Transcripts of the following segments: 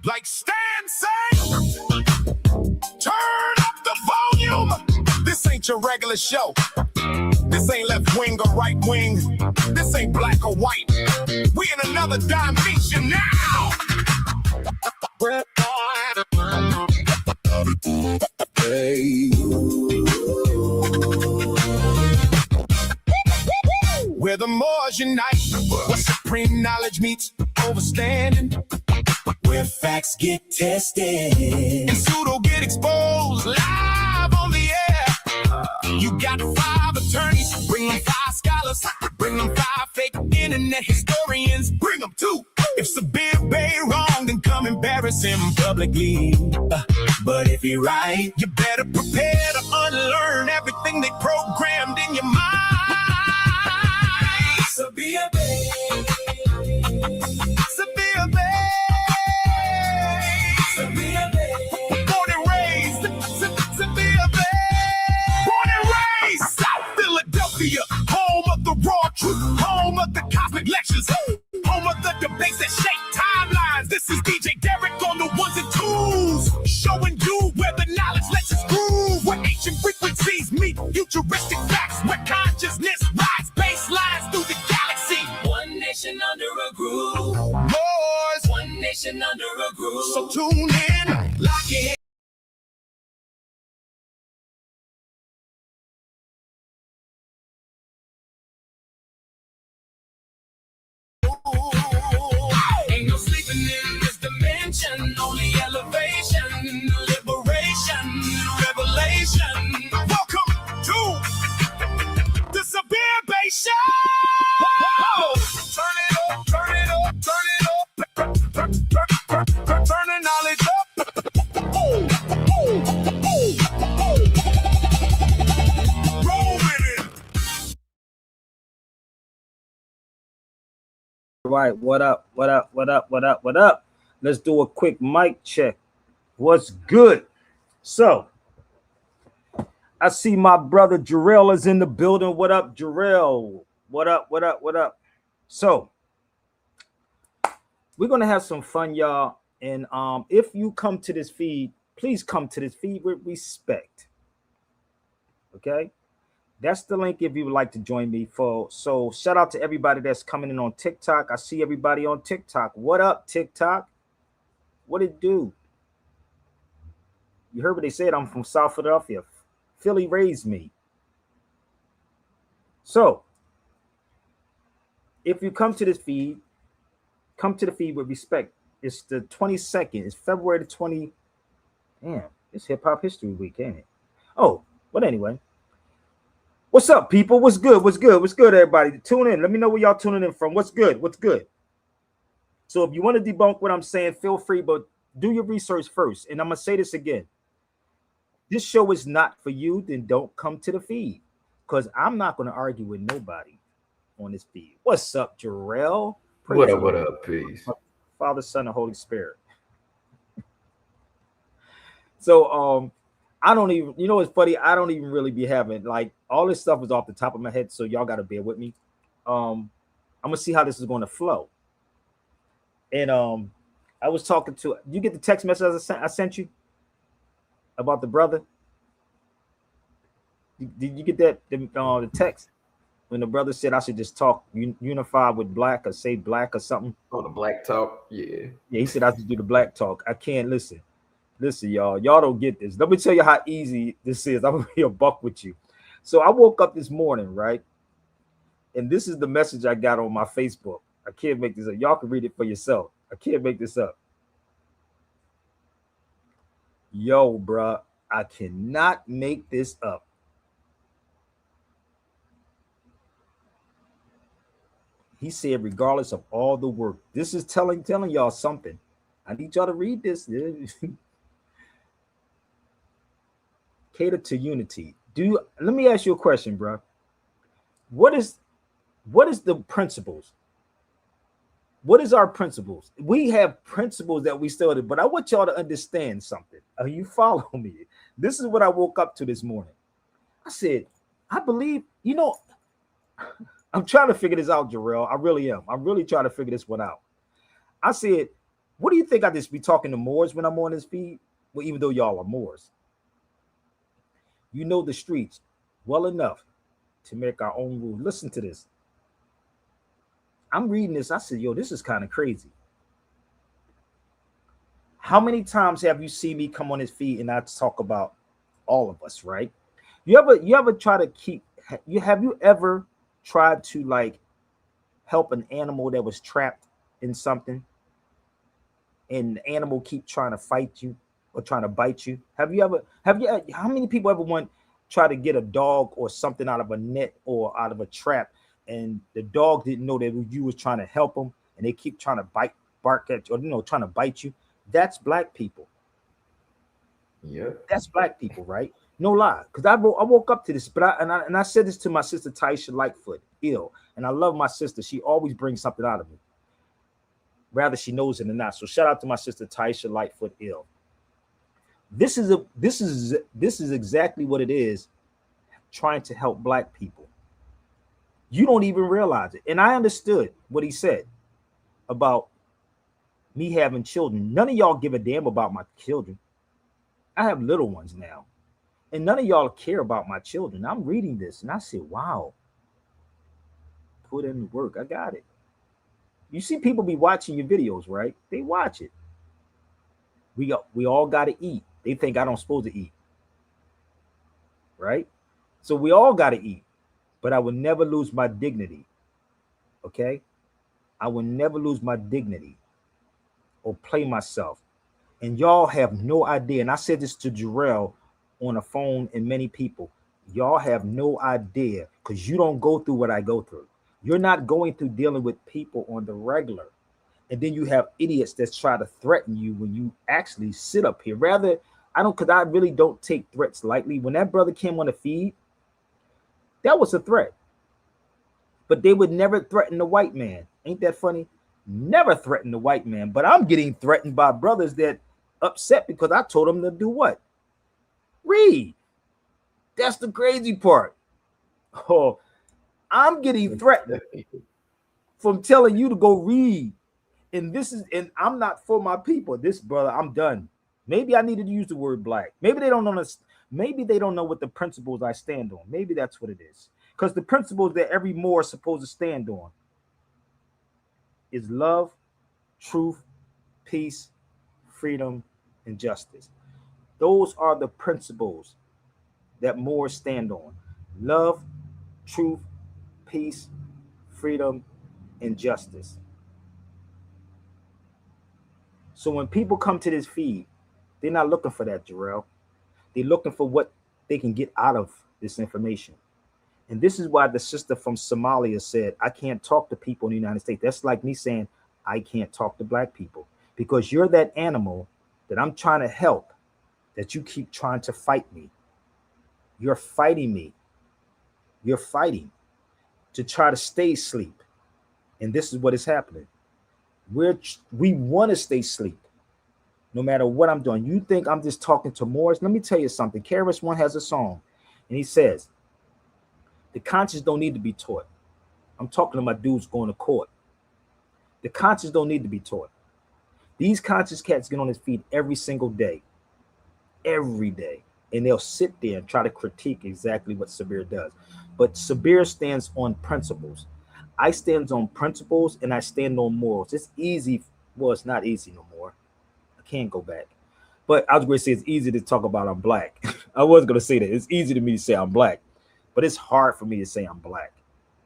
Like Stan say, turn up the volume. This ain't your regular show. This ain't left wing or right wing. This ain't black or white. We in another dimension now. Hey. Where the Moors unite, where supreme knowledge meets overstanding, where facts get tested and pseudo get exposed live on the air. You got 5 attorneys, bring them 5 scholars, bring them 5 fake internet historians, bring them 2. If Sabir Bey wrong, then come embarrass him publicly. But if he right, you better prepare to unlearn everything they programmed in your mind. Sabir Bey, Sabir Bey, Sabir Bey, born and raised, Sabir Bey, born and raised, South Philadelphia, home of the raw truth, home of the cosmic lectures, home of the debates that shape timelines. This is DJ Derek on the 1s and 2s, showing you where the knowledge lets us groove, where ancient frequencies meet futuristic facts, where consciousness rides baselines through the galaxy. One nation under a groove. Moors. One nation under a groove. So tune in, lock in. Ain't no sleeping in this dimension, only elevation, liberation, revelation. Welcome to the Sabir Bey Show. Turn it up, turn it up, turn it up, turn the knowledge up. Roll with it. Right, what up, what up, what up, what up, what up? Let's do a quick mic check. What's good? So, I see my brother Jarrell is in the building. What up, Jarrell? What up, what up, what up? So, we're going to have some fun, y'all. And if you come to this feed, please come to this feed with respect. Okay? That's the link if you would like to join me for. So shout out to everybody that's coming in on TikTok. I see everybody on TikTok. What up, TikTok? What it do? You heard what they said. I'm from South Philadelphia. Philly raised me. So if you come to this feed, come to the feed with respect. It's the 22nd. It's February the 20. Damn, it's Hip Hop History Week, ain't it? Oh, but anyway. What's up, people? What's good? What's good? What's good, everybody? Tune in. Let me know where y'all tuning in from. What's good? What's good? So if you want to debunk what I'm saying, feel free, but do your research first. And I'm going to say this again. This show is not for you, then don't come to the feed. Because I'm not going to argue with nobody on this feed. What's up, Jarrell? What up, what up? Peace. Father, Son, and Holy Spirit. So, I don't even, you know, it's funny. I don't even really be having like all this stuff is off the top of my head. So y'all got to bear with me. I'm going to see how this is going to flow. And I was talking to, you get the text message I sent you about the brother? Did you get that, the text when the brother said I should just talk unify with black or say black or something? Oh, the black talk. Yeah. Yeah. He said I should do the black talk. I can't listen. Listen, y'all don't get this. Let me tell you how easy this is. I'm gonna be a buck with you. So I woke up this morning, right? And this is the message I got on my Facebook. I can't make this up. Y'all can read it for yourself. I can't make this up. Yo, bruh, I cannot make this up. He said, regardless of all the work, this is telling y'all something. I need y'all to read this. Cater to unity. Let me ask you a question, bro. What is the principles? What is our principles? We have principles that we started, but I want y'all to understand something. Are you follow me? This is what I woke up to this morning. I said, I believe, you know, I'm trying to figure this out, Jarrell. I really am. I'm really trying to figure this one out. I said, What do you think I just be talking to Moors when I'm on this feed? Well, even though y'all are Moors, you know the streets well enough to make our own rules. Listen to this. I'm reading this. I said, yo, this is kind of crazy. How many times have you seen me come on this feed and I talk about all of us, right? You ever try to keep you ever tried to like help an animal that was trapped in something and the animal keep trying to fight you or trying to bite you? How many people ever want try to get a dog or something out of a net or out of a trap and the dog didn't know that you was trying to help them and they keep trying to bark at you, or trying to bite you? That's black people. Yep. That's black people, right? No lie, because I woke up to this, but I said this to my sister Taisha Lightfoot, ill, and I love my sister. She always brings something out of me, rather she knows it or not. So shout out to my sister Taisha Lightfoot, ill. This is exactly what it is, trying to help black people. You don't even realize it, and I understood what he said about me having children. None of y'all give a damn about my children. I have little ones now. And none of y'all care about my children. I'm reading this and I said, wow, put in the work. I got it. You see people be watching your videos, right? They watch it. We all got to eat. They think I don't supposed to eat. Right? So we all got to eat. But I will never lose my dignity. Okay? I will never lose my dignity or play myself. And y'all have no idea. And I said this to Jarrell on the phone and many people. Y'all have no idea because you don't go through what I go through. You're not going through dealing with people on the regular. And then you have idiots that try to threaten you when you actually sit up here. Rather, because I really don't take threats lightly. When that brother came on the feed, that was a threat. But they would never threaten the white man. Ain't that funny? Never threaten the white man. But I'm getting threatened by brothers that upset because I told them to do what? Read. That's the crazy part. Oh, I'm getting threatened from telling you to go read. And I'm not for my people. This brother, I'm done. Maybe I needed to use the word black. Maybe they don't know. Maybe they don't know what the principles I stand on. Maybe that's what it is. Because the principles that every Moor is supposed to stand on is love, truth, peace, freedom, and justice. Those are the principles that Moors stand on. Love, truth, peace, freedom, and justice. So when people come to this feed, they're not looking for that, Jarrell. They're looking for what they can get out of this information. And this is why the sister from Somalia said, I can't talk to people in the United States. That's like me saying, I can't talk to black people because you're that animal that I'm trying to help, that you keep trying to fight me. You're fighting me. You're fighting to try to stay asleep. And this is what is happening. We want to stay asleep no matter what I'm doing. You think I'm just talking to Moors? Let me tell you something. KRS One has a song and he says, the conscience don't need to be taught. I'm talking to my dudes going to court. The conscience don't need to be taught. These conscious cats get on his feet every single day. Every day. And they'll sit there and try to critique exactly what Sabir does. But Sabir stands on principles. I stand on principles and I stand on morals. It's easy. Well, it's not easy no more. I can't go back. But I was going to say it's easy to talk about I'm black. I was going to say that. It's easy to me to say I'm black. But it's hard for me to say I'm black.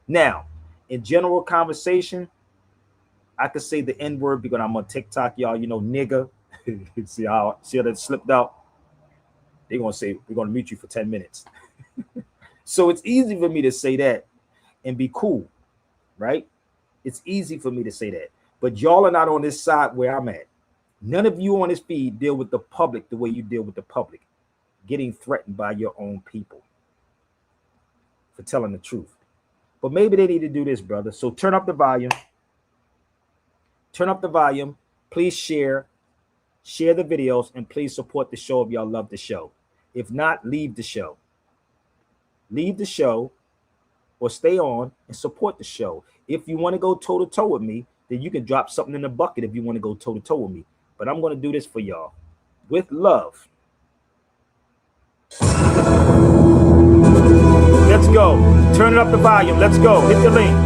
Now, in general conversation, I could say the N-word because I'm on TikTok, y'all. You know, nigga. see how that slipped out? They're going to say, we're going to meet you for 10 minutes. So it's easy for me to say that and be cool, right? It's easy for me to say that. But y'all are not on this side where I'm at. None of you on this feed deal with the public the way you deal with the public, getting threatened by your own people for telling the truth. But maybe they need to do this, brother. So turn up the volume. Turn up the volume. Please share the videos, and please support the show if y'all love the show. If not, leave the show. Leave the show or stay on and support the show. If you want to go toe-to-toe with me, then you can drop something in the bucket if you want to go toe to toe with me. But I'm going to do this for y'all with love. Let's go. Turn it up the volume. Let's go. Hit the link.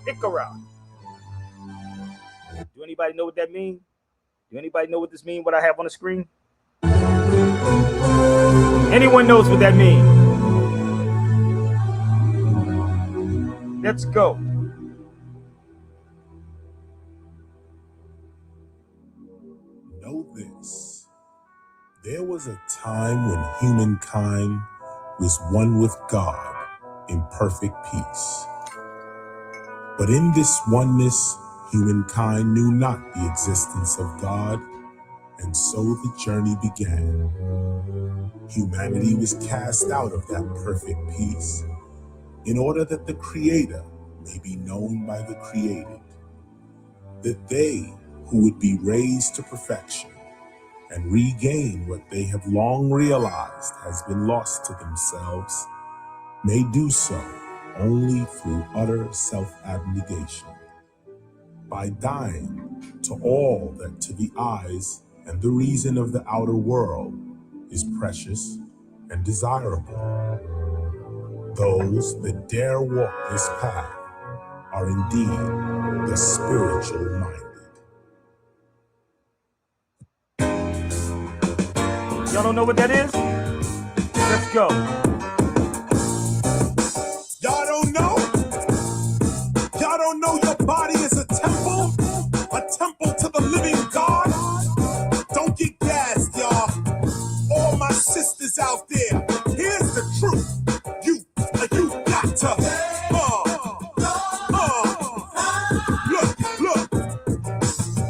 Ikara. Do anybody know what that means? Do anybody know what this means, what I have on the screen? Anyone knows what that means? Let's go. Know this. There was a time when humankind was one with God in perfect peace. But in this oneness, humankind knew not the existence of God, and so the journey began. Humanity was cast out of that perfect peace in order that the Creator may be known by the created, that they who would be raised to perfection and regain what they have long realized has been lost to themselves may do so only through utter self-abnegation, by dying to all that to the eyes and the reason of the outer world is precious and desirable. Those that dare walk this path are indeed the spiritual minded. Y'all don't know what that is? Let's go. Y'all don't know? Y'all don't know your body is a temple to the living God? Don't get gassed, y'all. All my sisters out there, here's the truth. You got to, look.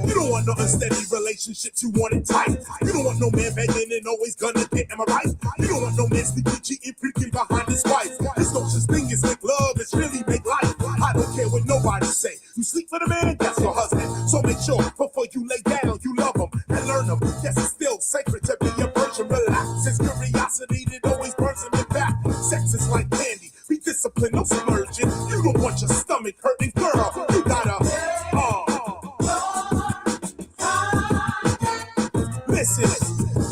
You don't want no unsteady relationships, you want it tight. You don't want no man begging and always gonna get, am I right? You don't want no man sleeping, cheating, freaking behind his wife. There's no such thing as make love, it's really make life. I don't care what nobody say. You sleep for the man, that's your husband. So make sure before you lay down, you love him and learn him. Yes, it's still sacred to be a virgin. Relax, it's curiosity that always burns him in back. Sex is like candy, be disciplined, no splurging. You don't want your stomach hurting, girl. You gotta, listen,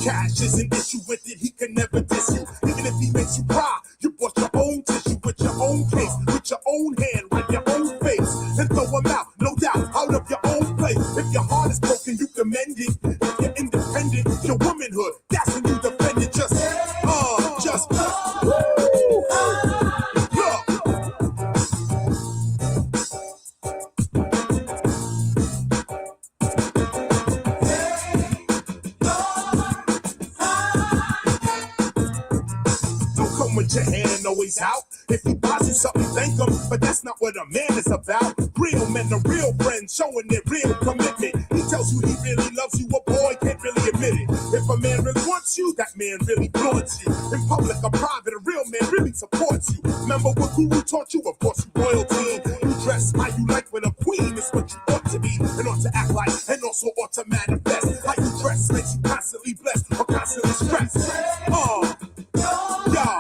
cash is an issue with it, he can never diss you. Even if he makes you cry, you bought your own tissue with your own case, with your own hand, wipe your own face, and throw him out, no doubt, out of your own place. If your heart is broken, you can mend it. If you're independent, your womanhood, that's when you defend it. Just, woo! Look. Don't come with your hand always out. If he buys you something, thank him, but that's not what a man is about. Real men are real friends, showing their real commitment. He tells you he really loves you, a boy can't really admit it. If a man really wants you, that man really flaunts you. In public or private, a real man really supports you. Remember what Guru taught you? Of course, you royalty. You dress how you like when a queen is what you ought to be, and ought to act like, and also ought to manifest. How you dress makes you constantly blessed or constantly stressed. Yeah.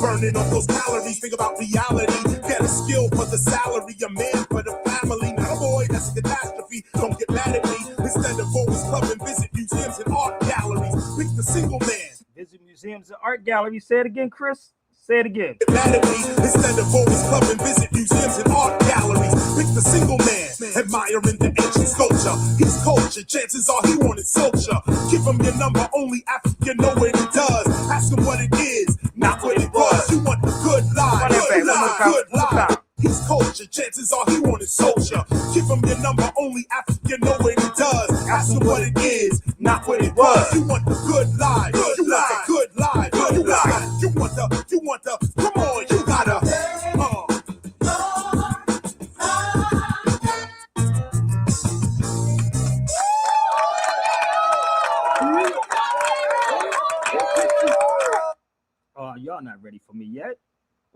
Burning off those calories, think about reality. Get a skill for the salary, a man for the family. Not a boy, that's a catastrophe. Don't get mad at me. Instead of always club and visit museums and art galleries, pick the single man. Visit museums and art galleries. Say it again, Chris. Say it again. Get mad at me. Instead of always club and visit museums and art galleries, pick the single man. Admiring the ancient sculpture. He's culture, chances are he wanted soldier. Give him your number only after you know what he does. Ask him what it is, not what it was. You want the good life, good life. He's culture, chances are he wanted soldier. Give him your number only after you know what he does. Ask him what it is, not what it was. You want the good life, you want the good life. You want the, come on, you gotta.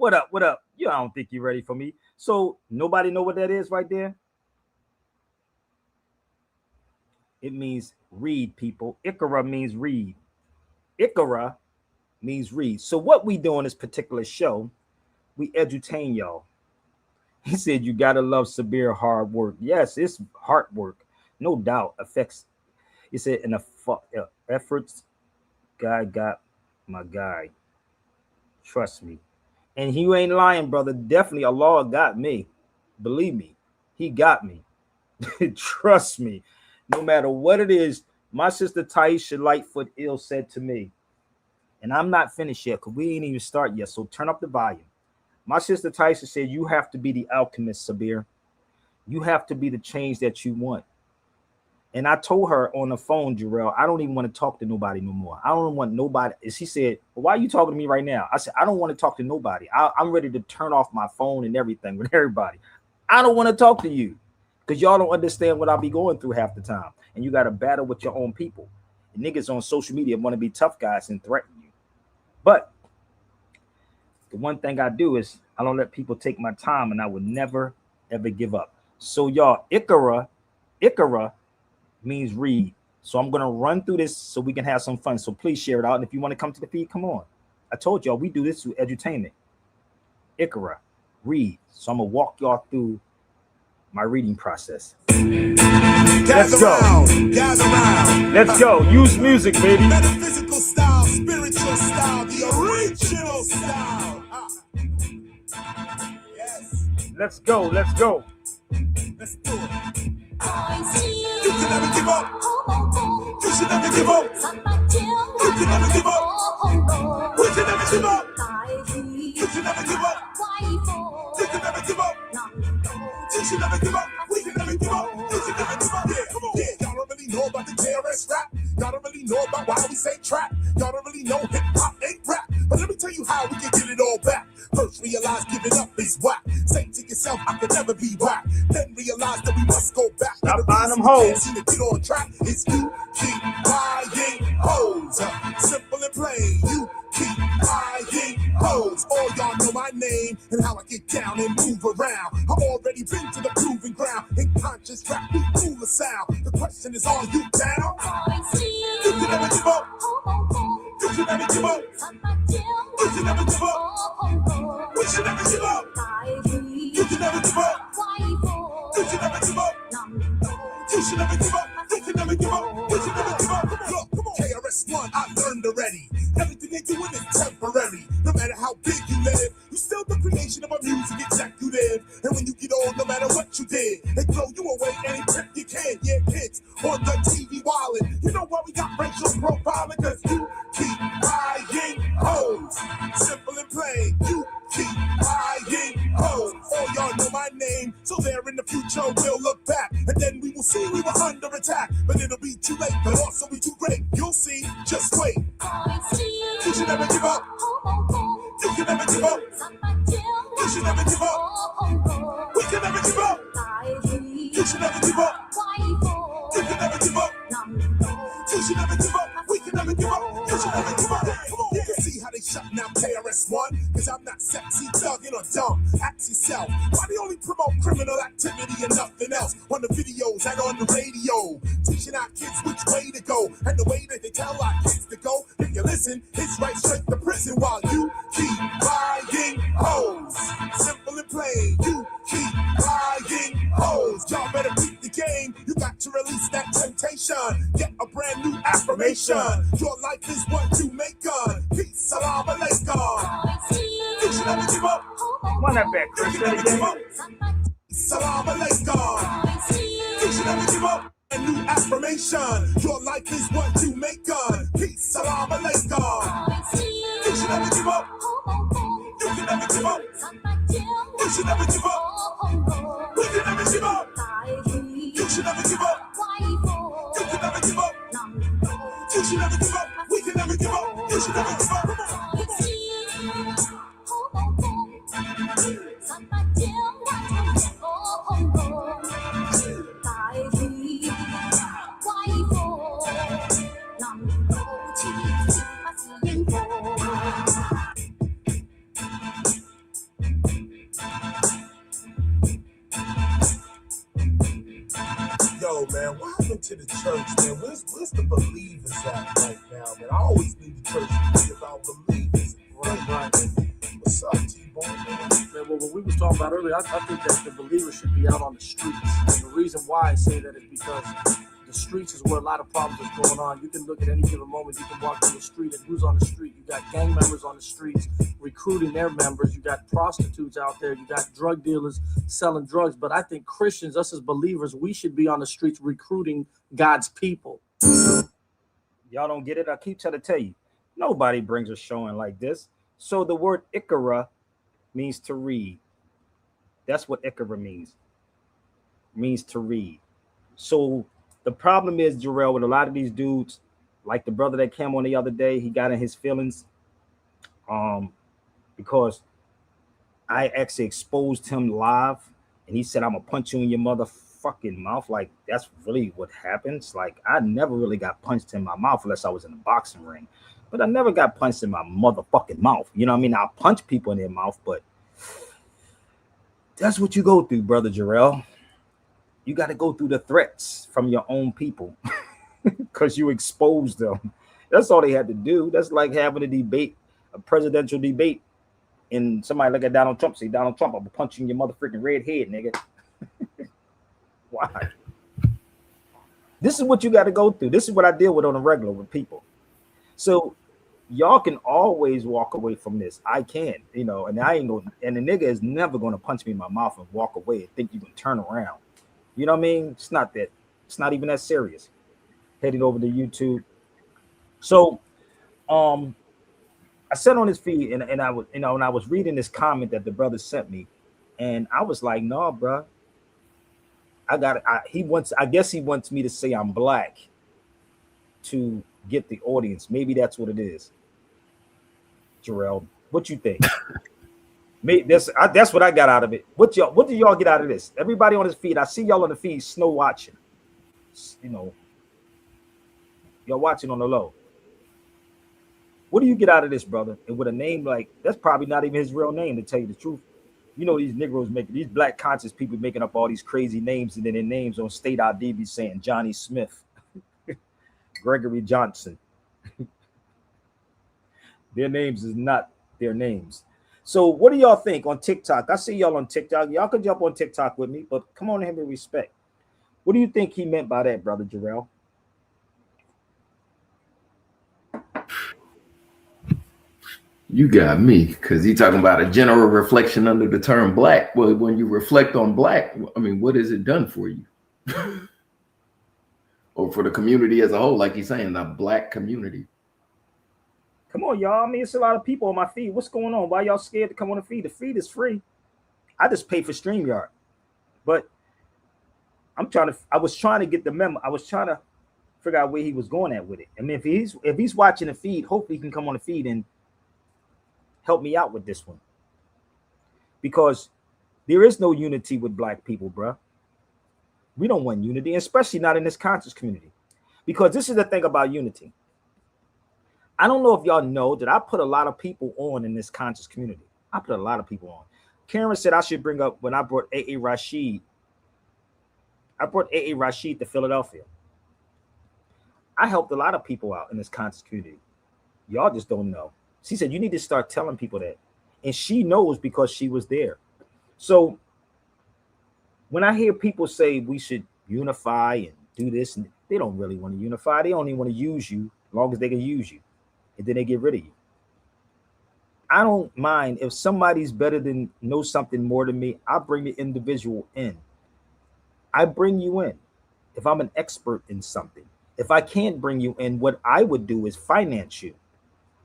What up? What up? You, I don't think you're ready for me. So nobody know what that is right there? It means read, people. Ikara means read. Ikara means read. So what we do on this particular show, we edutain y'all. He said you gotta love Sabir hard work. Yes, it's hard work, no doubt. Affects. He said in the efforts, God got my guy. Trust me, and you ain't lying, brother. Definitely, Allah got me. Believe me, He got me. Trust me. No matter what it is, my sister Taisha Lightfoot Ill said to me, and I'm not finished yet because we ain't even start yet. So turn up the volume. My sister Taisha said, you have to be the alchemist, Sabir. You have to be the change that you want. And I told her on the phone, Jarrell, I don't even want to talk to nobody no more. I don't want nobody. And she said, well, why are you talking to me right now? I said, I don't want to talk to nobody. I'm ready to turn off my phone and everything with everybody. I don't want to talk to you because y'all don't understand what I'll be going through half the time. And you got to battle with your own people. And niggas on social media want to be tough guys and threaten you. But the one thing I do is I don't let people take my time, and I would never, ever give up. So y'all, Ikara means read. So I'm going to run through this so we can have some fun. So please share it out. And if you want to come to the feed, come on. I told y'all we do this through edutainment. Ikara, read. So I'm going to walk y'all through my reading process. Let's go. Gather round. Let's go. Use music, baby. Metaphysical style, spiritual style, the original style. Yes. Let's go. Let's go. Let's do it. You can never give up. You should never give up. You can never give up. We can never give up. You can never give up. You can never give up. You should never give up. We can never give up. You should never give up. Yeah, come on. Yeah, y'all don't really know about the KRS rap. Y'all don't really know about why we say trap. Y'all don't really know hip hop ain't rap. But let me tell you how we can get it all back. First realize giving up is whack. Say to yourself, I can never be whack. Then realize that we must go back. Stop buying them hoes. To get on track is you keep buying hoes. Simple and plain. You keep buying hoes. All y'all know my name and how I get down and move around. I've already been to the proving ground. In conscious rap, we cool the sound. The question is, are you down? You can never give up. You can never give up. You can never give up. We should never give up. You can never give up. You should never give up. You should never give up. You can never give up. We should never give up. Look, come on. KRS-One, I learned already. Everything they doing is temporary. No matter how big you live, you still the creation of a music executive. And when you get old, no matter what you did, they throw you away any tip you can. Yeah, kids on the TV wildin'. You know why we got racial profiling? Cause you keep buying hoes. Simple and plain. You keep buying hoes. All y'all know my name, so there in the future we'll look back. And then we will see we were under attack. But it'll be too late, but also be too great. You'll see, just wait. You should never give up. You can never give up. You should never give up. We can never give up. You should never give up. You can never give up. You should never give up. We can never give up. You should never give up. Come on. You can see how they shut down KRS-One. Cause I'm not sexy, thuggin' or dumb. Ask yourself, why they only promote criminal activity and nothing else? On the videos and on the radio, teaching our kids which way to go. And the way that they tell our kids to go, if you listen, it's right straight to prison. While you keep buying hoes. Simple and plain, you keep buying hoes. Y'all better beat the game. You got to release that temptation. Get a brand new affirmation. Your life is what you make of. Peace, salam alaikum. You should never give up. Run that back, Chris. You should never give up. Salam alaikum. You should never give up. A new affirmation. Your life is what you make of. Peace, salam alaikum. You should never give up. You can never give up. You should never give up. We can never give up. You should never give up. You can never give up. You should never give up. We can never give up. You should never give up. Come on. man, what happened to the church, man? Where's the believers at right now, man? I always need the church to be about believers. Right. What's up, T-Bone, man? Man, well, what we was talking about earlier, I think that the believers should be out on the streets. And the reason why I say that is because the streets is where a lot of problems are going on. You can look at any given moment, you can walk down the street, and who's on the street? You got gang members on the streets recruiting their members. You got prostitutes out there. You got drug dealers selling drugs. But I think Christians, us as believers, we should be on the streets recruiting God's people. Y'all don't get it? I keep trying to tell you, nobody brings a showing like this. So the word Ikra means to read. That's what Ikra means to read. So the problem is, Jarrell, with a lot of these dudes, like the brother that came on the other day, he got in his feelings because I actually exposed him live, and he said, I'm gonna punch you in your motherfucking mouth. Like, that's really what happens. Like, I never really got punched in my mouth unless I was in a boxing ring, but I never got punched in my motherfucking mouth. You know what I mean? I'll punch people in their mouth, but that's what you go through, brother Jarrell. You got to go through the threats from your own people because you exposed them. That's all they had to do. That's like having a debate, a presidential debate, and somebody look at Donald Trump, say, Donald Trump, I'm punching your motherfucking red head, nigga. Why? This is what you got to go through. This is what I deal with on a regular with people. So y'all can always walk away from this. I can, you know, and I ain't going, and the nigga is never going to punch me in my mouth and walk away and think you can turn around. You know what I mean? It's not that. It's not even that serious. Heading over to YouTube. So, I said on his feed, and I was, you know, and I was reading this comment that the brother sent me, and I was like, no, bro. I guess he wants me to say I'm black to get the audience. Maybe that's what it is. Jarrell, what you think? That's what I got out of it. What do y'all get out of this? Everybody on his feed, I see y'all on the feed, snow watching. You know, y'all watching on the low. What do you get out of this, brother? And with a name like, that's probably not even his real name, to tell you the truth. You know, these Negroes making, these black conscious people making up all these crazy names, and then their names on state ID be saying Johnny Smith, Gregory Johnson. Their names is not their names. So what do y'all think on TikTok? I see y'all on TikTok. Y'all can jump on TikTok with me, but come on in with respect. What do you think he meant by that, brother Jarrell? You got me, because he talking about a general reflection under the term black. Well, when you reflect on black, I mean, what has it done for you? Or for the community as a whole, like he's saying, the black community. Come on, y'all. I mean, it's a lot of people on my feed. What's going on? Why y'all scared to come on the feed? The feed is free. I just pay for StreamYard. But I was trying to get the memo. I was trying to figure out where he was going at with it. I mean, if he's watching the feed, hopefully he can come on the feed and help me out with this one. Because there is no unity with black people, bro. We don't want unity, especially not in this conscious community. Because this is the thing about unity. I don't know if y'all know that I put a lot of people on in this conscious community. I put a lot of people on. Karen said I should bring up when I brought A.A. Rashid. I brought A.A. Rashid to Philadelphia. I helped a lot of people out in this conscious community. Y'all just don't know. She said, you need to start telling people that. And she knows because she was there. So when I hear people say we should unify and do this, and they don't really want to unify. They only want to use you as long as they can use you. And then they get rid of you. I don't mind if somebody's better than knows something more than me. I bring the individual in. I bring you in if I'm an expert in something. If I can't bring you in, what I would do is finance you.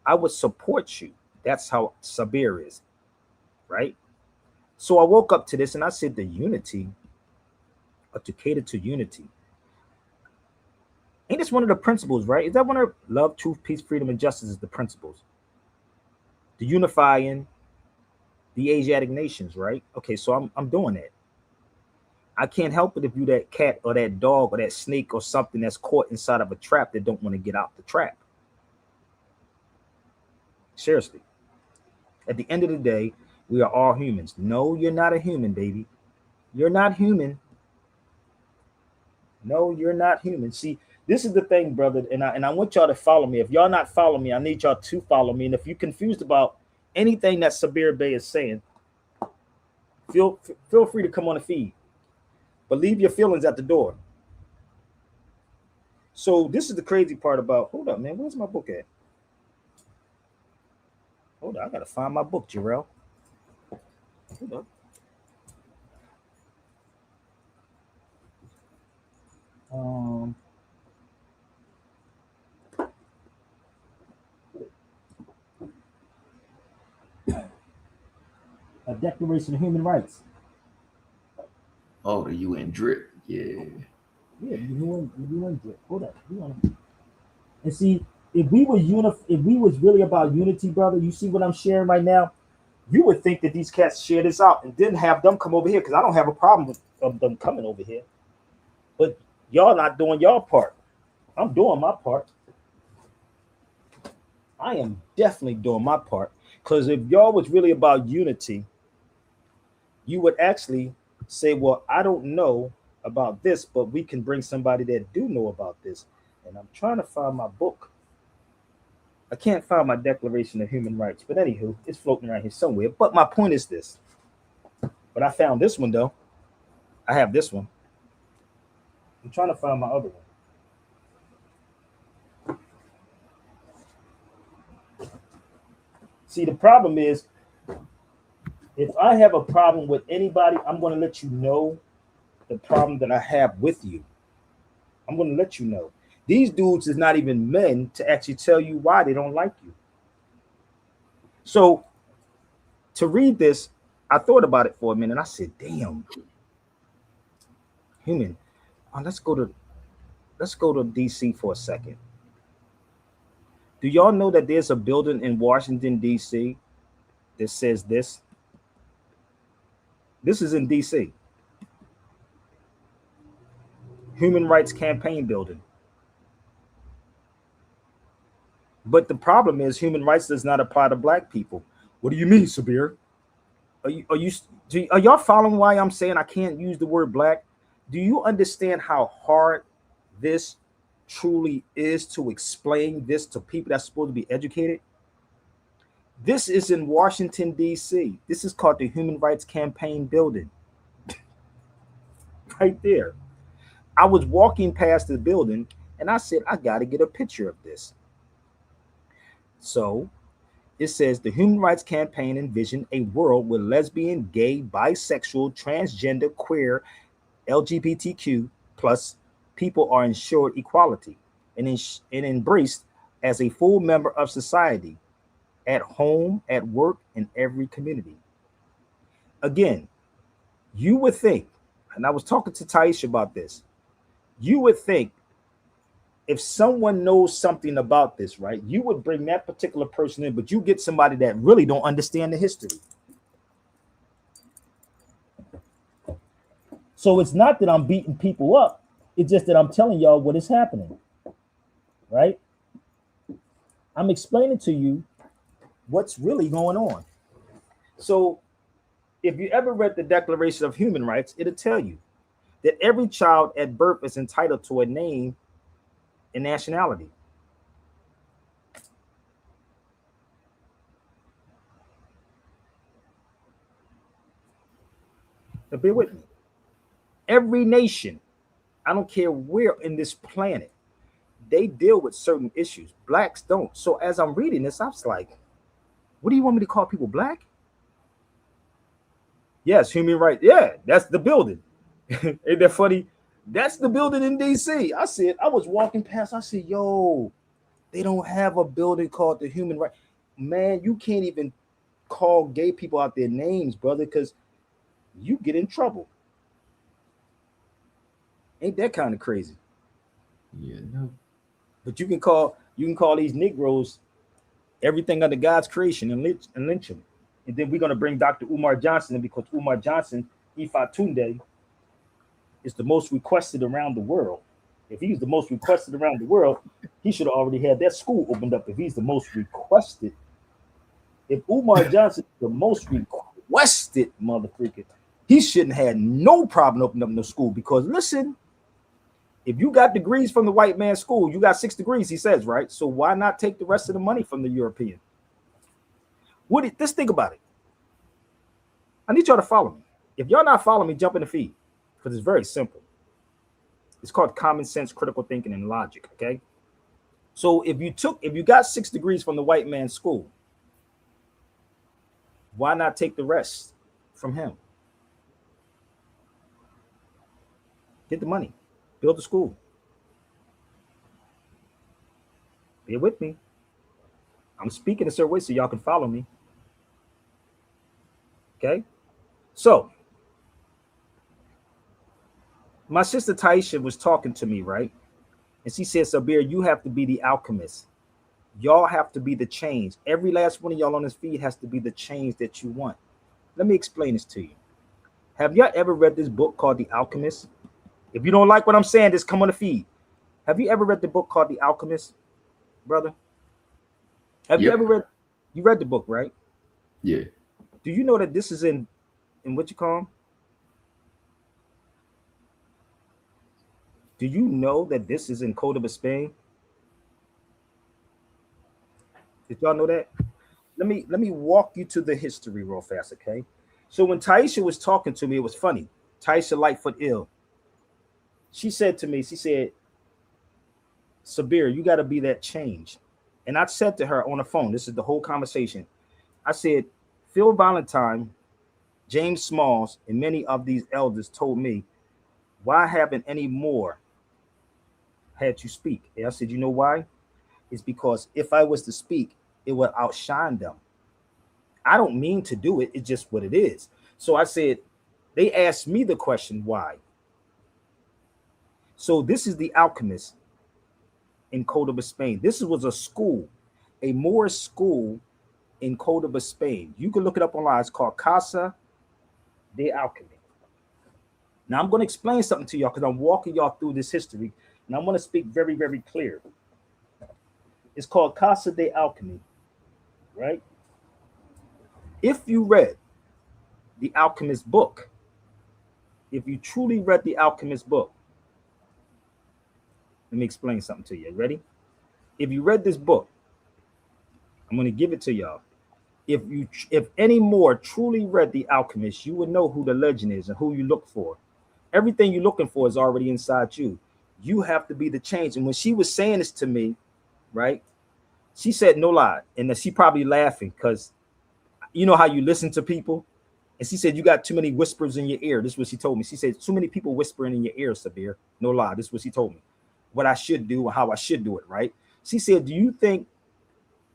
I would support you. That's how Sabir is, right? So I woke up to this and I said the unity, or to cater to unity. Ain't this one of the principles, right? Is that one of love, truth, peace, freedom, and justice is the principles? The unifying the Asiatic nations, right? Okay, so I'm doing that. I can't help it if you that cat or that dog or that snake or something that's caught inside of a trap that don't want to get out the trap. Seriously. At the end of the day, we are all humans. No, you're not a human, baby. You're not human. No, you're not human. See, this is the thing, brother, and I want y'all to follow me. If y'all not follow me, I need y'all to follow me. And if you're confused about anything that Sabir Bey is saying, feel free to come on the feed, but leave your feelings at the door. So this is the crazy part about. Hold up, man. Where's my book at? Hold on, I gotta find my book, Jarrell. Hold up. Um, a Declaration of Human Rights. Oh, the UN drip. Yeah. Yeah, you want it. Hold up. And see, if we was really about unity, brother, you see what I'm sharing right now, you would think that these cats share this out and didn't have them come over here because I don't have a problem with them coming over here. But y'all not doing y'all part. I'm doing my part. I am definitely doing my part. Because if y'all was really about unity, you would actually say, well, I don't know about this, but we can bring somebody that do know about this. And I'm trying to find my book. I can't find my Declaration of Human Rights, but anywho, it's floating around here somewhere. But my point is this. But I found this one though. I have this one. I'm trying to find my other one. See, the problem is, if I have a problem with anybody, I'm going to let you know the problem that I have with you. I'm going to let you know. These dudes is not even men to actually tell you why they don't like you. So to read this, I thought about it for a minute. I said, damn, human. Let's go to DC for a second. Do y'all know that there's a building in Washington, D.C. that says this? This is in D.C. Human Rights Campaign building. But the problem is human rights does not apply to black people. What do you mean, Sabir? Are y'all following why I'm saying I can't use the word black? Do you understand how hard this truly is to explain this to people that's supposed to be educated? This is in Washington, D.C. This is called the Human Rights Campaign building. Right there. I was walking past the building and I said, I got to get a picture of this. So it says the Human Rights Campaign envisioned a world where lesbian, gay, bisexual, transgender, queer, LGBTQ plus people are ensured equality and embraced as a full member of society, at home, at work, in every community. Again, you would think, and I was talking to Taisha about this, you would think if someone knows something about this, right, you would bring that particular person in, but you get somebody that really don't understand the history. So it's not that I'm beating people up. It's just that I'm telling y'all what is happening, right? I'm explaining to you what's really going on. So if you ever read the Declaration of Human Rights, it'll tell you that every child at birth is entitled to a name and nationality. Now bear with me. Every nation, I don't care where in this planet, they deal with certain issues. Blacks don't. So as I'm reading this, I was like, what do you want me to call people black? Yes, human rights. Yeah, that's the building. Ain't that funny? That's the building in DC. I said, I was walking past, I said, yo, they don't have a building called the Human Rights. Man, you can't even call gay people out their names, brother, because you get in trouble. Ain't that kind of crazy? Yeah, no. But you can call these Negroes everything under God's creation and lynch them. And then we're gonna bring Dr. Umar Johnson in because Umar Johnson, Ifa Tunde, is the most requested around the world. If he's the most requested around the world, he should have already had that school opened up. If he's the most requested, if Umar Johnson is the most requested motherfucker, he shouldn't have no problem opening up no school because listen, If you got degrees from the white man's school, you got 6 degrees, he says, right? So why not take the rest of the money from the European? Just think about it. I need y'all to follow me. If y'all not following me, jump in the feed, because it's very simple. It's called common sense, critical thinking, and logic. Okay. So if you got 6 degrees from the white man's school, why not take the rest from him? Get the money, build the school. Bear with me. I'm speaking a certain way so y'all can follow me. Okay. So my sister Taisha was talking to me, right? And she said, Sabir, you have to be the alchemist. Y'all have to be the change. Every last one of y'all on this feed has to be the change that you want. Let me explain this to you. Have y'all ever read this book called The Alchemist? If you don't like what I'm saying, just come on the feed. Have you ever read the book called The Alchemist, brother? Have you ever read the book, right? Yeah. Do you know that this is in what you call them? Do you know that this is in Code of Spain? Did y'all know that? Let me walk you to the history real fast, okay? So when Taisha was talking to me, it was funny. Taisha Lightfoot Ill. She said to me, she said, Sabir, you got to be that change. And I said to her on the phone, this is the whole conversation. I said, Phil Valentine, James Smalls, and many of these elders told me, why haven't any more had you speak? And I said, you know why? It's because if I was to speak, it would outshine them. I don't mean to do it. It's just what it is. So I said, they asked me the question, why? So this is The Alchemist in Cordoba, Spain. This was a school, a Moorish school in Cordoba, Spain. You can look it up online. It's called Casa de Alchemy. Now I'm going to explain something to y'all because I'm walking y'all through this history, and I'm going to speak very, very clear. It's called Casa de Alchemy, right? If you read The Alchemist book, if you truly read The Alchemist book, let me explain something to you. Ready? If you read this book, I'm going to give it to y'all. If any more truly read The Alchemist, you would know who the legend is and who you look for. Everything you're looking for is already inside you. You have to be the change. And when she was saying this to me, right, she said no lie. And she probably laughing because you know how you listen to people. And she said, you got too many whispers in your ear. This is what she told me. She said, too many people whispering in your ear, Sabir. No lie. This is what she told me. What I should do and how I should do it, right? She said, do you think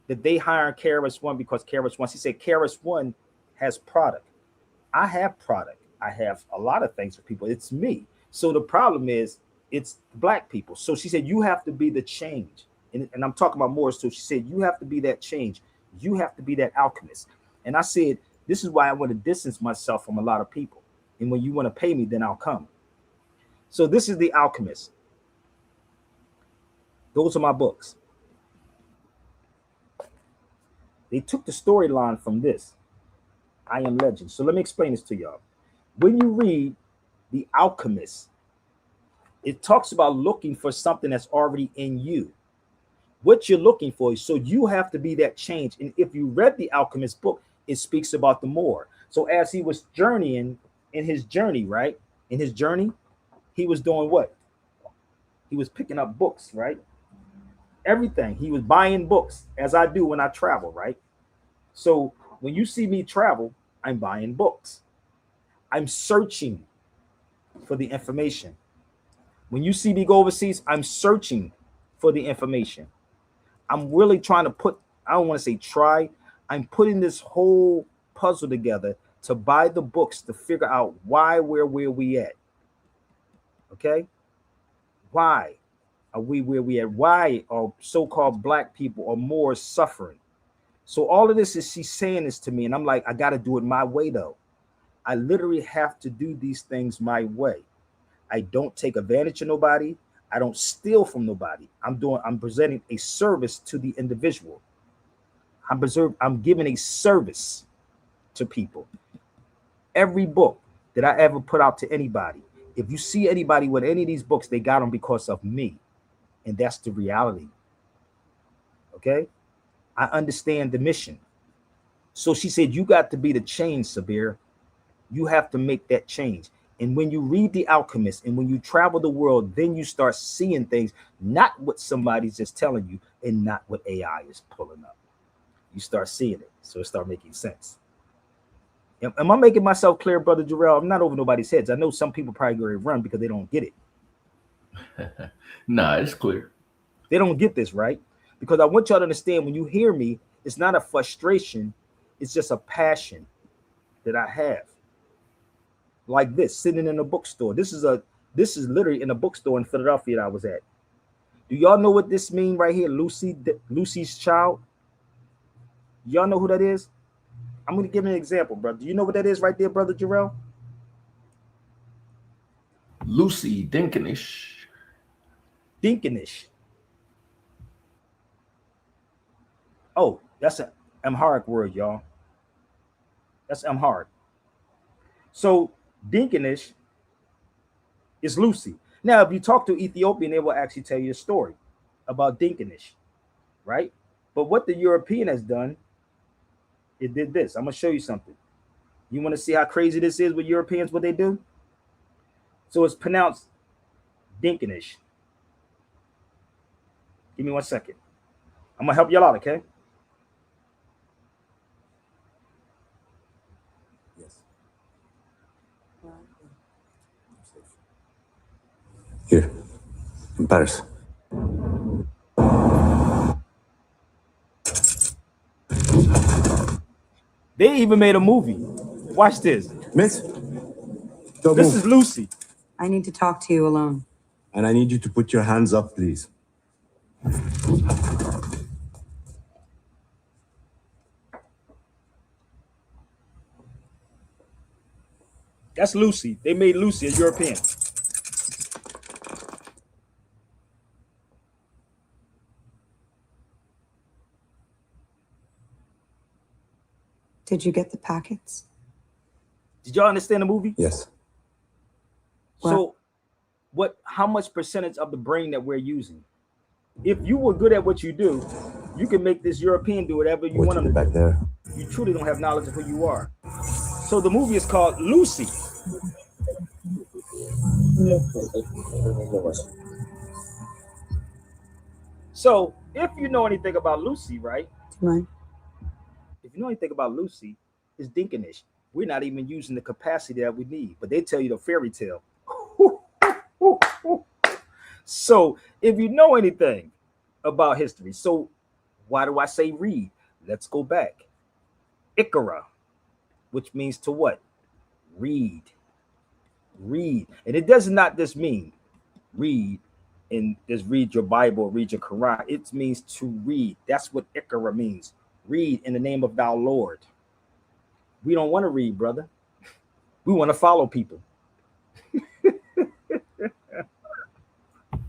that they hire KRS-One because KRS-One? She said, KRS-One has product. I have product. I have a lot of things for people. It's me. So the problem is it's black people. So she said, you have to be the change. And I'm talking about Morris too. She said, you have to be that change. You have to be that alchemist. And I said, this is why I want to distance myself from a lot of people. And when you want to pay me, then I'll come. So this is The Alchemist. Those are my books. They took the storyline from this, I Am Legend. So let me explain this to y'all. When you read The Alchemist, it talks about looking for something that's already in you. What you're looking for. So you have to be that change. And if you read The Alchemist book, it speaks about the Moor. So as he was journeying in his journey, right? In his journey, he was doing what? He was picking up books, right? Everything. He was buying books, as I do when I travel, right? So when you see me travel, I'm buying books. I'm searching for the information. When you see me go overseas, I'm searching for the information. I'm really trying to put, I don't want to say try, I'm putting this whole puzzle together to buy the books to figure out why where we at. Okay? Why are we where we at? Why are so-called black people or more suffering? So all of this is she's saying this to me, and I'm like, I got to do it my way though. I literally have to do these things my way. I don't take advantage of nobody. I don't steal from nobody. I'm presenting a service to the individual. I'm giving a service to people. Every book that I ever put out to anybody, If you see anybody with any of these books, they got them because of me. And that's the reality. Okay? I understand the mission. So she said, you got to be the change, Sabir. You have to make that change. And when you read The Alchemist and when you travel the world, then you start seeing things, not what somebody's just telling you and not what AI is pulling up. You start seeing it. So it starts making sense. Am I making myself clear, Brother Jarrell? I'm not over nobody's heads. I know some people probably going to run because they don't get it. Nah, it's clear. They don't get this, right? Because I want y'all to understand, when you hear me, it's not a frustration. It's just a passion that I have. Like this, sitting in a bookstore. This is literally in a bookstore in Philadelphia that I was at. Do y'all know what this means right here? Lucy's child. Y'all know who that is? I'm going to give an example, brother. Do you know what that is right there, Brother Jarrell? Lucy Dinkinish. Dinkinish. Oh, that's an Amharic word, y'all. That's Amharic. So Dinkinish is Lucy. Now, if you talk to Ethiopian, they will actually tell you a story about Dinkinish, right? But what the European has done, it did this. I'm going to show you something. You want to see how crazy this is with Europeans, what they do? So it's pronounced Dinkinish. Give me 1 second. I'm going to help y'all out, okay? Yes. Here, in Paris. They even made a movie. Watch this. Miss, This is Lucy. I need to talk to you alone. and I need you to put your hands up, please. That's Lucy. They made Lucy a European. Did you get the packets? Did y'all understand the movie? Yes. So how much percentage of the brain that we're using? If you were good at what you do, you can make this European do whatever you want them to back do. there. You truly don't have knowledge of who you are. So the movie is called Lucy. So if you know anything about Lucy, right? Do you mind? If you know anything about Lucy, it's Dinkinish. We're not even using the capacity that we need, but they tell you the fairy tale. So if you know anything about history, so why do I say read? Let's go back. Ikra, which means to what? Read. Read. And it does not just mean read and just read your Bible, read your Quran. It means to read. That's what Ikra means. Read in the name of thou Lord. We don't want to read, brother. We want to follow people.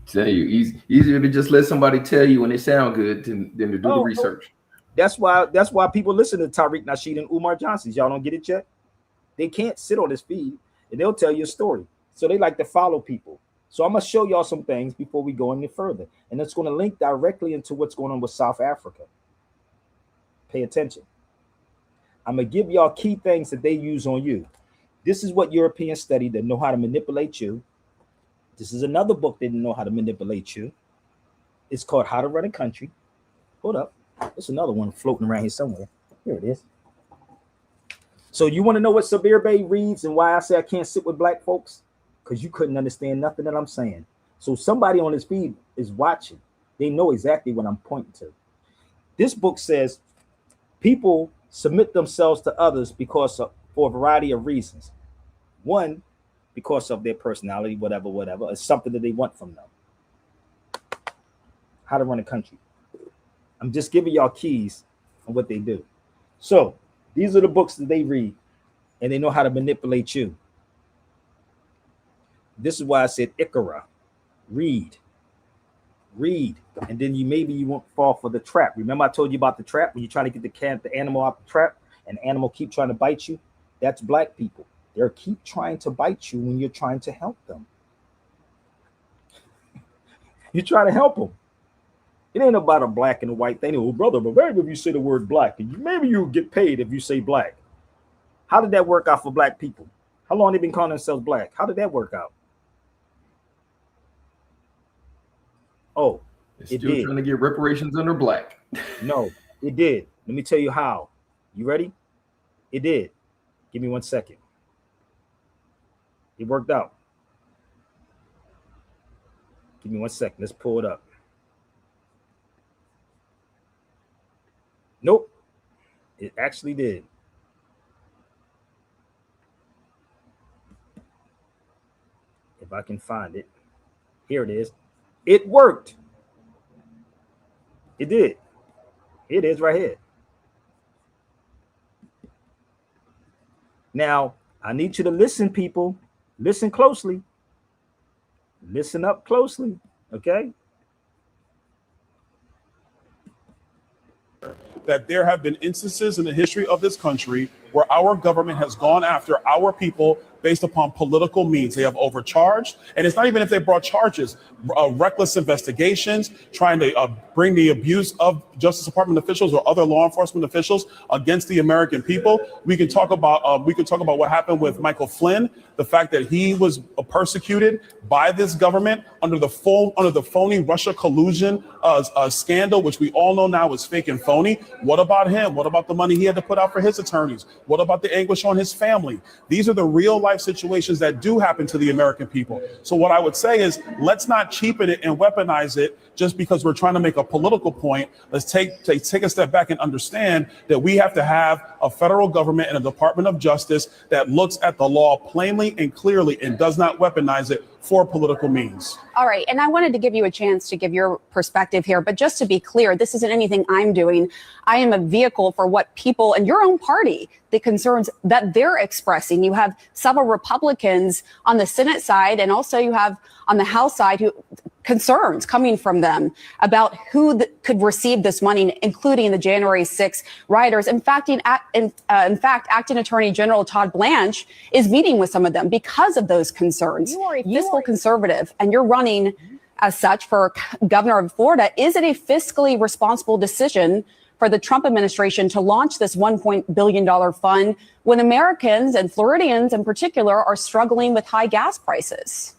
Tell you, easier to just let somebody tell you when they sound good than to do the research. That's why people listen to Tariq Nasheed and Umar Johnson. Y'all don't get it yet? They can't sit on this feed and they'll tell you a story. So they like to follow people. So I'm going to show y'all some things before we go any further. And it's going to link directly into what's going on with South Africa. Pay attention. I'm going to give y'all key things that they use on you. This is what Europeans study that know how to manipulate you. This is another book that know how to manipulate you. It's called How to Run a Country. Hold up. There's another one floating around here somewhere. Here it is. So you want to know what Sabir Bey reads and why I say I can't sit with black folks? Because you couldn't understand nothing that I'm saying. So somebody on this feed is watching. They know exactly what I'm pointing to. This book says people submit themselves to others for a variety of reasons. One, because of their personality, whatever. It's something that they want from them. How to Run a Country. I'm just giving y'all keys on what they do. So these are the books that they read, and they know how to manipulate you. This is why I said Ikra. Read. And then you won't fall for the trap. Remember I told you about the trap when you're trying to get the animal out the trap and the animal keep trying to bite you? That's black people. They'll keep trying to bite you when you're trying to help them. You try to help them. It ain't about a black and a white thing. Oh, brother, but maybe if you say the word black, maybe you'll get paid if you say black. How did that work out for black people? How long they been calling themselves black? How did that work out? Oh, They're it still did. trying to get reparations under black. No, it did. Let me tell you how. You ready? It did. Give me 1 second. It worked out. Give me 1 second. Let's pull it up. Nope. It actually did. If I can find it. Here it is. It worked. It did. It is right here. Now, I need you to listen, people. Listen closely. Listen up closely. Okay? That there have been instances in the history of this country where our government has gone after our people based upon political means. They have overcharged, and it's not even if they brought charges, reckless investigations, trying to bring the abuse of Justice Department officials or other law enforcement officials against the American people. We can talk about what happened with Michael Flynn, the fact that he was persecuted by this government under the phony Russia collusion scandal, which we all know now is fake and phony. What about him? What about the money he had to put out for his attorneys? What about the anguish on his family? These are the real life situations that do happen to the American people. So what I would say is, let's not cheapen it and weaponize it just because we're trying to make a political point. Let's take a step back and understand that we have to have a federal government and a Department of Justice that looks at the law plainly and clearly and does not weaponize it for political means. All right. And I wanted to give you a chance to give your perspective here. But just to be clear, this isn't anything I'm doing. I am a vehicle for what people in your own party, the concerns that they're expressing. You have several Republicans on the Senate side, and also you have on the House side who concerns coming from them about who could receive this money, including the January 6th rioters. In fact, Acting Attorney General Todd Blanche is meeting with some of them because of those concerns. You are a fiscal conservative, and you're running as such for governor of Florida. Is it a fiscally responsible decision for the Trump administration to launch this $1 billion fund when Americans and Floridians in particular are struggling with high gas prices?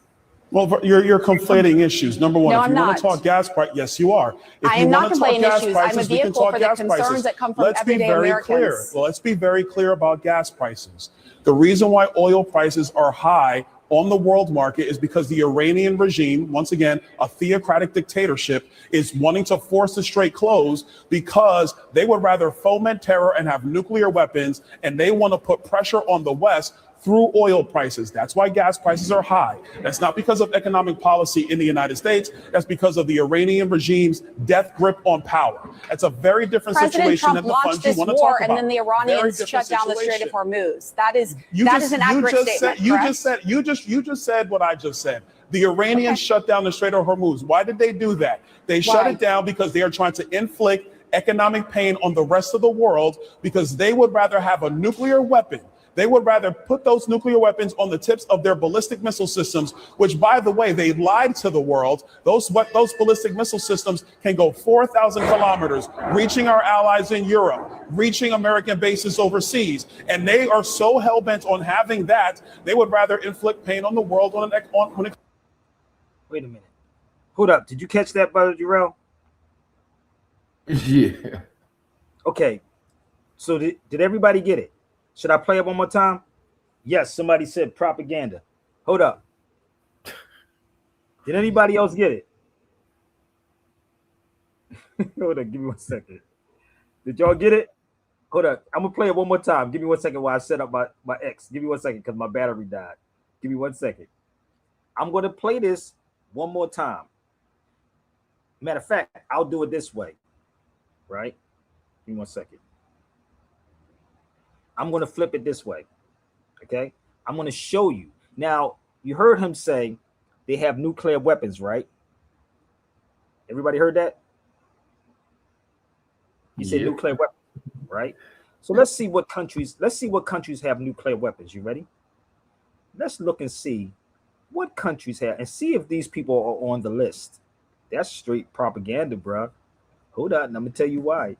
Well, you're conflating issues. Number one, No, if you I'm want to not. talk gas price, yes, you are. If I you am not want to talk conflating gas issues. I'm a prices, we can vehicle talk for the gas concerns prices. that come from Let's be everyday very Americans. clear. Well, let's be very clear about gas prices. The reason why oil prices are high on the world market is because the Iranian regime, once again, a theocratic dictatorship, is wanting to force the strait closed because they would rather foment terror and have nuclear weapons, and they want to put pressure on the West through oil prices. That's why gas prices are high. That's not because of economic policy in the United States. That's because of the Iranian regime's death grip on power. That's a very different President situation Trump than the launched funds you this want to war, talk about. and then the Iranians shut down the Strait of Hormuz. That is an accurate statement. You just said what I just said. The Iranians shut down the Strait of Hormuz. Why did they do that? They shut it down because they are trying to inflict economic pain on the rest of the world, because they would rather have a nuclear weapon. They would rather put those nuclear weapons on the tips of their ballistic missile systems, which, by the way, they lied to the world. Those ballistic missile systems can go 4,000 kilometers, reaching our allies in Europe, reaching American bases overseas. And they are so hell-bent on having that, they would rather inflict pain on the world when it. Wait a minute. Hold up. Did you catch that, Brother Jarrell? Yeah. Okay. So did everybody get it? Should I play it one more time? Yes, somebody said propaganda. Hold up. Did anybody else get it? Hold up, give me 1 second. Did y'all get it? Hold up. I'm gonna play it one more time. Give me 1 second while I set up my X. Give me 1 second because my battery died. Give me 1 second. I'm gonna play this one more time. Matter of fact, I'll do it this way. Right? Give me 1 second. I'm going to flip it this way. Okay? I'm going to show you. Now, you heard him say they have nuclear weapons, right? Everybody heard that? He said nuclear weapons, right? So let's see what countries have nuclear weapons. You ready? let's look and see what countries have, and see if these people are on the list. That's straight propaganda, bruh. Hold on, I'm gonna tell you why.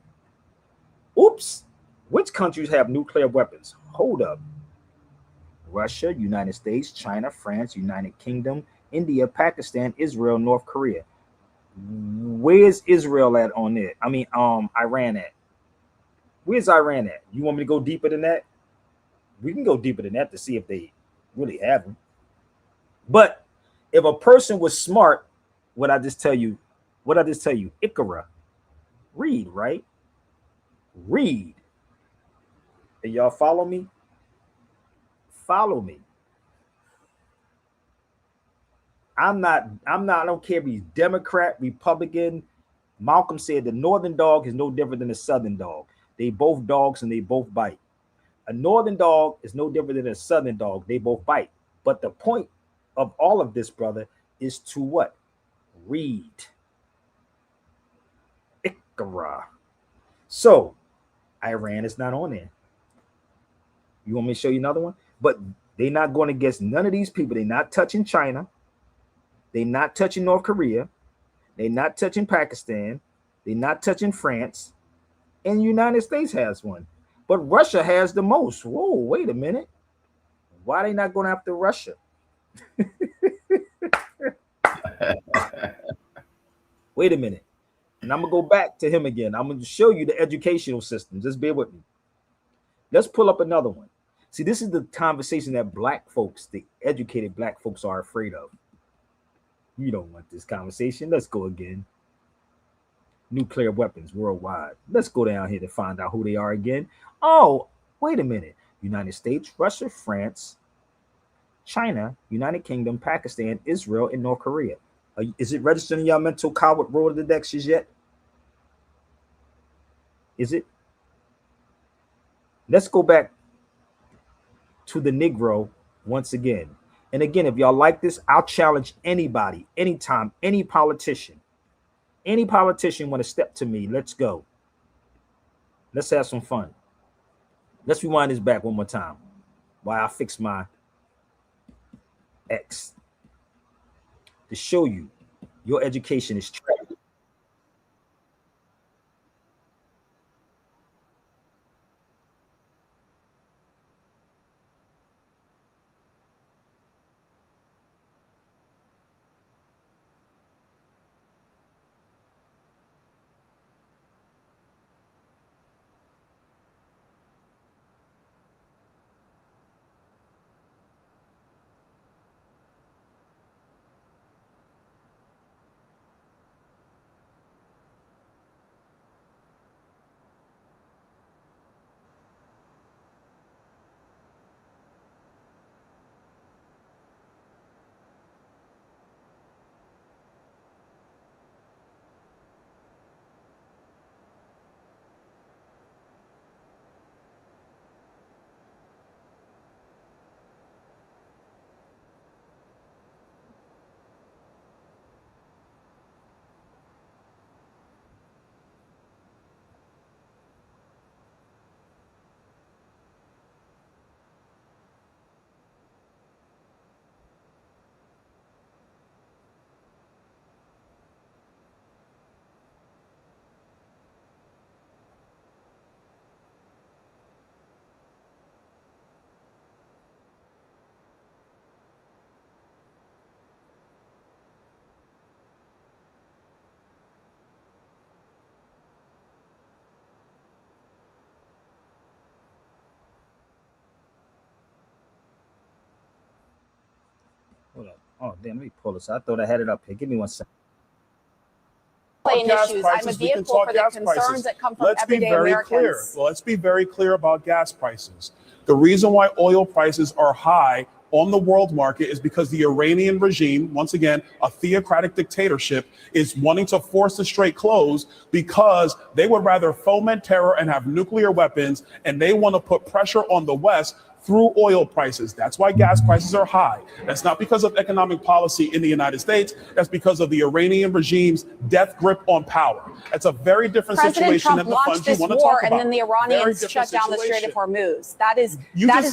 Oops. Which countries have nuclear weapons? Hold up. Russia, United States, China, France, United Kingdom, India, Pakistan, Israel, North Korea. Where's Israel at on it? I mean, Iran at. Where's Iran at? You want me to go deeper than that? We can go deeper than that to see if they really have them. But if a person was smart, what I just tell you, Ikra, read, right? Read. And y'all follow me? Follow me. I don't care if he's Democrat, Republican. Malcolm said the northern dog is no different than a southern dog. They both dogs and they both bite. A northern dog is no different than a southern dog. They both bite. But the point of all of this, brother, is to what? Read. Ikra. So, Iran is not on there. You want me to show you another one? But they're not going against none of these people. They're not touching China. They're not touching North Korea. They're not touching Pakistan. They're not touching France. And the United States has one. But Russia has the most. Whoa, wait a minute. Why are they not going after Russia? Wait a minute. And I'm going to go back to him again. I'm going to show you the educational system. Just bear with me. Let's pull up another one. See, this is the conversation that black folks, the educated black folks, are afraid of. You don't want this conversation. Let's go again. Nuclear weapons worldwide. Let's go down here to find out who they are again. Oh, wait a minute. United States, Russia, France, China, United Kingdom, Pakistan, Israel, and North Korea. Is it registered in your mental coward roll of the dexes yet? Is it? Let's go back to the Negro once again. And again, if y'all like this, I'll challenge anybody, anytime, any politician want to step to me. Let's go. Let's have some fun. Let's rewind this back one more time while I fix my X to show you your education is trash. Hold up. Oh, damn, let me pull this. I thought I had it up here. Give me 1 second. Gas issues. prices, I'm a we can vehicle talk for the gas concerns prices. that come from Let's be everyday very Americans. clear. Well, let's be very clear about gas prices. The reason why oil prices are high on the world market is because the Iranian regime, once again, a theocratic dictatorship, is wanting to force the strait closed because they would rather foment terror and have nuclear weapons, and they want to put pressure on the West through oil prices. That's why gas prices are high. That's not because of economic policy in the United States. That's because of the Iranian regime's death grip on power. That's a very different President situation Trump than the launched funds you this want to war, talk about. and then the Very Iranians different shut down the Strait of situation. Hormuz. That is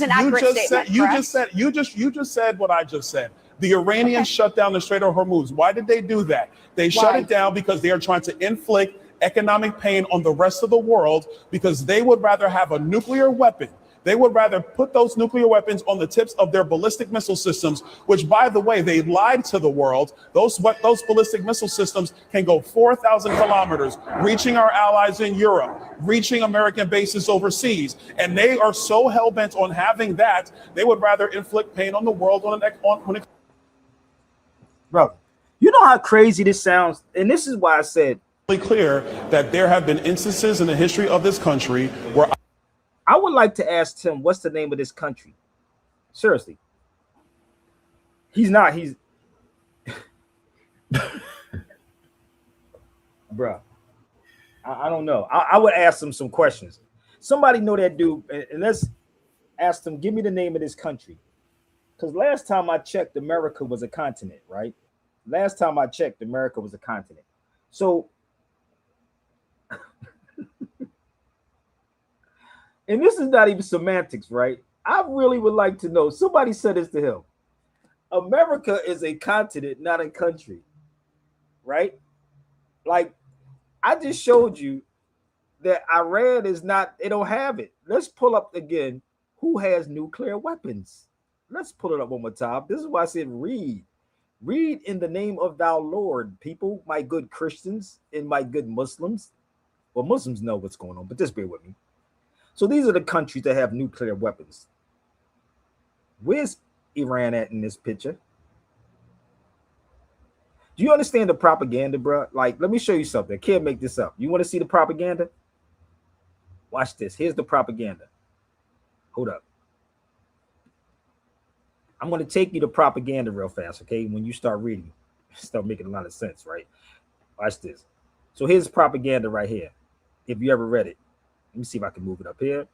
an accurate statement. You just said what I just said. The Iranians shut down the Strait of Hormuz. Why did they do that? They shut it down because they are trying to inflict economic pain on the rest of the world, because they would rather have a nuclear weapon. They would rather put those nuclear weapons on the tips of their ballistic missile systems, which, by the way, they lied to the world. Those ballistic missile systems can go 4,000 kilometers, reaching our allies in Europe, reaching American bases overseas. And they are so hell-bent on having that, they would rather inflict pain on the world when it. Brother, you know how crazy this sounds? And this is why I said, Clear that there have been instances in the history of this country where I would like to ask Tim, what's the name of this country? Seriously. He's bruh. I don't know. I would ask him some questions. Somebody know that dude, and let's ask him, give me the name of this country. Because last time I checked, America was a continent, right? Last time I checked, America was a continent. So, and this is not even semantics, right? I really would like to know. Somebody said this to him. America is a continent, not a country, right? Like, I just showed you that Iran is not, they don't have it. Let's pull up again who has nuclear weapons. Let's pull it up one more time. This is why I said read. Read in the name of thou Lord, people, my good Christians and my good Muslims. Well, Muslims know what's going on, but just bear with me. So these are the countries that have nuclear weapons. Where's Iran at in this picture? Do you understand the propaganda, bro? Like, let me show you something. I can't make this up. You want to see the propaganda? Watch this. Here's the propaganda. Hold up. I'm going to take you to propaganda real fast, okay? When you start reading, start making a lot of sense, right? Watch this. So here's propaganda right here. If you ever read it. Let me see if I can move it up here.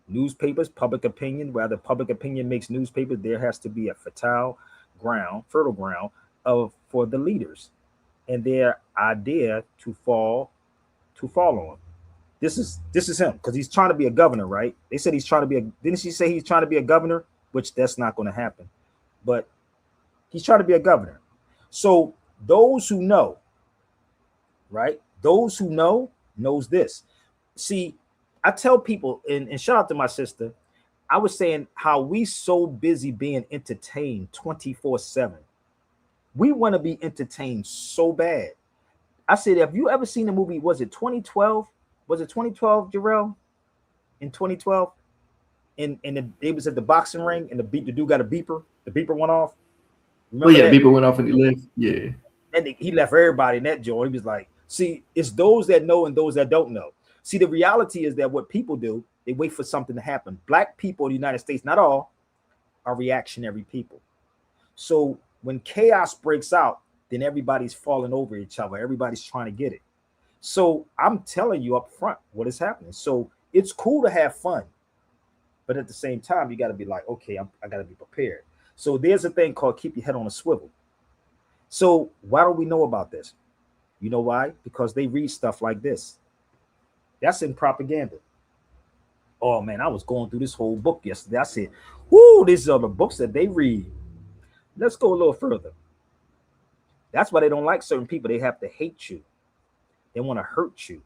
Newspapers, public opinion. Rather, public opinion makes newspapers. There has to be a fertile ground for the leaders and their idea to fall on. This is him, because he's trying to be a governor, right? They said he's trying to be a. Didn't she say he's trying to be a governor? Which that's not going to happen, but he's trying to be a governor. So those who know, right? Those who knows this. See, I tell people, and shout out to my sister, I was saying how we so busy being entertained 24/7. We want to be entertained so bad. I said, have you ever seen the movie? Was it 2012? Was it 2012, Jarrell? In 2012, they was at the boxing ring, and the dude got a beeper. The beeper went off. Remember the beeper went off and he left. Yeah, and he left everybody in that joint. He was like, "See, it's those that know and those that don't know." See, the reality is that what people do, they wait for something to happen. Black people in the United States, not all, are reactionary people. So when chaos breaks out, then everybody's falling over each other. Everybody's trying to get it. So I'm telling you up front what is happening. So it's cool to have fun, but at the same time, you got to be like, okay, I got to be prepared. So there's a thing called keep your head on a swivel. So why don't we know about this? You know why? Because they read stuff like this. That's in propaganda. Oh man, I was going through this whole book yesterday. I said, whoo, these are the books that they read. Let's go a little further. That's why they don't like certain people. They have to hate you. They want to hurt you.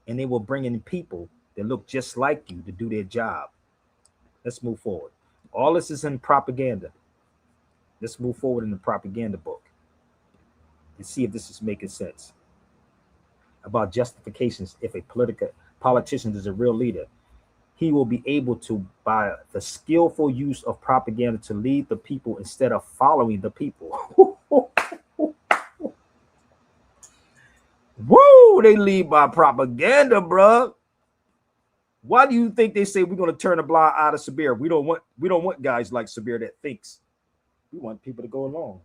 And they will bring in people that look just like you to do their job. Let's move forward. All this is in propaganda. Let's move forward in the propaganda book and see if this is making sense. About justifications. If a politician is a real leader, he will be able to, by the skillful use of propaganda, to lead the people instead of following the people. Woo! They lead by propaganda, bro. Why do you think they say we're going to turn a blind eye to Sabir? We don't want guys like Sabir that thinks. We want people to go along.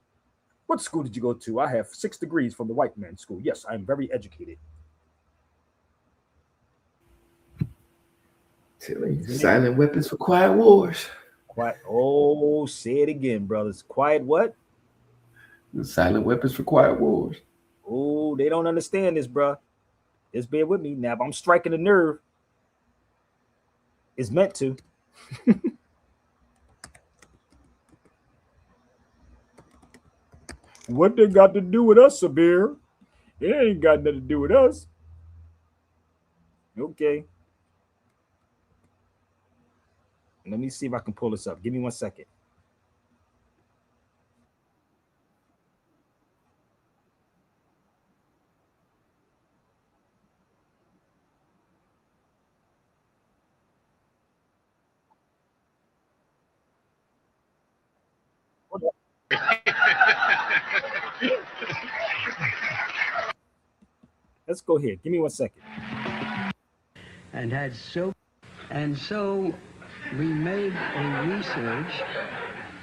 What school did you go to? I have 6 degrees from the white man's school. Yes, I'm very educated. Telling you, silent weapons for quiet wars. Quiet. Oh, say it again, brothers. Quiet what? Silent weapons for quiet wars. Oh, they don't understand this, bro. Just bear with me. Now, if I'm striking a nerve, it's meant to. What they got to do with us, Sabir? It ain't got nothing to do with us. Okay. Let me see if I can pull this up. Give me 1 second. Let's go here. Give me 1 second. And had soap. And so we made a research,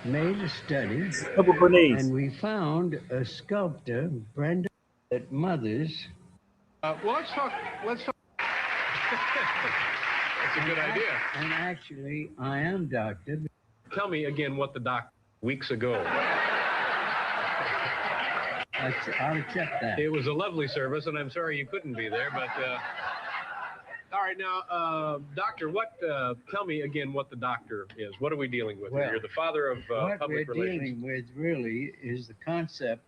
made a study, Couple grenades. and we found a sculptor, Brenda, that mothers. Well, let's talk. That's a good idea. And actually, I am doctor. Tell me again what the doc weeks ago. I'll accept that. It was a lovely service, and I'm sorry you couldn't be there, but all right, now, doctor, what? Tell me again what the doctor is. What are we dealing with? Well, You're the father of public we're relations. dealing with really is the concept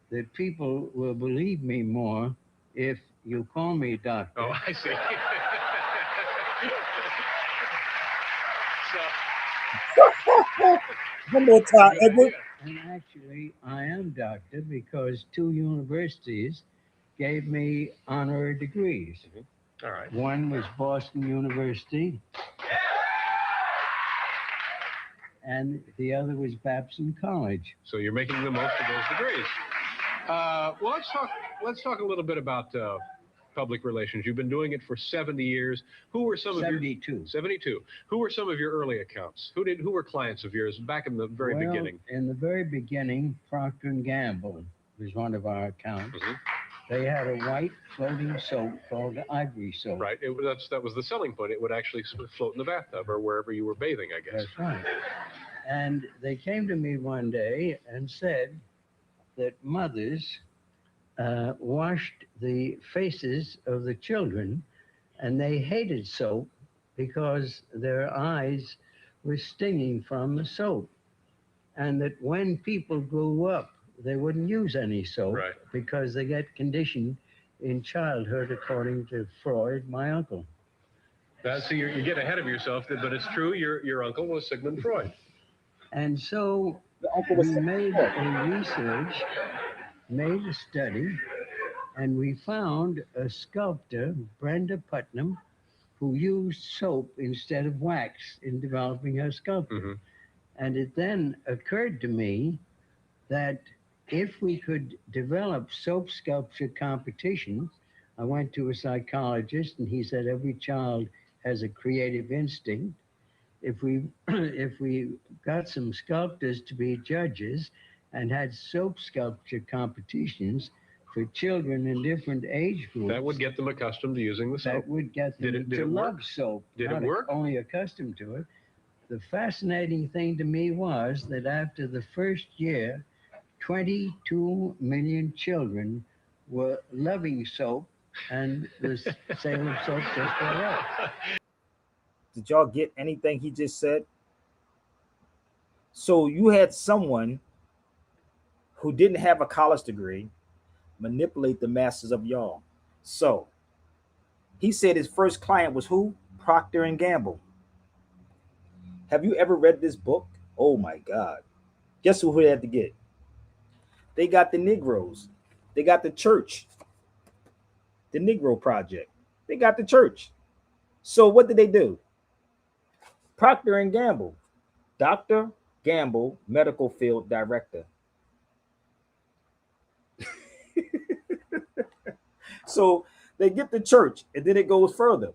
that people will believe me more if you call me doctor. Oh, I see. One more time, Edward. And actually, I am doctor because 2 universities gave me honorary degrees. All right. One was Boston University, and the other was Babson College. So you're making the most of those degrees. Well, let's talk a little bit about public relations. You've been doing it for 70 years. Who were some of 72. 72. Who were some of your early accounts? Who were clients of yours back in the very beginning? In the very beginning, Procter & Gamble was one of our accounts. They had a white floating soap called Ivory soap. Right. That was the selling point. It would actually float in the bathtub or wherever you were bathing, I guess. That's right. And they came to me one day and said that mothers washed the faces of the children, and they hated soap because their eyes were stinging from the soap. And that when people grew up, they wouldn't use any soap because they get conditioned in childhood, according to Freud, my uncle. So you get ahead of yourself, but it's true. Your uncle was Sigmund Freud. And so we made a research, made a study, and we found a sculptor, Brenda Putnam, who used soap instead of wax in developing her sculpture. And it then occurred to me that if we could develop soap sculpture competitions, I went to a psychologist and he said every child has a creative instinct. If we got some sculptors to be judges and had soap sculpture competitions for children in different age groups, that would get them accustomed to using the soap. That would get them to love soap. Did it work? Only accustomed to it. The fascinating thing to me was that after the first year, 22 million children were loving soap, and the sale of soap just went up. Did y'all get anything he just said? So you had someone who didn't have a college degree manipulate the masses of y'all. So he said his first client was who? Procter & Gamble. Have you ever read this book? Oh my God. Guess who they had to get? They got the Negroes. They got the church. The Negro Project. They got the church. So what did they do? Procter & Gamble. Dr. Gamble, medical field director. So they get the church, and then it goes further.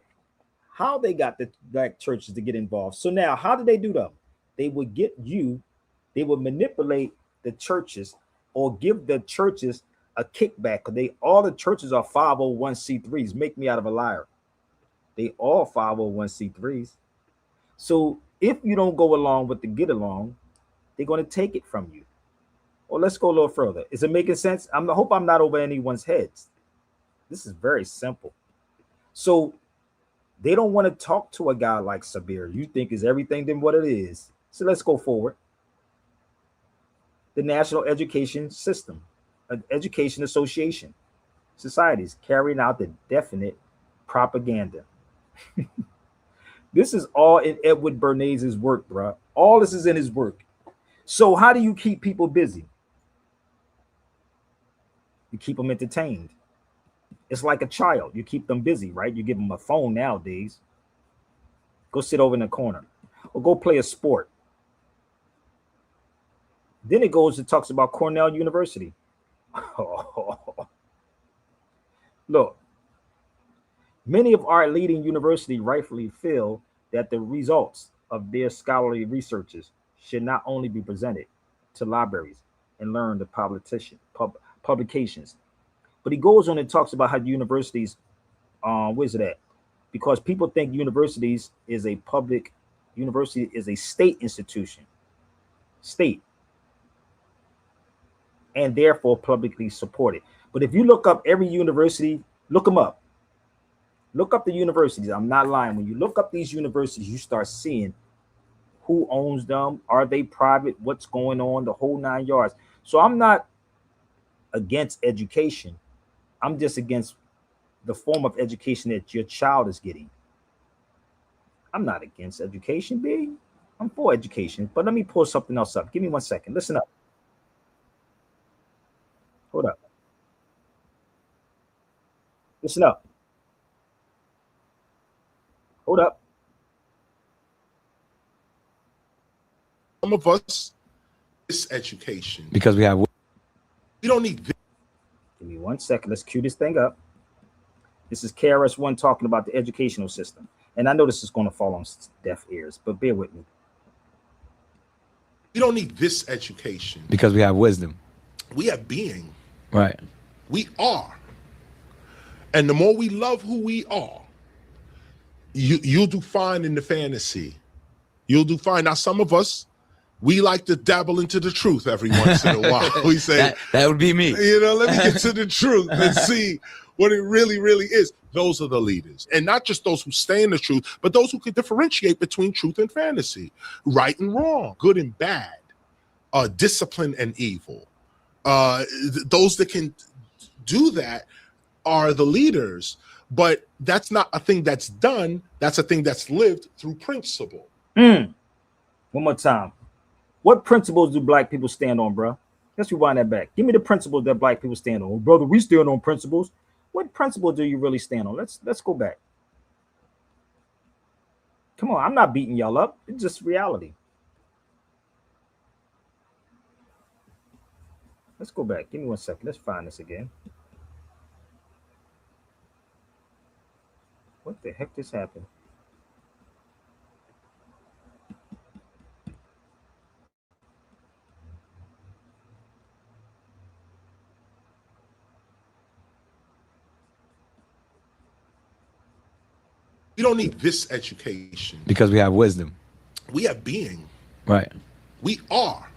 How they got the black churches to get involved. So now, how did they do that? They would get you, they would manipulate the churches or give the churches a kickback, because all the churches are 501c3s. Make me out of a liar. They all 501c3s. So if you don't go along with the get along, they're going to take it from you. Well, let's go a little further. Is it making sense? I hope I'm not over anyone's heads. This is very simple. So they don't want to talk to a guy like Sabir. You think is everything than what it is. So let's go forward. The National Education System, Education Association, societies carrying out the definite propaganda. This is all in Edward Bernays' work, bro. All this is in his work. So how do you keep people busy? You keep them entertained. It's like a child. You keep them busy, right? You give them a phone nowadays. Go sit over in the corner or go play a sport. Then it goes and talks about Cornell University. Look, many of our leading universities rightfully feel that the results of their scholarly researches should not only be presented to libraries and learn the publications, but he goes on and talks about how universities, where's it at? Because people think university is a state institution, and therefore publicly supported. But if you look up every university, look them up. Look up the universities. I'm not lying. When you look up these universities, you start seeing who owns them. Are they private? What's going on? The whole 9 yards. So I'm not against education. I'm just against the form of education that your child is getting. I'm not against education, B. I'm for education. But let me pull something else up. Give me 1 second. Listen up. Hold up. Listen up. Hold up. Some of us, this education. Because we don't need this. Give me 1 second. Let's cue this thing up. This is KRS-One talking about the educational system. And I know this is going to fall on deaf ears, but bear with me. We don't need this education. Because we have wisdom. We have being. Right. We are. And the more we love who we are, you'll do fine in the fantasy. You'll do fine. Now, some of us, we like to dabble into the truth every once in a while. We say, that would be me. You know, let me get to the truth and see what it really, really is. Those are the leaders. And not just those who stay in the truth, but those who can differentiate between truth and fantasy, right and wrong, good and bad, discipline and evil. Those that can do that are the leaders. But that's not a thing that's done. That's a thing that's lived through principle. One more time. What principles do black people stand on, bro? Let's rewind that back. Give me the principles that black people stand on. Brother, we stand on principles. What principle do you really stand on? Let's go back. Come on, I'm not beating y'all up. It's just reality. Let's go back. Give me 1 second. Let's find this again. What the heck just happened? We don't need this education. Because we have wisdom. We have being. Right. We are.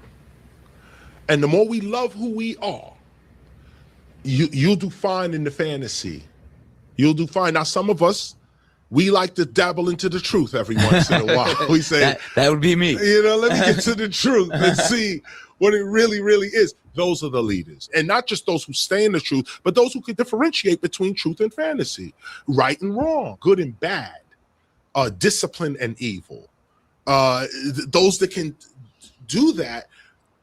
And the more we love who we are, you'll do fine in the fantasy. You'll do fine. Now, some of us, we like to dabble into the truth every once in a while. We say, that would be me. You know, let me get to the truth and see what it really, really is. Those are the leaders. And not just those who stay in the truth, but those who can differentiate between truth and fantasy, right and wrong, good and bad, discipline and evil. Those that can do that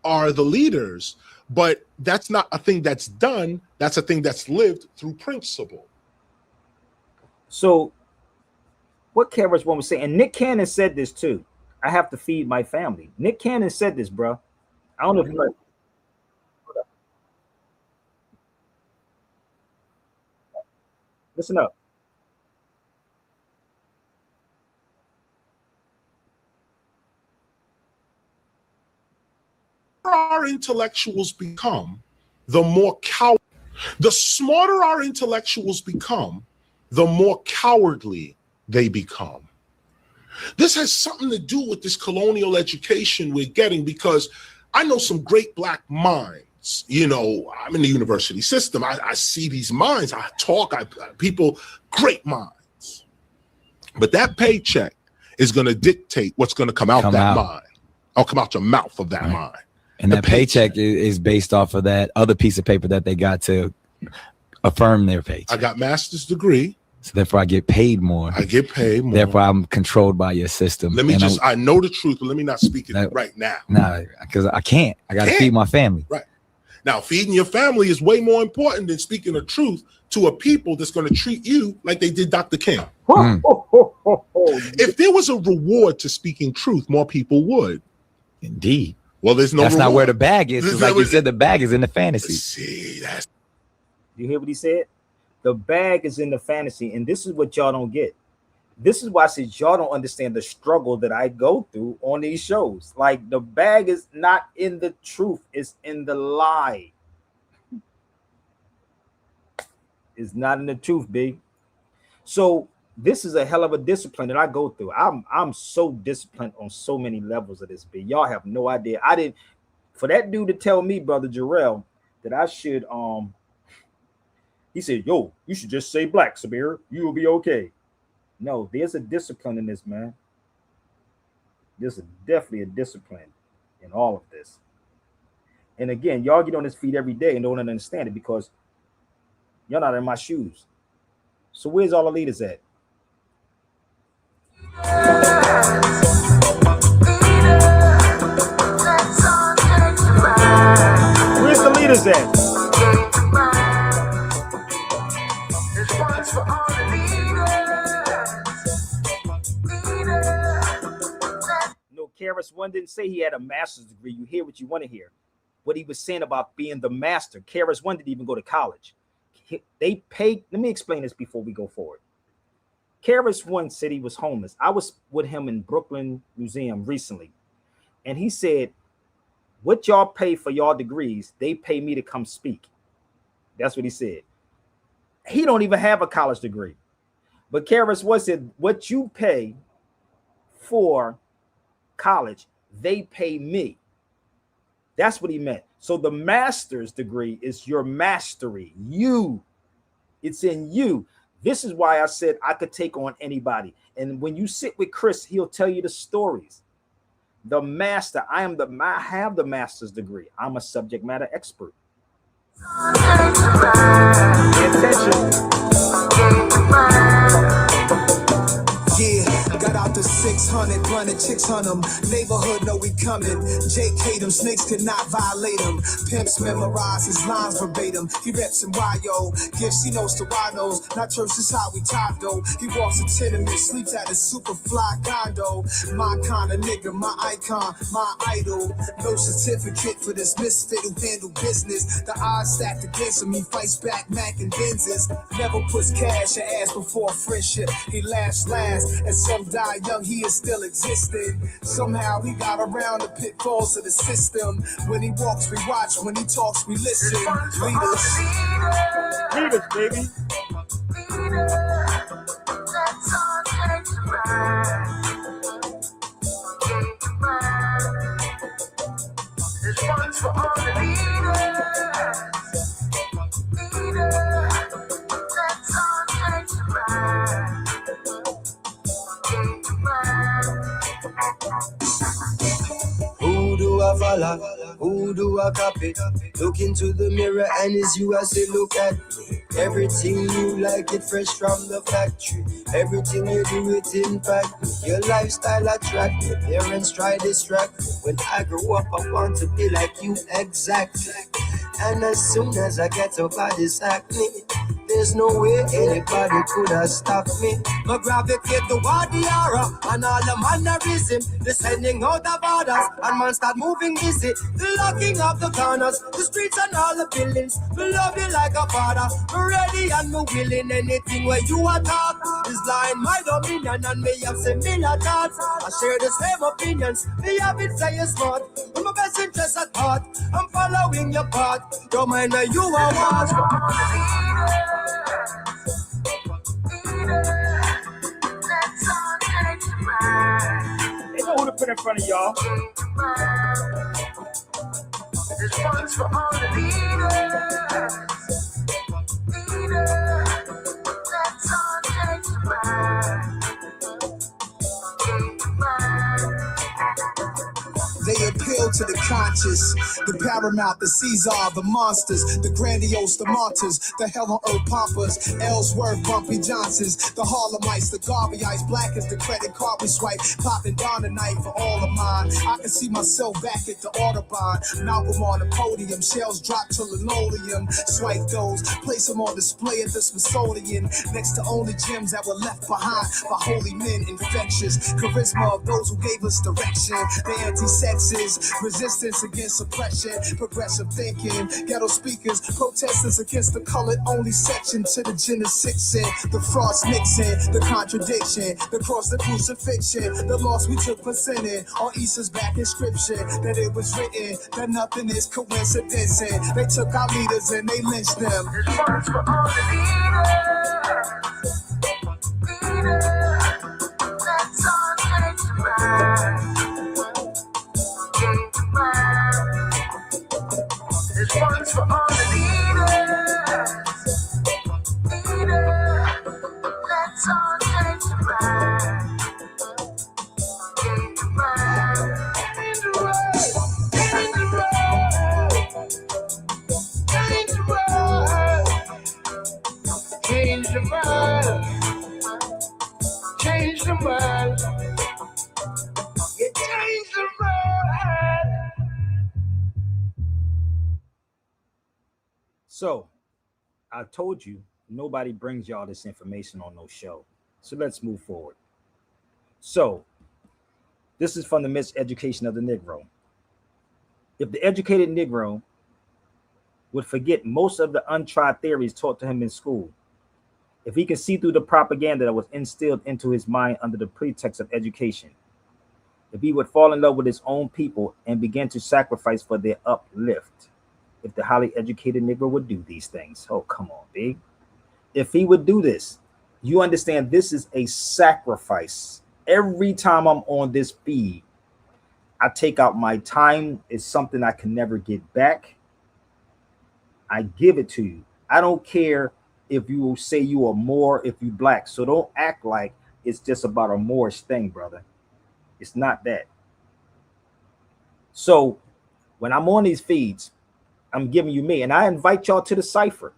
are the leaders. But that's not a thing that's done. That's a thing that's lived through principle. So what KRS-One was saying, and Nick Cannon said this too. I have to feed my family. Nick Cannon said this, bro. I don't know if you like. Listen up. Our intellectuals become, the more the smarter our intellectuals become, the more cowardly they become. This has something to do with this colonial education we're getting, because I know some great Black minds. You know, I'm in the university system. I see these minds. I talk. People, great minds. But that paycheck is going to dictate what's going to come out that mind. Or come out your mouth of that mind. And that paycheck is based off of that other piece of paper that they got to affirm their paycheck. I got master's degree. So therefore I get paid more. I get paid more. Therefore I'm controlled by your system. Let me I know the truth, but let me not speak it right now. Nah, because I can't. I got to feed my family. Right. Now, feeding your family is way more important than speaking the truth to a people that's going to treat you like they did Dr. King. If there was a reward to speaking truth, more people would. Indeed. Well, there's no That's reward. not where the bag is. 'Cause like you said, the bag is in the fantasy. See, You hear what he said? The bag is in the fantasy, and this is what y'all don't get. This is why I said y'all don't understand the struggle that I go through on these shows. Like, the bag is not in the truth, it's in the lie. It's not in the truth, B. So this is a hell of a discipline that I go through. I'm so disciplined on so many levels of this, B. Y'all have no idea. I didn't, for that dude to tell me, Brother Jarrell, that I should he said, yo, you should just say black, Sabir. You will be okay. No, there's a discipline in this, man. There's definitely a discipline in all of this. And again, y'all get on his feet every day and don't understand it because you're not in my shoes. So where's all the leaders at? Where's the leaders at? No, KRS-One didn't say he had a master's degree. You hear what you want to hear. What he was saying about being the master. KRS-One didn't even go to college. They paid. Let me explain this before we go forward. KRS-One said he was homeless. I was with him in Brooklyn Museum recently, and he said, what y'all pay for y'all degrees, they pay me to come speak. That's what he said. He don't even have a college degree. But KRS-One said, what you pay for college, they pay me. That's what he meant. So the master's degree is your mastery. You. It's in you. This is why I said I could take on anybody. And when you sit with Chris, he'll tell you the stories. The master, I have the master's degree. I'm a subject matter expert. Attention. Yeah, got out the 600, running chicks on them. Neighborhood know we coming. Jake hate them, snakes could not violate him. Pimps memorize his lines verbatim. He reps in YO, gives he knows to rhinos. Not church is how we talk though. He walks a tenement, sleeps at his super fly condo. My kind of nigga, my icon, my idol. No certificate for this misfit who handle business. The odds stacked against him, he fights back, Mac and Benzes. Never puts cash or ass before friendship. He laughs last. And some die young, he is still existing. Somehow he got around the pitfalls of the system. When he walks, we watch. When he talks, we listen. Leaders. Leaders, baby. This one's for all the leaders. Let's all take a ride. Who do I follow? Who do I copy? Look into the mirror and it's you I say look at me. Everything you like it fresh from the factory. Everything you do it in fact. Your lifestyle attract me. Parents try distract me. When I grow up I want to be like you exactly. And as soon as I get over this acne, there's no way anybody could have stopped me. My gravitate toward the aura and all the mannerism. The sending out of orders and man start moving busy. The locking of the corners, the streets and all the buildings. We love you like a father. We're ready and we're willing. Anything where you are taught is lying my dominion and me have similar thoughts. I share the same opinions. Me have it say you're smart. With my best interest at heart. I'm following your path. Don't mind where you are watch. put in front of y'all. This one's for all the leaders. Let's all change the mind. Change the mind. They appeal to the conscious, the paramount, the Caesar, the monsters, the grandiose, the martyrs, the hell on earth pompers, Ellsworth, Bumpy Johnsons, the Harlemites, the Garveyites, black as the credit card we swipe, popping down the night for all of mine. I can see myself back at the Audubon, Malcolm on the podium, shells drop to linoleum, swipe those, place them on display at the Smithsonian, next to only gems that were left behind by holy men, infectious, charisma of those who gave us direction, the anti-sexes, resistance against oppression, progressive thinking, ghetto speakers, protesters against the colored only section, to the Genesis, the Frost Nixon, the contradiction, the cross, the crucifixion, the loss we took for sinning, on Easter's back inscription, that it was written, that nothing is coincidence, they took our leaders and they lynched them. This one's for all the leaders. Let's all change the mind. Change the mind. This one's for all the leaders. Let's all change the mind. Change the mind. Change the world. Change the world. Change the world. Change the world. Change the world. You change the world. So, I told you nobody brings y'all this information on no show. So let's move forward. So, this is from the miseducation of the Negro. If the educated Negro would forget most of the untried theories taught to him in school, if he can see through the propaganda that was instilled into his mind under the pretext of education, if he would fall in love with his own people and begin to sacrifice for their uplift, if the highly educated Negro would do these things. Oh, come on, big. If he would do this, you understand this is a sacrifice. Every time I'm on this feed, I take out my time. It's something I can never get back. I give it to you. I don't care if you say you are Moor, if you black. So don't act like it's just about a Moorish thing, brother. It's not that. So when I'm on these feeds, I'm giving you me, and I invite y'all to the cipher.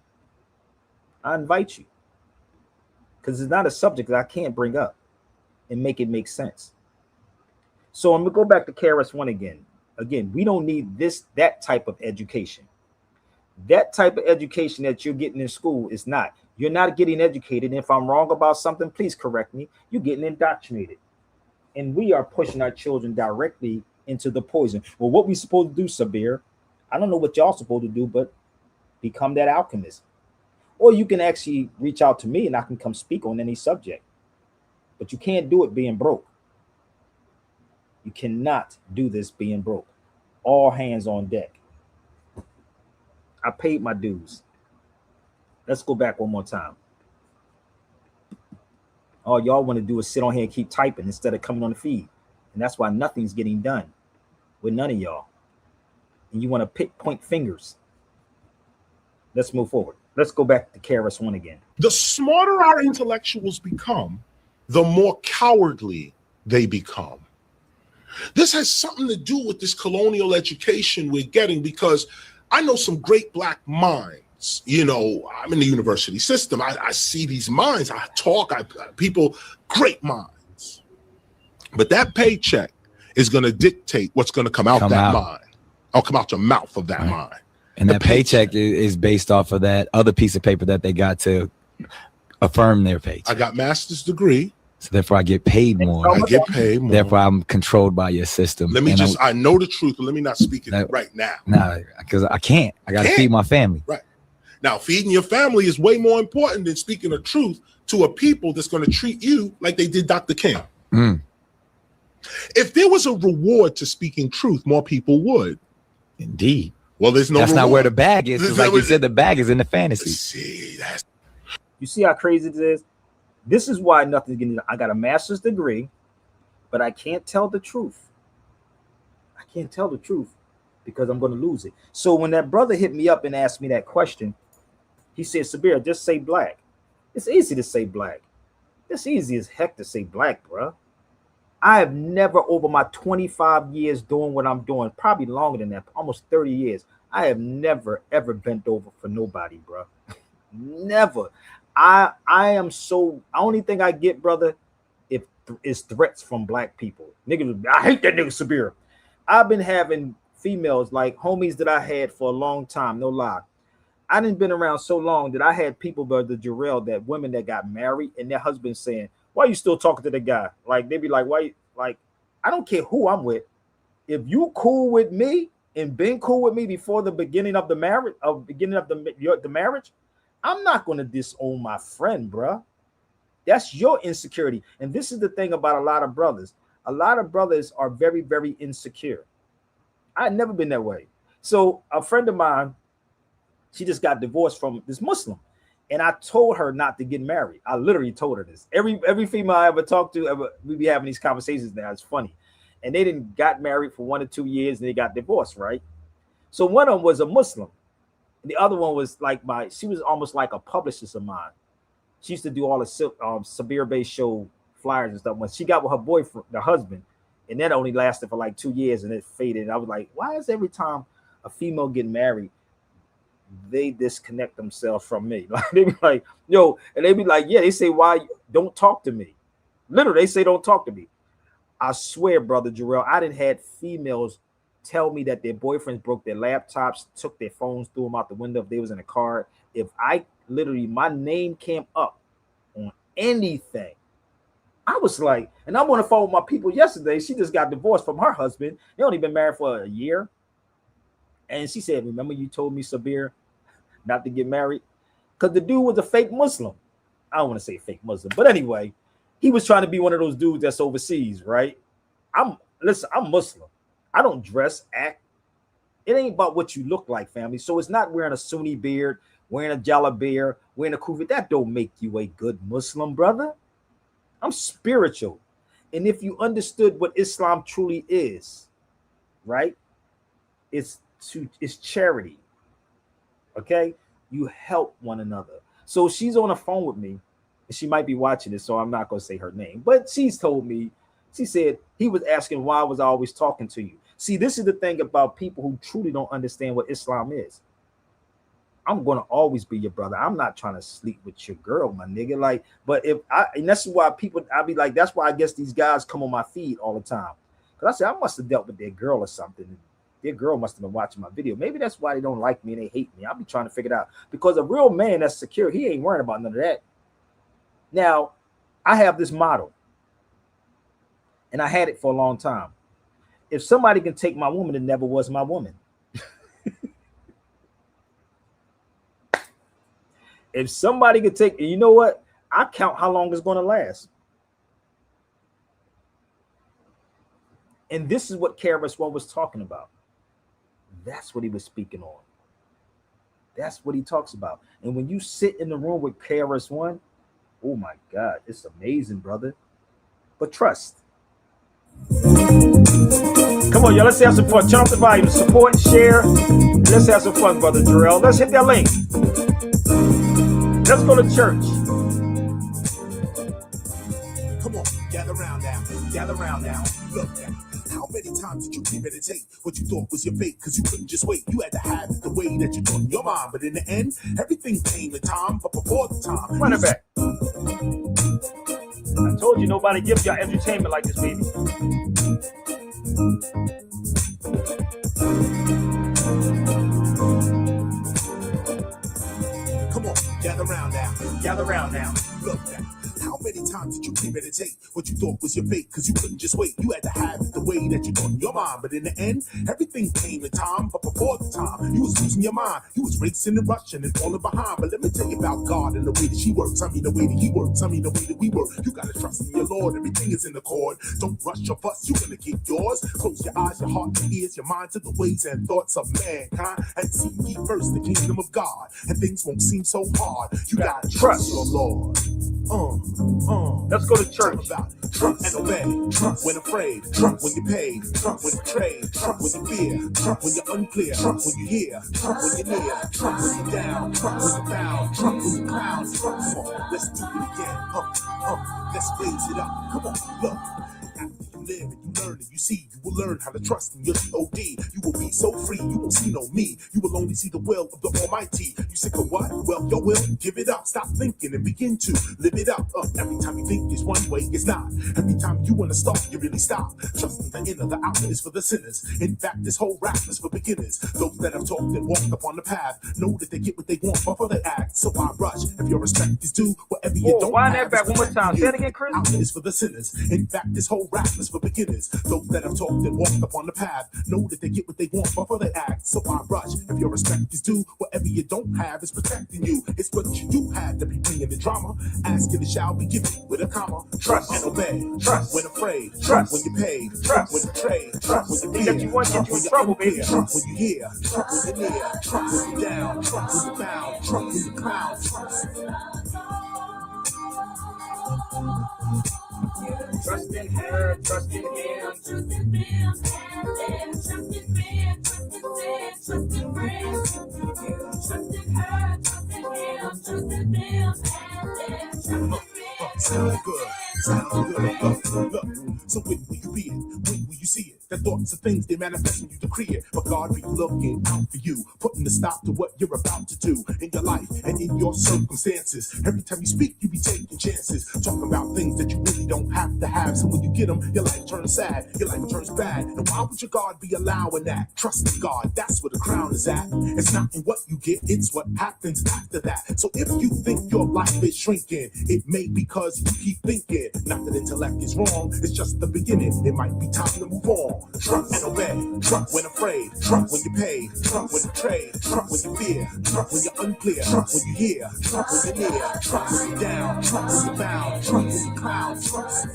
I invite you, because it's not a subject that I can't bring up and make it make sense. So I'm gonna go back to KRS-One again. Again, we don't need that type of education. That type of education that you're getting in school is not. You're not getting educated. And if I'm wrong about something, please correct me. You're getting indoctrinated. And we are pushing our children directly into the poison. Well, what we supposed to do, Sabir? I don't know what y'all supposed to do, but become that alchemist. Or you can actually reach out to me and I can come speak on any subject. But you can't do it being broke. You cannot do this being broke. All hands on deck. I paid my dues. Let's go back one more time. All y'all want to do is sit on here and keep typing instead of coming on the feed. And that's why nothing's getting done with none of y'all. And you want to point fingers. Let's move forward. Let's go back to KRS-One again. The smarter our intellectuals become, the more cowardly they become. This has something to do with this colonial education we're getting, because I know some great black minds. You know, I'm in the university system. I see these minds. I talk. People, great minds. But that paycheck is going to dictate what's going to come out that mind. I'll come out your mouth of that mind. And that paycheck is based off of that other piece of paper that they got to affirm their paycheck. I got master's degree. So therefore I get paid more. I get paid more. Therefore I'm controlled by your system. Let me I know the truth, but let me not speak it right now. No, because I can't. I got to feed my family. Right. Now, feeding your family is way more important than speaking the truth to a people that's going to treat you like they did Dr. King. Mm. If there was a reward to speaking truth, more people would. Indeed. Well, there's no That's reward. not where the bag is. Because like you said, the bag is in the fantasy. See, you see how crazy this is? This is why nothing's getting done. I got a master's degree, but I can't tell the truth. I can't tell the truth because I'm going to lose it. So when that brother hit me up and asked me that question, he said, Sabir, just say black. It's easy to say black. It's easy as heck to say black, bro. I have never, over my 25 years doing what I'm doing, probably longer than that, almost 30 years, I have never, ever bent over for nobody, bro. Never. I am so, only thing I get, brother, is threats from black people. Niggas, I hate that nigga Sabir. I've been having females, like homies that I had for a long time, no lie. I didn't been around so long that I had people, brother Jarrell, that women that got married and their husbands saying, why are you still talking to the guy? Like, they be like, why? Like, I don't care who I'm with. If you cool with me and been cool with me before the beginning of the marriage, the marriage, I'm not going to disown my friend, bro. That's your insecurity. And this is the thing about a lot of brothers. A lot of brothers are very, very insecure. I've never been that way. So a friend of mine, she just got divorced from this Muslim. And I told her not to get married. I literally told her this. Every female I ever talked to, we be having these conversations now. It's funny. And they didn't got married for 1 or 2 years and they got divorced, right? So one of them was a Muslim. And the other one was like she was almost like a publicist of mine. She used to do all the Sabir Bey show flyers and stuff. When she got with her boyfriend, the husband, and that only lasted for like 2 years and it faded. And I was like, why is every time a female get married, they disconnect themselves from me? Like, they be like, yo, and they be like, yeah, they say, why don't talk to me? Literally, they say, don't talk to me. I swear, brother Jarrell, I didn't had females tell me that their boyfriends broke their laptops, took their phones, threw them out the window if they was in a car. If I literally, my name came up on anything, I was like, and I'm on the phone with my people yesterday. She just got divorced from her husband. They only been married for a year. And she said, remember you told me, Sabir, not to get married? Because the dude was a fake Muslim. I don't want to say fake Muslim, but anyway, he was trying to be one of those dudes that's overseas, right? I'm Muslim. I don't dress, act. It ain't about what you look like, family. So it's not wearing a Sunni beard, wearing a jalabiyah, wearing a kufi. That don't make you a good Muslim, brother. I'm spiritual. And if you understood what Islam truly is, right? It's charity. Okay? You help one another. So she's on the phone with me, and she might be watching this, so I'm not going to say her name. But she's told me, she said, he was asking why I was always talking to you. See, this is the thing about people who truly don't understand what Islam is. I'm going to always be your brother. I'm not trying to sleep with your girl, my nigga. Like, but and that's why I be like, that's why I guess these guys come on my feed all the time. Because I said, I must have dealt with their girl or something. Their girl must have been watching my video. Maybe that's why they don't like me and they hate me. I'll be trying to figure it out. Because a real man that's secure, he ain't worrying about none of that. Now, I have this motto, and I had it for a long time. If somebody can take my woman, it never was my woman. If somebody could take, you know what? I count how long it's going to last. And this is what KRS-One was talking about. That's what he was speaking on. That's what he talks about. And when you sit in the room with KRS-One, oh my God, it's amazing, brother. But trust. Come on, y'all. Let's have some fun. Turn up the volume. Support, share. Let's have some fun, brother Jarrell. Let's hit that link. Let's go to church. Come on, gather round now. Gather round now. Look now. How many times did you premeditate what you thought was your fate? Because you couldn't just wait. You had to have it the way that you thought in your mind. But in the end, everything came in time. But before the time, run it back. I told you nobody gives y'all entertainment like this, baby. Come on, gather round now. Gather round now. Look now. How many times did you premeditate what you thought was your fate? Because you couldn't just wait. You had to have it the way that you thought in your mind. But in the end, everything came in time. But before the time, you was losing your mind. You was racing and rushing and falling behind. But let me tell you about God and the way that she works. I mean, the way that he works. I mean, the way that we work. You got to trust in your Lord. Everything is in accord. Don't rush your fuss. You're going to get yours. Close your eyes, your heart, your ears, your mind to the ways and thoughts of mankind. And seek ye first the kingdom of God. And things won't seem so hard. You got to trust your Lord. Let's go to church. About trust and obey. When afraid, when you're paid, when betrayed, when you fear, when you're unclear, when you hear, when you're near, when you're down, when you're bound, when you're crowned. Come on, let's do it again. Let's raise it up. Come on, look. After you live and you learn and you see, you will learn how to trust in your OD. You will be so free, you won't see no me. You will only see the will of the Almighty. You sick of what? Well, your will, give it up. Stop thinking and begin to live it up. Every time you think it's one way, it's not. Every time you want to start, you really stop. Trusting the inner, the outer is for the sinners. In fact, this whole rap is for beginners. Those that have talked and walked upon the path know that they get what they want before they act. So I rush. If your respect is due, whatever you don't wind have that back is one more time. Say it again, Chris. Outer is for the sinners. In fact, this whole rap is for beginners. Those that have talked and walked upon the path know that they get what they want before they act. So I rush. If your respect is due, whatever you don't have is protecting you. It's what you do have to be bringing the drama. Ask and it shall be given with a comma. Trust and obey. Trust when afraid. Trust when you're paid. Trust when betrayed. Trust when you fear. That you want to get you in trouble, baby. Trust when you hear. Trust when you're near. Trust when you're down. Trust when you're bound. Trust when you're crowned. Trust in her, trust in him. Trust in them, trust in men, trust in dead, trust in friends. Trust in her, trust in him, trust in them, trust in men. Sound good, sound good. Look. So when will you be it? When will you see it? The thoughts of things they manifest when you decree it. But God be looking out for you, putting the stop to what you're about to do in your life and in your circumstances. Every time you speak, you be taking chances, talking about things that you really don't have to have. So when you get them, your life turns sad, your life turns bad. And why would your God be allowing that? Trust in God, that's where the crown is at. It's not in what you get, it's what happens after that. So if you think your life is shrinking, it may be because you keep thinking. Not that intellect is wrong, it's just the beginning. It might be time to move on. Trust and obey. Trust when afraid. Trust when you're paid. Trust when betrayed. Trust when you fear. Trust when you're unclear. Trust when you hear. Trust when you're near. Trust when you're down. Trust when you're bound. Trust when you're crowned. Trust.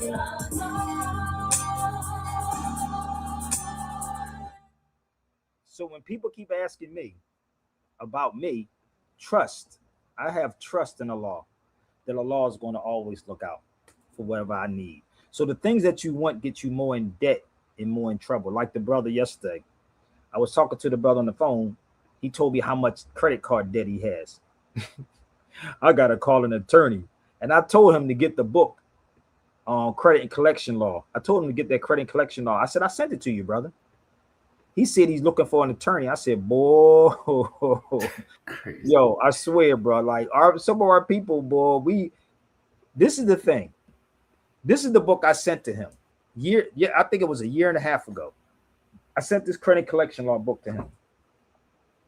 So when people keep asking me about me, trust. I have trust in the law, that the law is going to always look out for whatever I need. So the things that you want get you more in debt and more in trouble. Like the brother yesterday, I was talking to the brother on the phone. He told me how much credit card debt he has. I got to call an attorney, and I told him to get the book on credit and collection law. I told him to get that credit and collection law. I said, I sent it to you, brother. He said he's looking for an attorney. I said, boy, yo, I swear, bro. Like some of our people, boy, this is the thing. This is the book I sent to him. I think it was a year and a half ago. I sent this credit collection law book to him.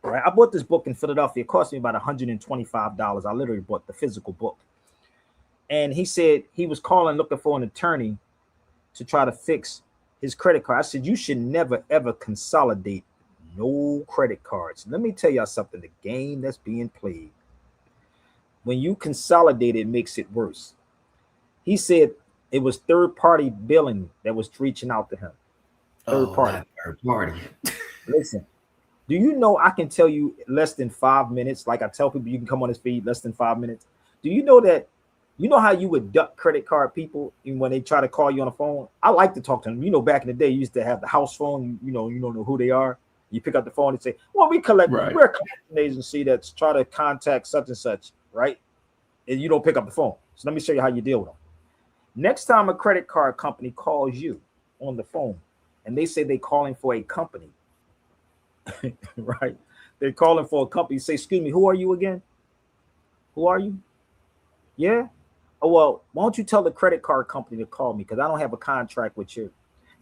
Right? I bought this book in Philadelphia. It cost me about $125. I literally bought the physical book. And he said he was calling looking for an attorney to try to fix his credit card. I said, you should never, ever consolidate no credit cards. Let me tell y'all something, the game that's being played. When you consolidate, it makes it worse. He said it was third-party billing that was reaching out to him. Third party. Listen, do you know I can tell you less than 5 minutes? Like I tell people, you can come on this feed less than 5 minutes. Do you know that? You know how you would duck credit card people when they try to call you on the phone? I like to talk to them. You know, back in the day, you used to have the house phone. You don't know who they are. You pick up the phone and say, well, we're a collection agency that's trying to contact such and such, right? And you don't pick up the phone. So let me show you how you deal with them. Next time a credit card company calls you on the phone and they say they're calling for a company, right? They're calling for a company. Say, excuse me, who are you again? Who are you? Yeah. Oh, well, why don't you tell the credit card company to call me because I don't have a contract with you.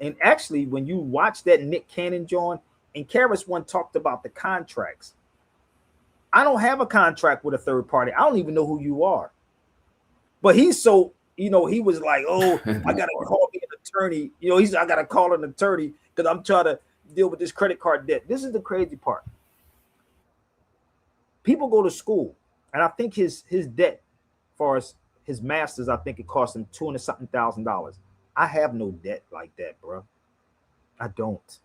And actually, when you watch that Nick Cannon joint, and Karis one talked about the contracts. I don't have a contract with a third party. I don't even know who you are. But he's so, he was like, oh, I got to call me an attorney. I got to call an attorney because I'm trying to deal with this credit card debt. This is the crazy part. People go to school, and I think his debt, as far as his master's, I think it cost him $200-something thousand. I have no debt like that, bro. I don't.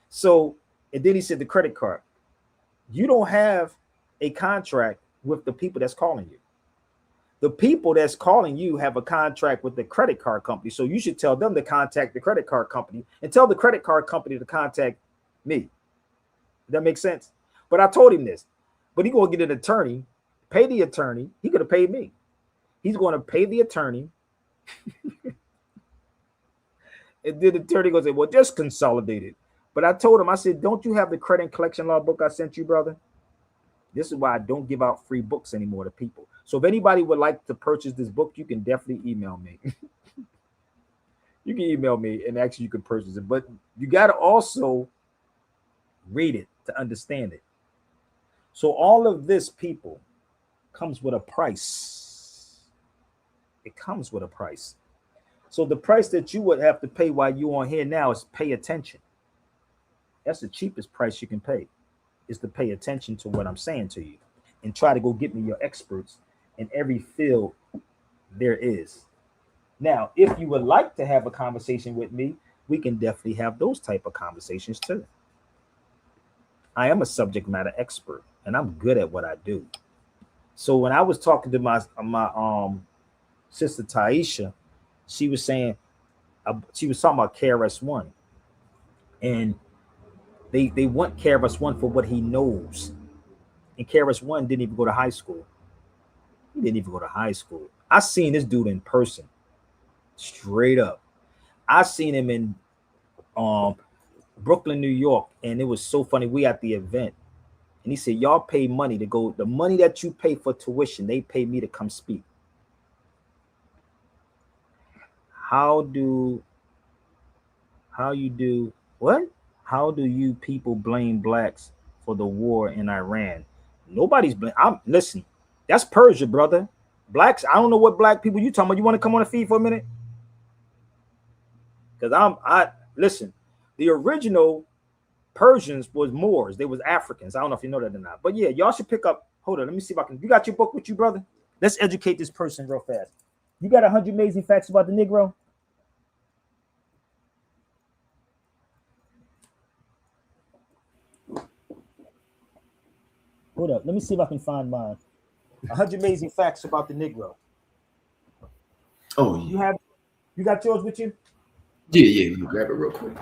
So, and then he said the credit card. You don't have a contract with the people that's calling you. The people that's calling you have a contract with the credit card company. So you should tell them to contact the credit card company and tell the credit card company to contact me. Does that make sense? But I told him this. But he's going to get an attorney, pay the attorney. He could have paid me. He's going to pay the attorney. And then the attorney goes, well, just consolidate it. But I told him, I said, don't you have the credit and collection law book I sent you, brother? This is why I don't give out free books anymore to people. So if anybody would like to purchase this book, you can definitely email me. You can email me and actually you can purchase it. But you got to also read it to understand it. So all of this, people, comes with a price. It comes with a price. So the price that you would have to pay while you're on here now is pay attention. That's the cheapest price you can pay, is to pay attention to what I'm saying to you and try to go get me your experts in every field there is. Now, if you would like to have a conversation with me, we can definitely have those type of conversations too. I am a subject matter expert and I'm good at what I do. So when I was talking to my sister Taisha, she was saying, she was talking about KRS-One, and they want KRS-One for what he knows. And KRS-One didn't even go to high school. He didn't even go to high school. I seen this dude in person, straight up. I seen him in Brooklyn, New York, and it was so funny. We at the event, and he said, y'all pay money to go. The money that you pay for tuition, they pay me to come speak. How do you people blame blacks for the war in Iran? Nobody's blaming. Listen, that's Persia, brother. Blacks, I don't know what black people you talking about. You want to come on the feed for a minute? Because listen, the original Persians was Moors. They was Africans. I don't know if you know that or not. But yeah, y'all should pick up. Hold on, let me see if I can. You got your book with you, brother? Let's educate this person real fast. You got 100 amazing facts about the Negro? Hold up. Let me see if I can find mine. 100 amazing facts about the Negro. Oh, you got yours with you? Yeah. You grab it real quick.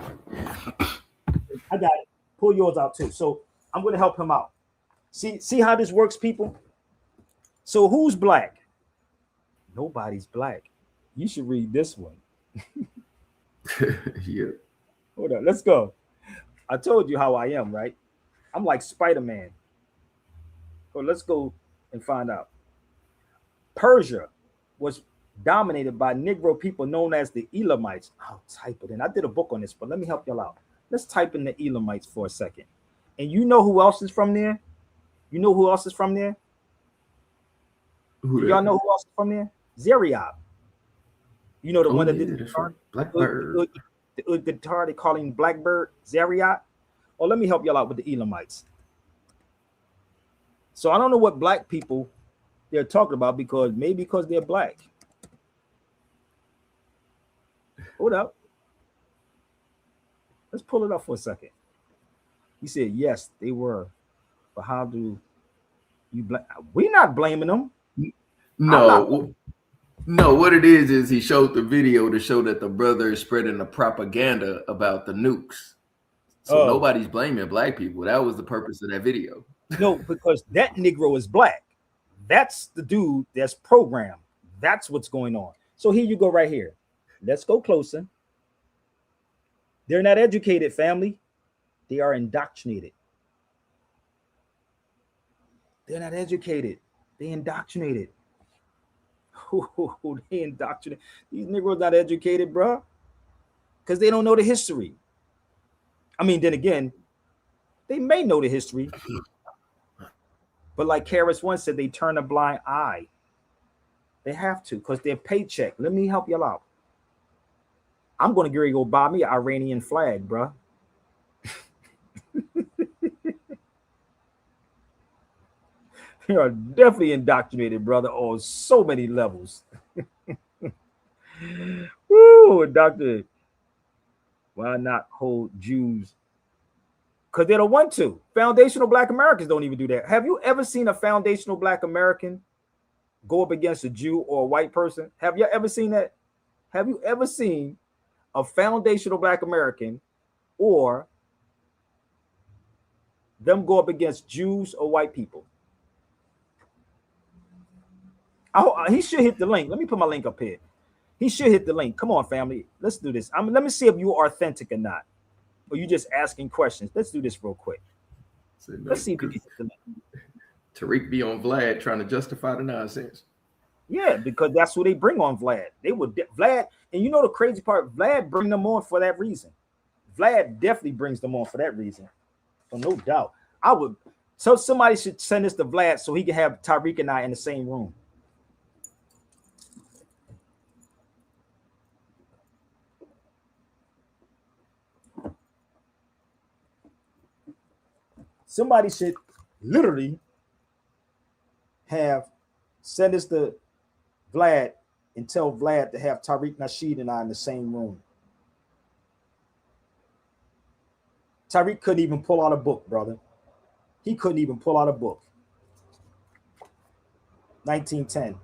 I got it. Pull yours out too. So I'm going to help him out. See how this works, people? So who's black? Nobody's black. You should read this one. Yeah. Hold on. Let's go. I told you how I am, right? I'm like Spider-Man. So let's go and find out. Persia was dominated by Negro people known as the Elamites. I'll type it in. I did a book on this, but let me help y'all out. Let's type in the Elamites for a second. And you know who else is from there? You know who else is from there? Y'all know who else is from there? Zeriab. You know the one that did the guitar? Blackbird. The guitar they call him Blackbird, Zeriab. Oh, let me help y'all out with the Elamites. So I don't know what black people they're talking about because they're black. Hold up. Let's pull it up for a second. He said, yes, they were. But how do you blame? We're not blaming them. No, what it is he showed the video to show that the brother is spreading the propaganda about the nukes. So nobody's blaming black people. That was the purpose of that video. No, because that Negro is black. That's the dude that's programmed. That's what's going on. So here you go right here. Let's go closer. They're not educated, family. They are indoctrinated. They're not educated. They indoctrinated. They indoctrinated. These Negroes not educated, bro, because they don't know the history. I mean, then again, they may know the history, but like KRS-One said, they turn a blind eye. They have to because their paycheck. Let me help y'all out. I'm going to go buy me an Iranian flag, bro. They are definitely indoctrinated, brother, on so many levels. Woo, doctor. Why not hold Jews? Because they don't want to. Foundational Black Americans don't even do that. Have you ever seen a foundational Black American go up against a Jew or a white person? Have you ever seen that? Have you ever seen a foundational Black American or them go up against Jews or white people? He should hit the link. Let me put my link up here. He should hit the link. Come on, family. Let's do this. Let me see if you are authentic or not. Or you just asking questions. Let's do this real quick. Let's see if you can hit the link. Tariq be on Vlad trying to justify the nonsense. Yeah, because that's what they bring on Vlad. They would Vlad, and you know the crazy part, Vlad bring them on for that reason. Vlad definitely brings them on for that reason. So no doubt. So somebody should send this to Vlad so he can have Tariq and I in the same room. Somebody should literally send this to Vlad and tell Vlad to have Tariq Nasheed and I in the same room. Tariq couldn't even pull out a book, brother. He couldn't even pull out a book. 1910.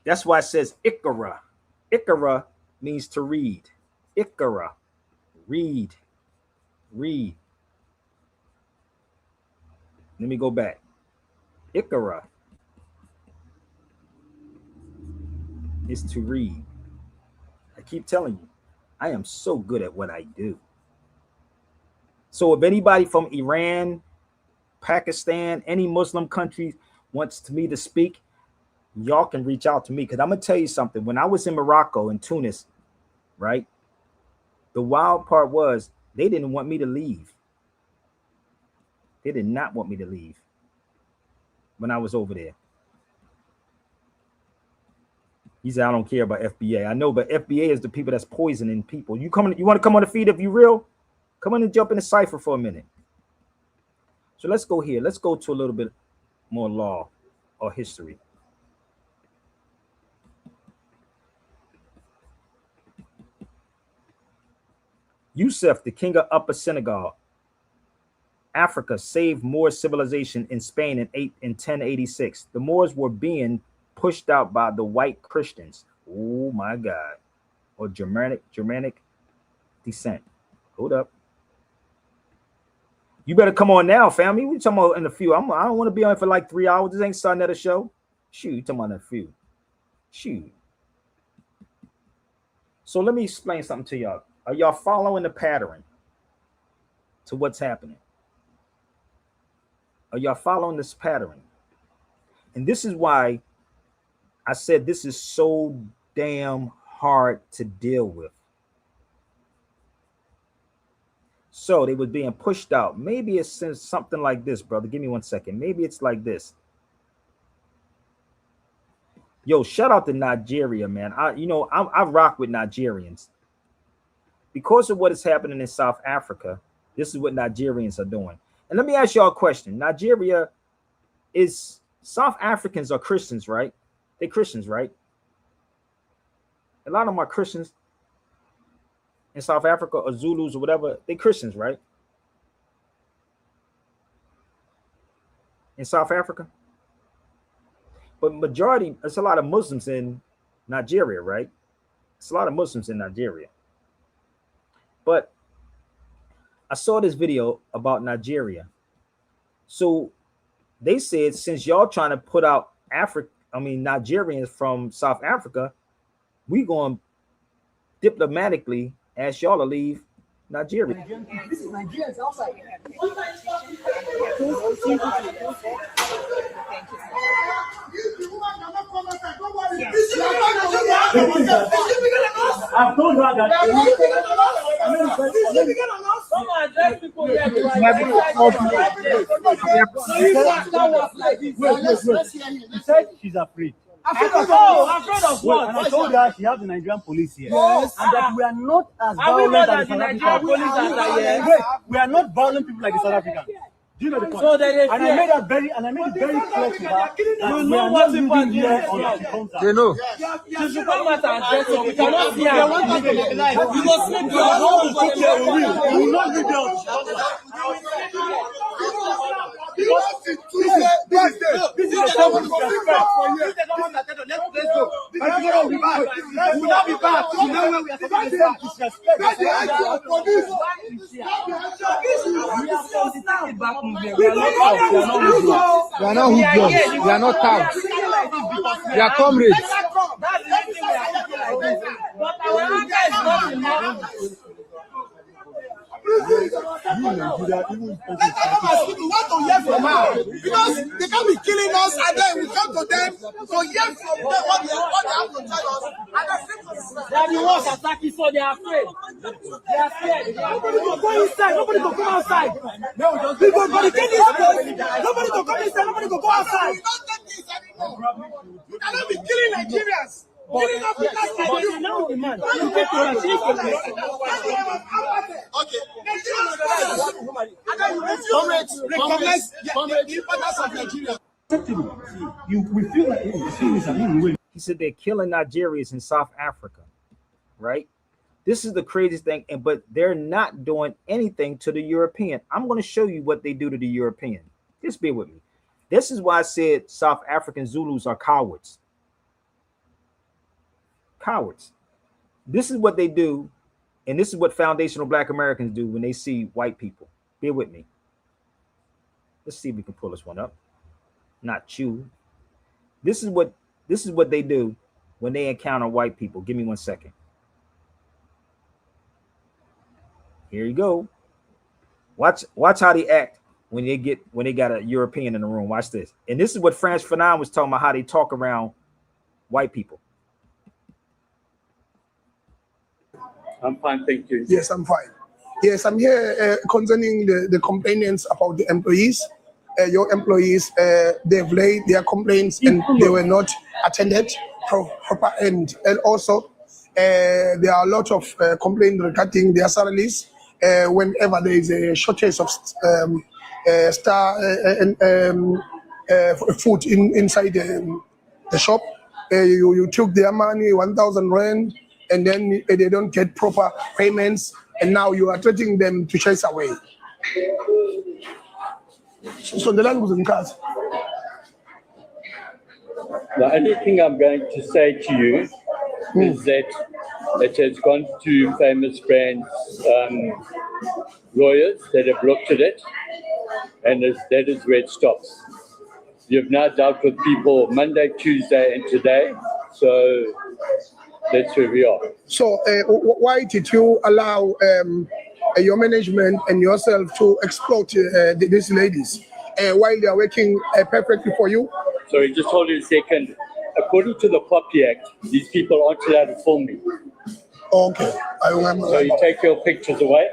That's why it says Ikra. Ikra means to read. Ikra, read. Read. Let me go back. Ikra is to read. I keep telling you, I am so good at what I do. So if anybody from Iran, Pakistan, any Muslim country wants me to speak, y'all can reach out to me, because I'm going to tell you something. When I was in Morocco and Tunis, right, the wild part was they didn't want me to leave. They did not want me to leave when I was over there. He said, I don't care about FBA. I know, but FBA is the people that's poisoning people. You want to come on the feed if you real? Come on and jump in the cipher for a minute. So let's go here. Let's go to a little bit more law or history. Yusuf, the king of Upper Senegal, Africa, saved Moor civilization in Spain in 1086. The Moors were being pushed out by the white Christians. Oh my God. Or Germanic descent. Hold up. You better come on now, family. We talking about in a few. I don't want to be on for like 3 hours. This ain't starting at a show. Shoot, you talking about in a few. Shoot. So let me explain something to y'all. Are y'all following the pattern to what's happening? Are y'all following this pattern? And this is why I said this is so damn hard to deal with. So they were being pushed out. Maybe it's something like this, brother. Give me 1 second. Maybe it's like this. Yo, shout out to Nigeria, man. I rock with Nigerians. Because of what is happening in South Africa, this is what Nigerians are doing. And let me ask y'all a question. Nigeria is, South Africans are Christians, right? They're Christians, right? A lot of them are Christians in South Africa, or Zulus or whatever. They're Christians, right? In South Africa. But majority, there's a lot of Muslims in Nigeria, right? It's a lot of Muslims in Nigeria. But I saw this video about So they said, since y'all trying to put out Nigerians from South Africa, we going to diplomatically ask y'all to leave Nigeria. Nigerians outside. I've told her that. She said she's afraid. Afraid of what? And I told her she has the Nigerian police here. Yes. And that we are not as violent as the South African. We are not violent people like the South African. Do you know the point? So there is and I made it very clear to her that we are not living here until she comes out. They know. She should come out and address it. We cannot see her. You must sleep your home. We will not live here until she comes out. This is a double disrespect. Let's go. We will not be back. You know where we are supposed to be. Disrespect. We are not hoodlums. We are not thugs. We are comrades. But our anger is not enough. Let us ask people what to hear from her, because they can't be killing us and then we come to them to hear from them what they have to tell us. They are the ones attacking, so they are afraid. They are scared. Nobody will go inside. Nobody will come outside. People barricade this place. Nobody will come inside. Nobody will go outside. We don't take this anymore. You cannot be killing Nigerians. Killing Africans like you. Now the man. Okay. Recognize the importance of Nigeria. We feel like He said they're killing Nigerians in South Africa, right? This is the craziest thing, but they're not doing anything to the European. I'm going to show you what they do to the European. Just bear with me. This is why I said South African Zulus are cowards. Cowards. This is what they do, and this is what foundational Black Americans do when they see white people. Bear with me. Let's see if we can pull this one up. Not you. This is what they do when they encounter white people. Give me 1 second. Here you go. Watch how they act when they got a European in the room. Watch this. And this is what Frantz Fanon was talking about, how they talk around white people. I'm fine, thank you. Yes, I'm fine. Yes, I'm here concerning the complainants about the employees. Your employees, they've laid their complaints and they were not attended proper, and also there are a lot of complaints regarding their salaries. Whenever there is a shortage of food inside the shop, you took their money, 1,000 rand, and then they don't get proper payments, and now you are threatening them to chase away. So the land was in cars. The only thing I'm going to say to you is that it has gone to Famous Brands lawyers that have looked at it, and that is where it stops. You've now dealt with people Monday, Tuesday, and today, so that's where we are. So why did you allow your management and yourself to exploit these ladies while they are working perfectly for you? Sorry, just hold it a second. According to the Copy Act, these people aren't allowed to film me. Okay, I remember. So you take your pictures away.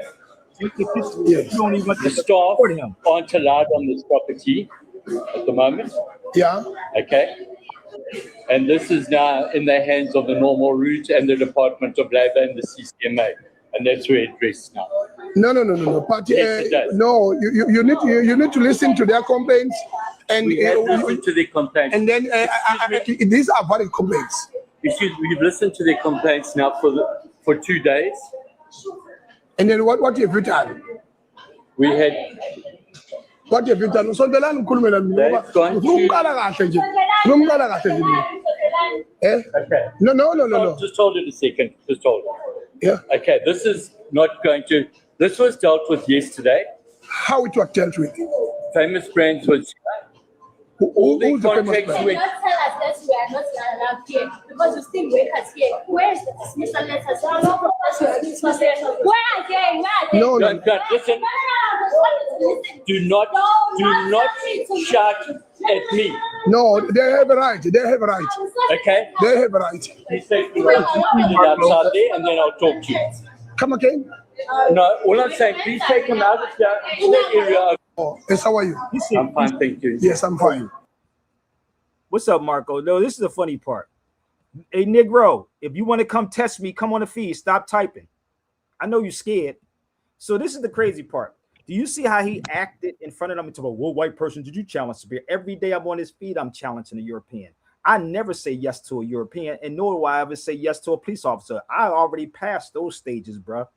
Yes. The staff aren't allowed on this property at the moment. Yeah. Okay. And this is now in the hands of the normal route and the Department of Labor and the CCMA. And that's where it rests now. No. But Yes, it does. no, you need to listen to their complaints, and We have listened to their complaints. and then these are valid complaints. We've listened to their complaints now for 2 days. And then what have you done? We had. What have you done? So the land could They've gone Okay. No. Just hold it a second. Just hold it. Yeah. Okay, this is not going to. This was dealt with yesterday. How it was dealt with? Famous Brands was. All the contracts You with. not tell us that we are not allowed here because you still wake us here. Where is the dismissal letters? Where are they? Where are they? No. Listen. Do not shout at me. No, they have a right. Okay. They have a right. Please take me outside there, and then I'll talk to you. Come again? No, all I'm saying, please take him out of that area. Oh, yes, how are you? I'm fine, thank you. Yes, I'm fine. What's up, Marco? No, this is the funny part. Hey, Negro, if you want to come test me, come on the feed. Stop typing. I know you're scared. So this is the crazy part. Do you see how he acted in front of them and talk about, what white person did you challenge, Sabir? Every day I'm on his feed, I'm challenging a European. I never say yes to a European, and nor do I ever say yes to a police officer. I already passed those stages, bro.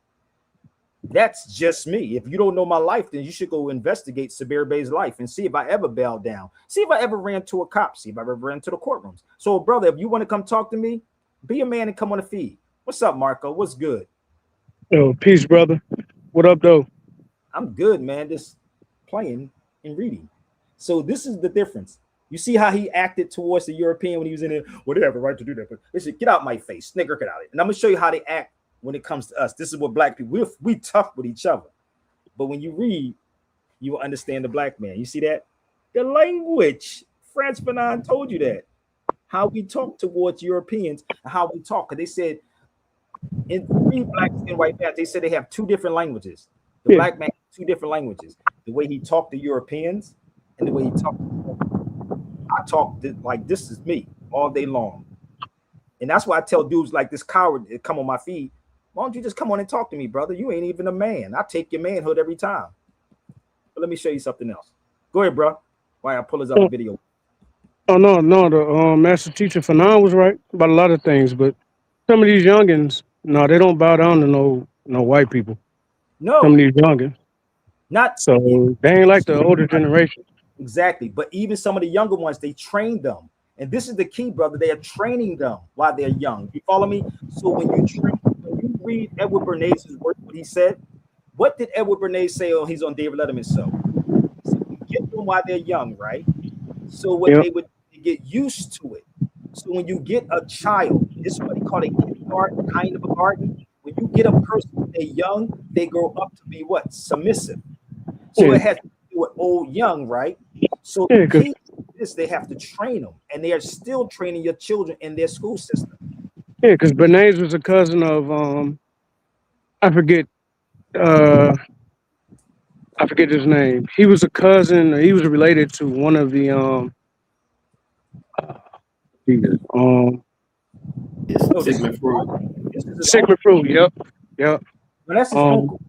That's just me. If you don't know my life, then you should go investigate Sabir Bey's life and see if I ever bailed down. See if I ever ran to a cop. See if I ever ran to the courtrooms. So, brother, if you want to come talk to me, be a man and come on the feed. What's up, Marco? What's good? Yo, peace, brother. What up, though? I'm good, man. Just playing and reading. So this is the difference. You see how he acted towards the European when he was in it. Well, they have a right to do that, but they said, get out my face, snigger, get out of it. And I'm gonna show you how they act when it comes to us. This is what black people, we tough with each other. But when you read, you will understand the black man. You see that? The language. Frantz Fanon told you that. How we talk towards Europeans, and how we talk. Because they said in 3 black and white men, they said they have 2 different languages. The black man has 2 different languages. The way he talked to Europeans and the way he talked to them. I talk like this is me all day long. And that's why I tell dudes like this coward that come on my feed, why don't you just come on and talk to me, brother? You ain't even a man. I take your manhood every time. But let me show you something else. Go ahead, bro. Why I pull his other video. Oh, no, the master teacher Fanon was right about a lot of things, but some of these youngins, no, they don't bow down to no white people. No. Some of these youngins. Not so they ain't like the older generation. Exactly. But even some of the younger ones, they train them. And this is the key, brother. They are training them while they're young. You follow me? So when you read Edward Bernays' work, what he said, what did Edward Bernays say? Oh, he's on David Letterman. So you get them while they're young, right? So what they would get used to it. So when you get a child, this is what they call a kindergarten, kind of a garden. When you get a person when they're young, they grow up to be what? Submissive. So it has to do with old, young, right? So the key is they have to train them, and they are still training your children in their school system. Yeah, because Bernays was a cousin of I forget his name. He was a cousin. He was related to one of the Sigmund Freud. Sigmund Freud. Yep. Well, that's his uncle.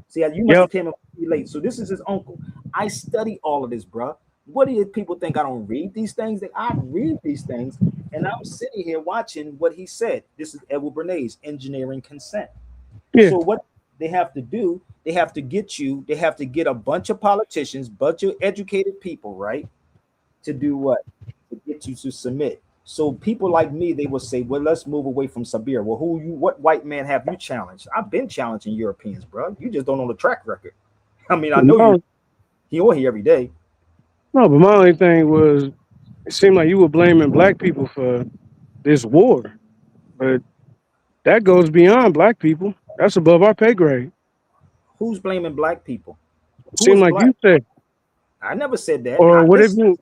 See, you must have came up late. So this is his uncle. I study all of this, bro. What do people think I don't read these things? I read these things, and I'm sitting here watching what he said. This is Edward Bernays, engineering consent. Yeah. So what they have to do, they have to get a bunch of politicians, bunch of educated people, right? To do what? To get you to submit. So people like me, they will say, well, let's move away from Sabir. Well, what white man have you challenged? I've been challenging Europeans, bro. You just don't know the track record. I mean, I know you're here every day. No, but my only thing was, it seemed like you were blaming black people for this war. But that goes beyond black people. That's above our pay grade. Who's blaming black people? It seemed like you said. I never said that. Or what if you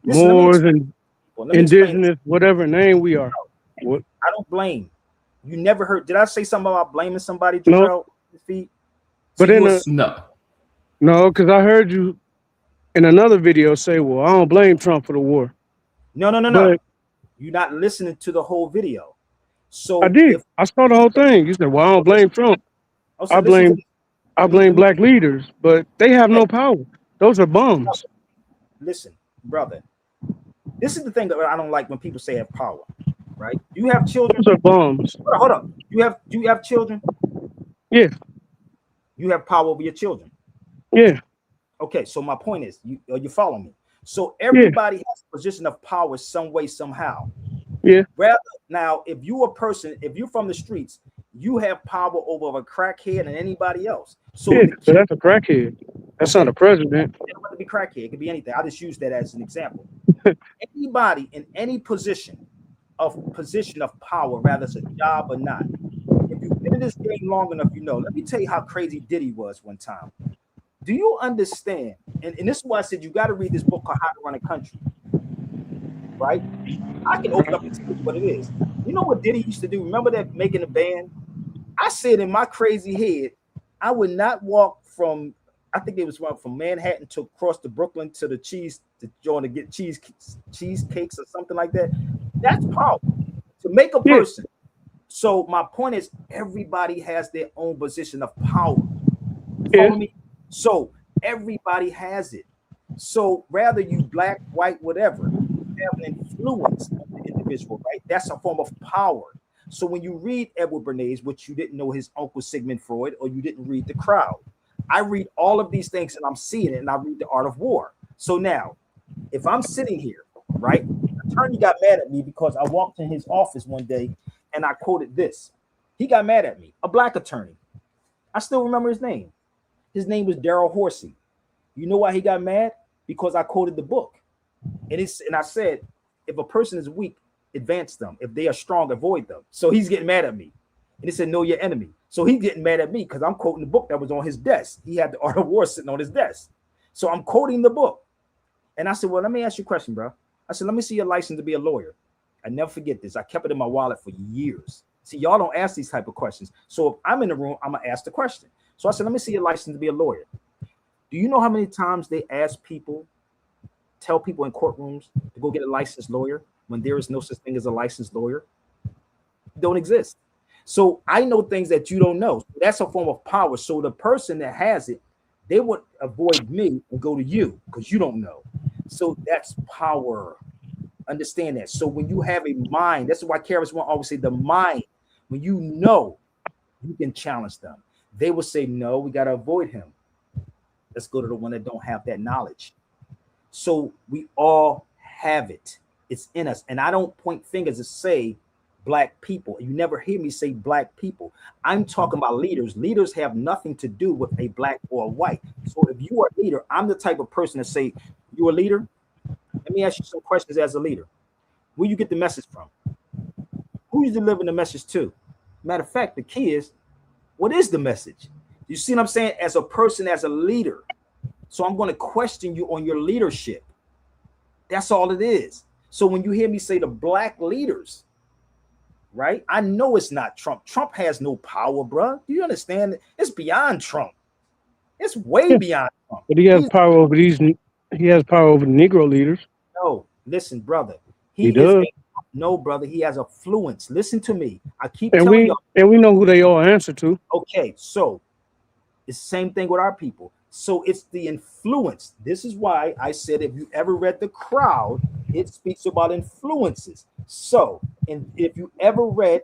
Moors and indigenous, whatever name we are. What? I don't blame. You never heard. Did I say something about blaming somebody, Jarrell? No. But no, because I heard you in another video say, well, I don't blame Trump for the war. No. You're not listening to the whole video. So I did. I saw the whole thing. You said, well, I don't blame Trump. I blame black leaders, but they have no power. Those are bums. Listen, brother. This is the thing that I don't like when people say have power, right? You have children. Those are bums. Hold up. Do you have children? Yeah. You have power over your children. Yeah. Okay, so my point is, you follow me. So everybody has a position of power some way, somehow. Yeah. Rather, now, if you're from the streets, you have power over a crackhead and anybody else. So that's a crackhead. That's not a president. It doesn't have to be crackhead. It could be anything. I just use that as an example. Anybody in any position of power, whether it's a job or not, if you've been in this game long enough, you know. Let me tell you how crazy Diddy was one time. Do you understand? And this is why I said you got to read this book called How to Run a Country. Right? I can open up and tell you what it is. You know what Diddy used to do? Remember that making a band? I said in my crazy head, I would not walk from, I think it was from Manhattan to across to Brooklyn to the to get cheesecakes or something like that. That's power to make a person. So my point is, everybody has their own position of power. Follow me? So everybody has it. So rather you black, white, whatever, you have an influence on the individual, right? That's a form of power. So when you read Edward Bernays, which you didn't know his uncle Sigmund Freud, or you didn't read The Crowd, I read all of these things and I'm seeing it, and I read The Art of War. So now, if I'm sitting here, right, the attorney got mad at me because I walked in his office one day and I quoted this. He got mad at me, a black attorney. I still remember his name. His name was Daryl Horsey. You know why he got mad? Because I quoted the book. And I said, if a person is weak, advance them. If they are strong, avoid them. So he's getting mad at me. And he said, know your enemy. So he's getting mad at me because I'm quoting the book that was on his desk. He had The Art of War sitting on his desk. So I'm quoting the book. And I said, well, let me ask you a question, bro. I said, let me see your license to be a lawyer. I never forget this. I kept it in my wallet for years. See, y'all don't ask these type of questions. So if I'm in the room, I'm going to ask the question. So I said, let me see your license to be a lawyer. Do you know how many times they ask people, tell people in courtrooms to go get a licensed lawyer when there is no such thing as a licensed lawyer? It don't exist. So I know things that you don't know. That's a form of power. So the person that has it, they would avoid me and go to you because you don't know. So that's power. Understand that. So when you have a mind, that's why Karis will always say the mind. When you know, you can challenge them. They will say, no, we got to avoid him. Let's go to the one that don't have that knowledge. So we all have it. It's in us. And I don't point fingers to say black people. You never hear me say black people. I'm talking about leaders. Leaders have nothing to do with a black or a white. So if you are a leader, I'm the type of person to say, you a leader? Let me ask you some questions as a leader. Where you get the message from? Who you delivering the message to? Matter of fact, the key is, what is the message? You see what I'm saying? As a person, as a leader. So I'm going to question you on your leadership. That's all it is. So when you hear me say the black leaders, right? I know it's not Trump. Trump has no power, bro. Do you understand? It's beyond Trump. It's way beyond Trump. But he has power over these. He has power over the Negro leaders. No, listen, brother. He does. No, brother. He has affluence. Listen to me. I keep And telling y'all. we know who they all answer to. Okay, so it's the same thing with our people. So it's the influence. This is why I said if you ever read The Crowd, it speaks about influences. So, and if you ever read,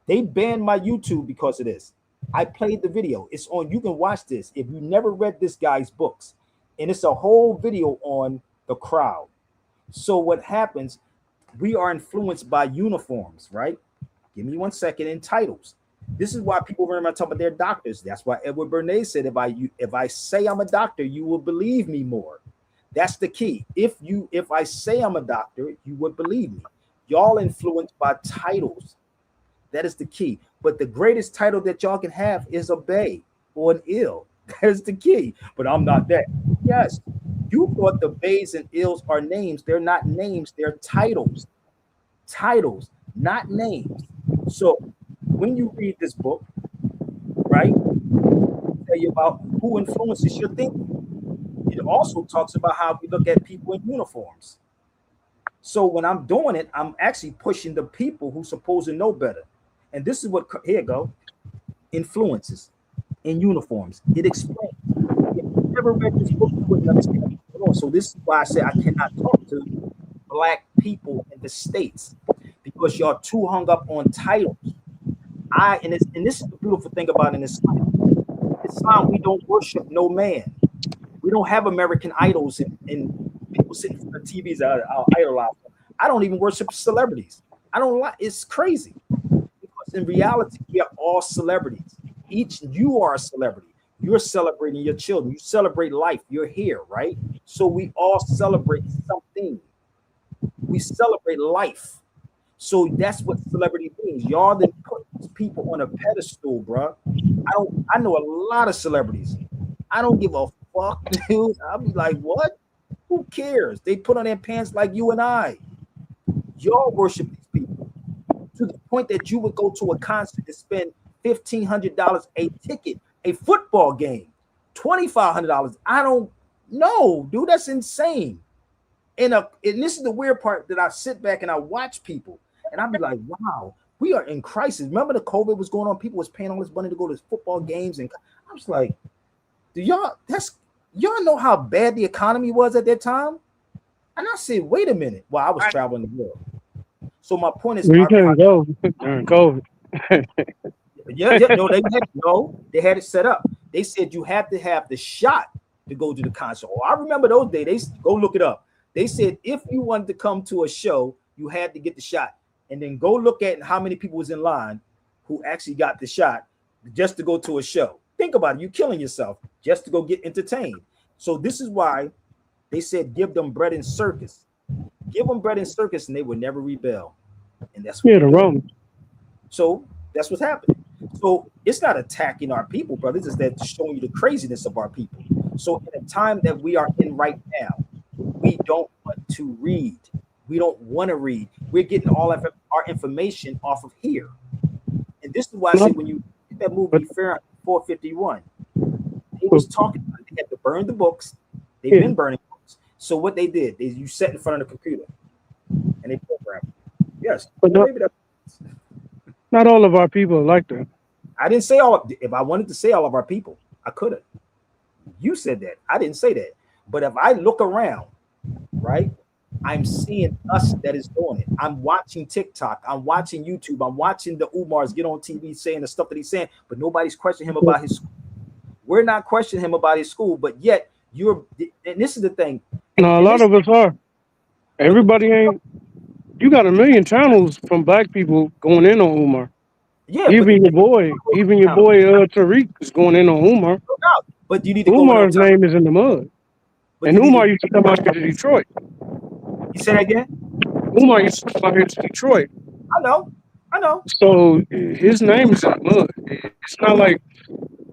they banned my YouTube because of this. I played the video. It's on. You can watch this if you never read this guy's books, and it's a whole video on The Crowd. So what happens? We are influenced by uniforms, right? Give me 1 second. In titles. This is why people remember talking about their doctors. That's why Edward Bernays said, if I say I'm a doctor, you will believe me more. That's the key. If I say I'm a doctor, you would believe me. Y'all influenced by titles. That is the key. But the greatest title that y'all can have is a Bey or an ill. That is the key. But I'm not that. Yes. You thought the Beys and ills are names. They're not names. They're titles. Titles, not names. So when you read this book, right, tell you about who influences your thinking. It also talks about how we look at people in uniforms. So when I'm doing it, I'm actually pushing the people who supposed to know better. And this is what, here you go, influences in uniforms. It explains. If you never read this book, you wouldn't understand what's going on. So this is why I say I cannot talk to black people in the States because y'all too hung up on titles. And this is the beautiful thing about in Islam. Islam, we don't worship no man. We don't have American idols and people sitting in the TVs are idolize them. I don't even worship celebrities. I don't like. It's crazy because in reality, we are all celebrities. You are a celebrity. You're celebrating your children. You celebrate life. You're here, right? So we all celebrate something. We celebrate life. So that's what celebrity means. Y'all then put people on a pedestal, bro. I know a lot of celebrities. I don't give a fuck, dude. I'll be like, what? Who cares? They put on their pants like you and I. Y'all worship these people to the point that you would go to a concert and spend $1,500 a ticket, a football game, $2,500. I don't know, dude. That's insane. And this is the weird part that I sit back and I watch people and I'll be like, wow, we are in crisis. Remember the COVID was going on? People was paying all this money to go to football games. And I was like, Do y'all know how bad the economy was at that time? And I said, wait a minute. Well, I was traveling the world. So my point is, We couldn't go during COVID. they had it set up. They said you had to have the shot to go to the concert. Oh, I remember those days. Go look it up. They said if you wanted to come to a show, you had to get the shot, and then go look at how many people was in line who actually got the shot just to go to a show. Think about it. You killing yourself just to go get entertained. So this is why they said give them bread and circus. Give them bread and circus, and they would never rebel. And that's what the Romans. So that's what's happening. So it's not attacking our people, brothers. It's that showing you the craziness of our people. So in the time that we are in right now, we don't want to read. We don't want to read. We're getting all of our information off of here. And this is why I say when you get that movie Fahrenheit 451, he was talking about they had to burn the books. They've been burning books. So what they did is you sat in front of the computer and they programmed. Yes. But not all of our people are like that. I didn't say all. If I wanted to say all of our people, I could have. You said that. I didn't say that. But if I look around, right, I'm seeing us that is doing it. I'm watching TikTok. I'm watching YouTube. I'm watching the Umars get on TV saying the stuff that he's saying, but nobody's questioning him about his school. We're not questioning him about his school, but yet and this is the thing. No, a lot of us are. Everybody ain't. You got a million channels from black people going in on Umar. Yeah, even your boy Tariq is going in on Umar. But you need to Umar's name is in the mud. And Umar used to come out here to Detroit. You say that again? Umar used to come out here to Detroit. I know. So his name is in the mud. It's not like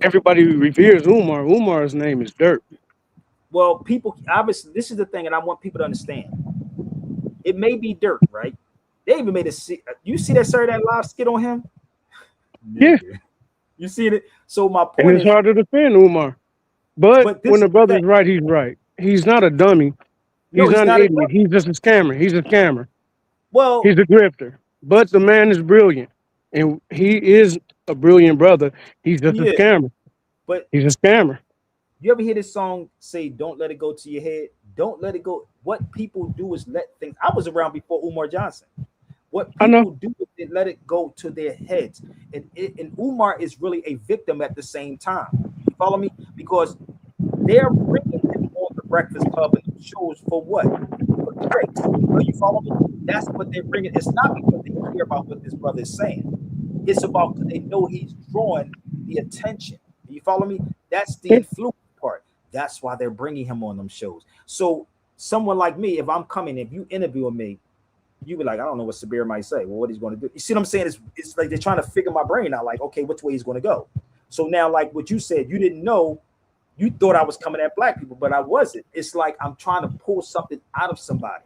everybody reveres Umar. Umar's name is dirt. Well, people, obviously, this is the thing, and I want people to understand. It may be dirt, right? They even made you see that Saturday Night Live skit on him? Yeah. You see it? So my point and it's hard to defend Umar. But when the brother's thing. right, he's right. He's not a dummy. He's not an idiot. He's just a scammer. He's a scammer. Well, he's a grifter. But the man is brilliant. And he is a brilliant brother. He's just a scammer. But he's a scammer. You ever hear this song say, don't let it go to your head? Don't let it go. What people do is let things. I was around before Umar Johnson. What people do is they let it go to their heads. And Umar is really a victim at the same time. You follow me? Because they're bringing him on the Breakfast Club and shows for what? For the drinks. You follow me? That's what they're bringing. It's not because they care about what this brother is saying. It's about because they know he's drawing the attention. You follow me? That's the influence part. That's why they're bringing him on them shows. So someone like me, if I'm coming, if you interview me, you be like, I don't know what Sabir might say. Well, what he's going to do. You see what I'm saying? It's like they're trying to figure my brain out, like, okay, which way he's going to go. So now, like what you said, you didn't know, you thought I was coming at black people, but I wasn't. It's like I'm trying to pull something out of somebody.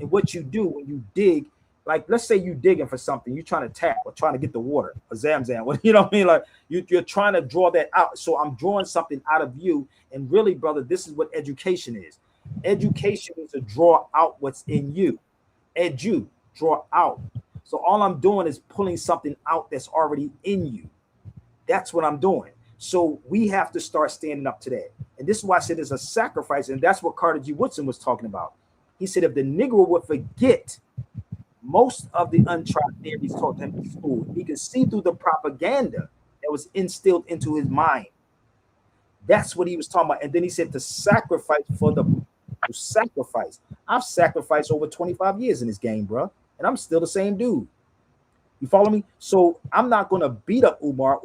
And what you do when you dig, like, let's say you digging for something, you're trying to tap or trying to get the water, or Zamzam, you know what I mean? Like you're trying to draw that out. So I'm drawing something out of you. And really, brother, this is what education is. Education is to draw out what's in you. Draw out. So all I'm doing is pulling something out that's already in you. That's what I'm doing. So we have to start standing up to that. And this is why I said there's a sacrifice. And that's what Carter G. Woodson was talking about. He said if the Negro would forget most of the untried theories taught him in school, he could see through the propaganda that was instilled into his mind. That's what he was talking about. And then he said to sacrifice to sacrifice. I've sacrificed over 25 years in this game, bro. And I'm still the same dude. You follow me? So I'm not going to beat up Umar.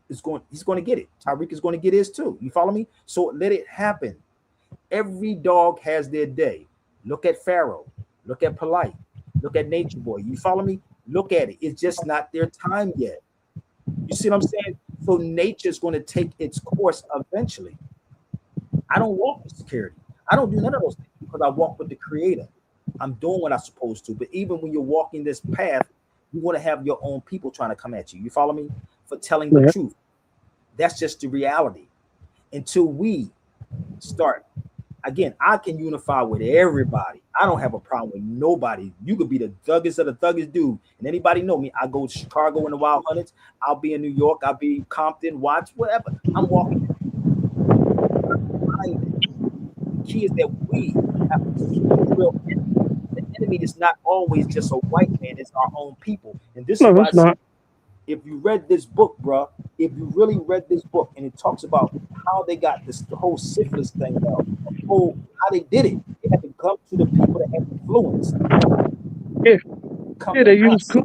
He's going to get it. Tariq is going to get his too. You follow me? So let it happen. Every dog has their day. Look at Pharaoh. Look at Polite. Look at Nature Boy. You follow me? Look at it. It's just not their time yet. You see what I'm saying? So nature's going to take its course eventually. I don't walk with security. I don't do none of those things because I walk with the Creator. I'm doing what I'm supposed to. But even when you're walking this path, you're going to have your own people trying to come at you. You follow me? For telling the truth. That's just the reality. Until we start. Again, I can unify with everybody. I don't have a problem with nobody. You could be the thuggest of the thuggest dude. And anybody know me. I go to Chicago in the Wild Hundreds. I'll be in New York. I'll be Compton, Watts, whatever. I'm walking. key is that we have to see the real enemy. The enemy is not always just a white man, it's our own people. And this is No, why I it's say, not. if you read this book, bro, if you really read this book, and it talks about how they got this the whole syphilis thing out, the whole how they did it. They had to come to the people that had influence. Yeah, Come yeah, to they use. us.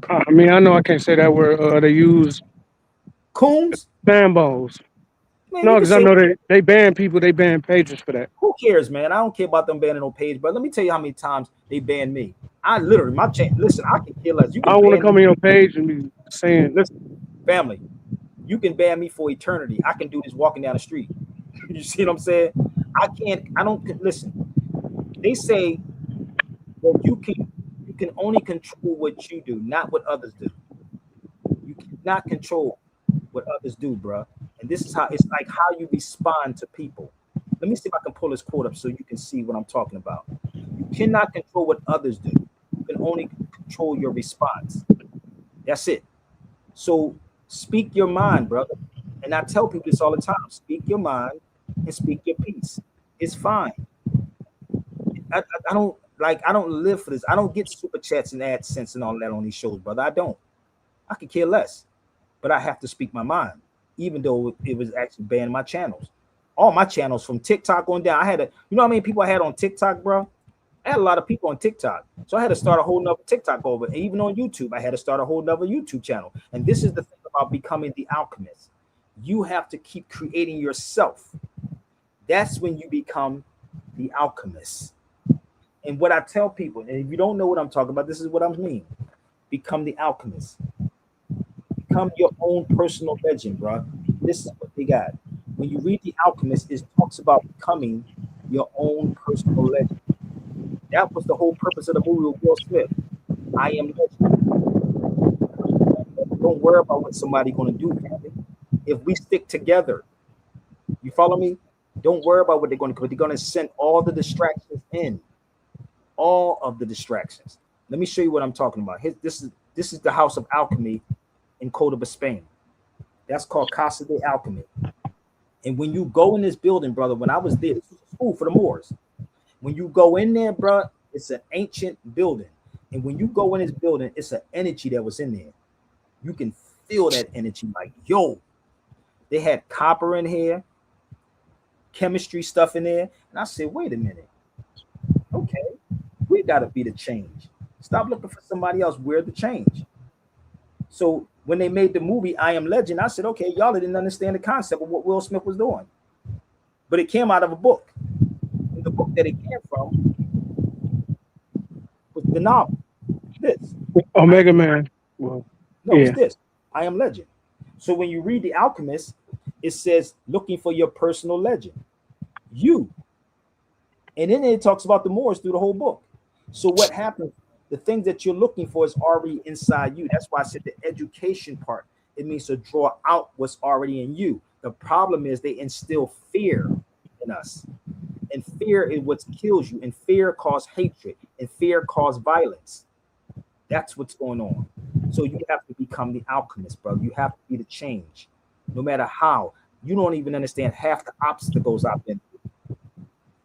I mean, I know I can't say that word. They use Coons? Sambos. Man, No, you can because I say know they ban people. They ban pages for that. who cares, man? I don't care about them banning no page, but let me tell you how many times they banned me. I literally listen, I can kill us. You I can don't want to ban come me. on your page and be saying, Listen, family, you can ban me for eternity. I can do this walking down the street. You see what I'm saying? I don't listen. They say, well, you can only control what you do, not what others do. You cannot control what others do, bro. And this is how it's like how you respond to people. Let me see if I can pull this quote up so you can see what I'm talking about. You cannot control what others do. You can only control your response. That's it. So speak your mind, brother. And I tell people this all the time. Speak your mind and speak your peace. It's fine. I don't I don't live for this. I don't get super chats and AdSense and all that on these shows, brother. I don't. I could care less. But I have to speak my mind, even though it was actually banning my channels. All my channels from TikTok on down. You know how many people I had on TikTok, bro? I had a lot of people on TikTok. So I had to start a whole nother TikTok over. And even on YouTube, I had to start a whole nother YouTube channel. And this is the thing about becoming the alchemist. You have to keep creating yourself. That's when you become the alchemist. And what I tell people, and if you don't know what I'm talking about, this is what I mean. Become the alchemist. Become your own personal legend, bro. This is what they got. When you read The Alchemist, it talks about becoming your own personal legend. That was the whole purpose of the movie with Will Smith. I am legend. Don't worry about what somebody's going to do, family. If we stick together, you follow me? Don't worry about what they're going to do. They're going to send all the distractions in. All of the distractions. Let me show you what I'm talking about. This is the House of Alchemy in Cordoba, Spain. That's called Casa de Alchemy. And when you go in this building, brother, when I was there, this was a school for the Moors. When you go in there, bro, it's an ancient building. And when you go in this building, it's an energy that was in there. You can feel that energy like, yo, they had copper in here, chemistry stuff in there. And I said, wait a minute. Okay, we got to be the change. Stop looking for somebody else. We're the change. So when they made the movie I Am Legend, I said, okay, y'all didn't understand the concept of what Will Smith was doing. But it came out of a book. And the book that it came from was the novel. This. Omega Man. Well, no, yeah. it's this. I Am Legend. So when you read The Alchemist, it says looking for your personal legend. You. And then it talks about the Moors through the whole book. So what happens? The thing that you're looking for is already inside you. That's why I said the education part. It means to draw out what's already in you. The problem is they instill fear in us. And fear is what kills you. And fear causes hatred. And fear causes violence. That's what's going on. So you have to become the alchemist, bro. You have to be the change. No matter how. You don't even understand half the obstacles I've been through.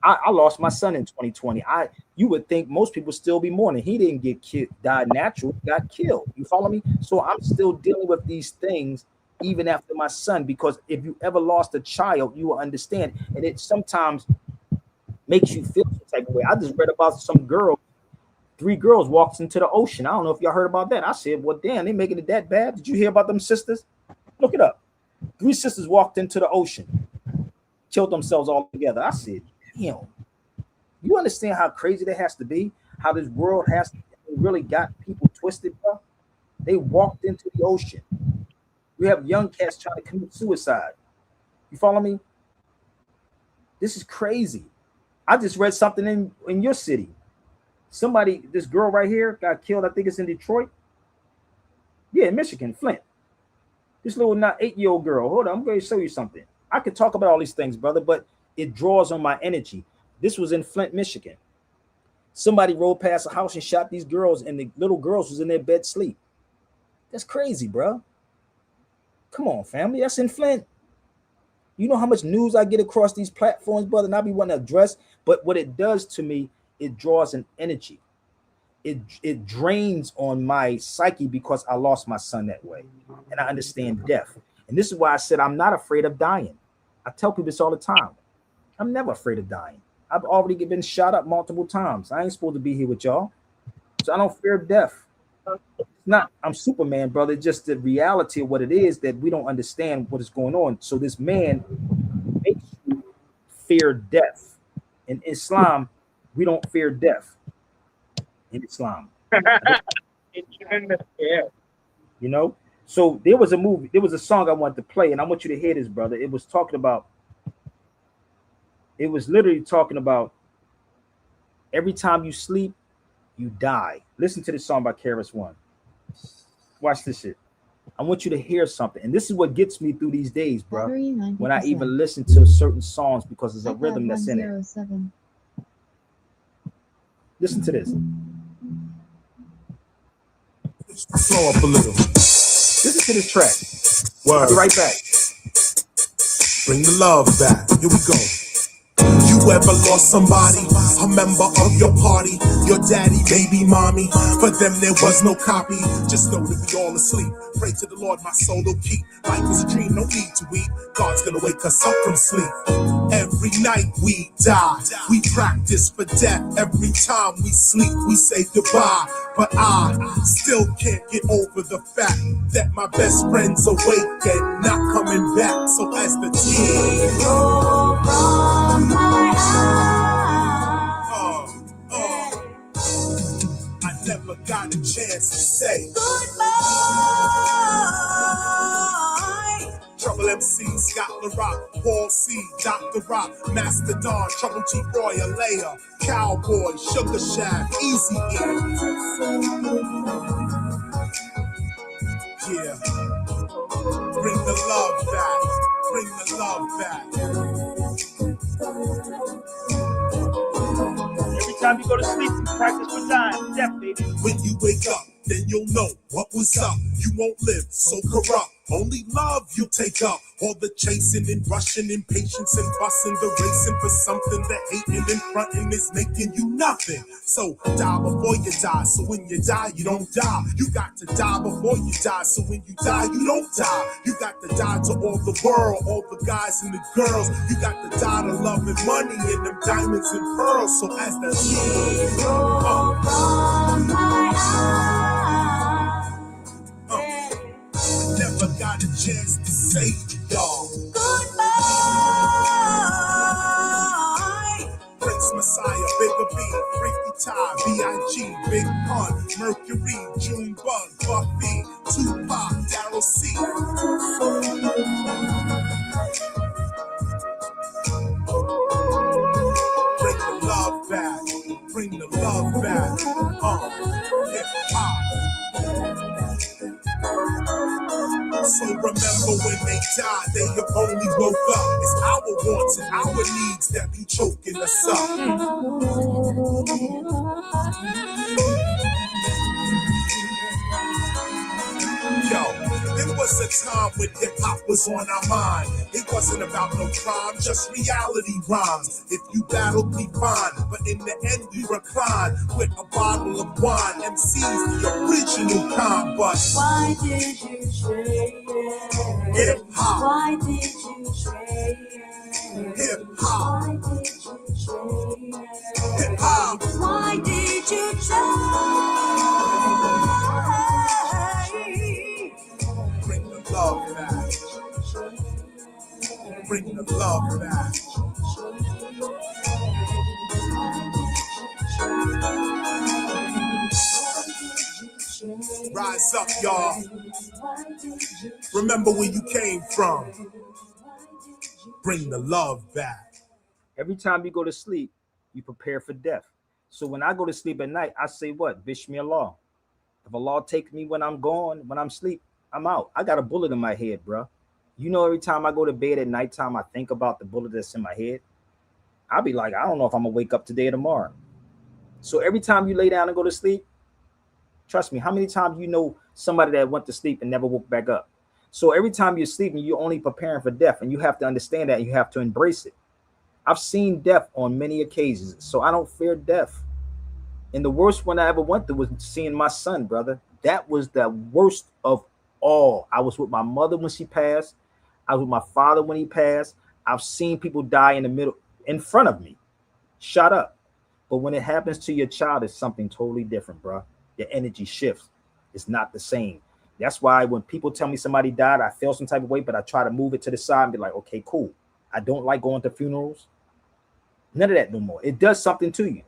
I lost my son in 2020. You would think most people still be mourning. He didn't get killed, died natural, got killed. You follow me? So I'm still dealing with these things even after my son, because if you ever lost a child, you will understand. And it sometimes makes you feel some type of way. I just read about some girl, 3 girls walked into the ocean. I don't know if y'all heard about that. I said, well, damn, they making it that bad. Did you hear about them sisters? Look it up. 3 sisters walked into the ocean, killed themselves all together. I said, damn, you understand how crazy that has to be? How this world has really got people twisted, bro? They walked into the ocean. We have young cats trying to commit suicide. You follow me? This is crazy. I just read something in your city. Somebody, this girl right here got killed. I think it's in Detroit. Yeah, in Michigan, Flint. This little 8-year-old girl. Hold on, I'm going to show you something. I could talk about all these things, brother, but it draws on my energy. This was in Flint, Michigan. Somebody rode past a house and shot these girls, and the little girls was in their bed sleep. That's crazy, bro. Come on, family. That's in Flint. You know how much news I get across these platforms, brother, and I be wanting to address. But what it does to me, it draws an energy. It drains on my psyche because I lost my son that way, and I understand death. And this is why I said I'm not afraid of dying. I tell people this all the time. I'm never afraid of dying. I've already been shot up multiple times. I ain't supposed to be here with y'all, so I don't fear death. It's not I'm Superman, brother. It's just the reality of what it is that we don't understand what is going on. So this man makes you fear death. In Islam, we don't fear death. In Islam, you know. So there was a movie, there was a song I wanted to play, and I want you to hear this, brother. It was literally talking about every time you sleep, you die. Listen to this song by Karis One. Watch this shit. I want you to hear something, and this is what gets me through these days, bro. When I even listen to certain songs because there's a rhythm that's in it. Listen to this. Slow up a little. Listen to this track. Word. I'll be right back. Bring the love back. Here we go. You ever lost somebody, a member of your party, your daddy, baby, mommy? For them there was no copy. Just know that we all asleep. Pray to the Lord, my soul will keep. Life is a dream, no need to weep. God's gonna wake us up from sleep. Every night we die. We practice for death. Every time we sleep, we say goodbye. But I still can't get over the fact that my best friend's awake and not coming back. So as the tears roll from my I never got a chance to say goodbye. Trouble MC, Scott LaRock, Paul C, Dr. Rock, Master Don, Trouble G, Roy, Alea, Cowboy, Sugar Shack, Easy E. Yeah. Bring the love back. Bring the love back. Every time you go to sleep, you practice for dying. Death, baby. When you wake up, then you'll know what was up. You won't live so corrupt. Only love you'll take up. All the chasing and rushing, impatience and fussing, the racing for something, the hating and fronting is making you nothing. So die before you die. So when you die, you don't die. You got to die before you die. So when you die, you don't die. You got to die to all the world, all the guys and the girls. You got to die to love and money and them diamonds and pearls. So as the tears roll from my eyes, never got a chance to say to y'all goodbye. Prince Messiah, Bigger B, Freaky Ty, B.I.G, Big Pun, Mercury, Junebug, Buffy, Tupac, Daryl C. Bring the love back. Bring the love back. Hip hop. So remember when they died, they have only woke up. It's our wants and our needs that be choking us up. Yo, there was a time when hip-hop was on our mind. It wasn't about no crime, just reality rhymes. If you battled, we fine, but in the end we recline with a bottle of wine. MC's the original kind, but why did you say hip-hop? Why did you say hip-hop? Why did you say hip-hop? Why did you say? Bring the love back. Bring the love back. Rise up, y'all. Remember where you came from. Bring the love back. Every time you go to sleep, you prepare for death. So when I go to sleep at night, I say what? Bismillah Allah. If Allah takes me when I'm gone, when I'm asleep, I'm out. I got a bullet in my head, bro. You know, every time I go to bed at nighttime, I think about the bullet that's in my head. I'll be like, I don't know if I'm gonna wake up today or tomorrow. So every time you lay down and go to sleep, trust me, how many times you know somebody that went to sleep and never woke back up? So every time you're sleeping, you're only preparing for death, and you have to understand that, and you have to embrace it. I've seen death on many occasions, so I don't fear death. And the worst one I ever went through was seeing my son, brother. That was the worst of all. I was with my mother when she passed. I was with my father when he passed. I've seen people die in the middle, in front of me, shot up. But when it happens to your child, it's something totally different, bro. Your energy shifts. It's not the same. That's why when people tell me somebody died, I feel some type of way, but I try to move it to the side and be like, okay, cool. I don't like going to funerals. None of that no more. It does something to you.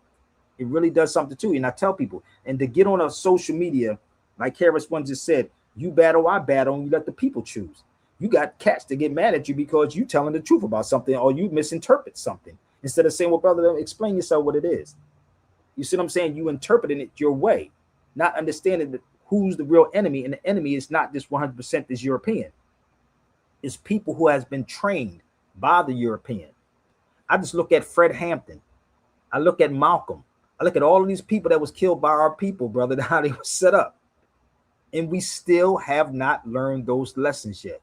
It really does something to you. And I tell people, and to get on a social media, like Harris one just said, you battle, I battle, and you let the people choose. You got cats to get mad at you because you telling the truth about something or you misinterpret something. Instead of saying, well, brother, explain yourself what it is. You see what I'm saying? You interpreting it your way, not understanding that who's the real enemy. And the enemy is not just 100% this European. It's people who has been trained by the European. I just look at Fred Hampton. I look at Malcolm. I look at all of these people that was killed by our people, brother, how they were set up. And we still have not learned those lessons yet.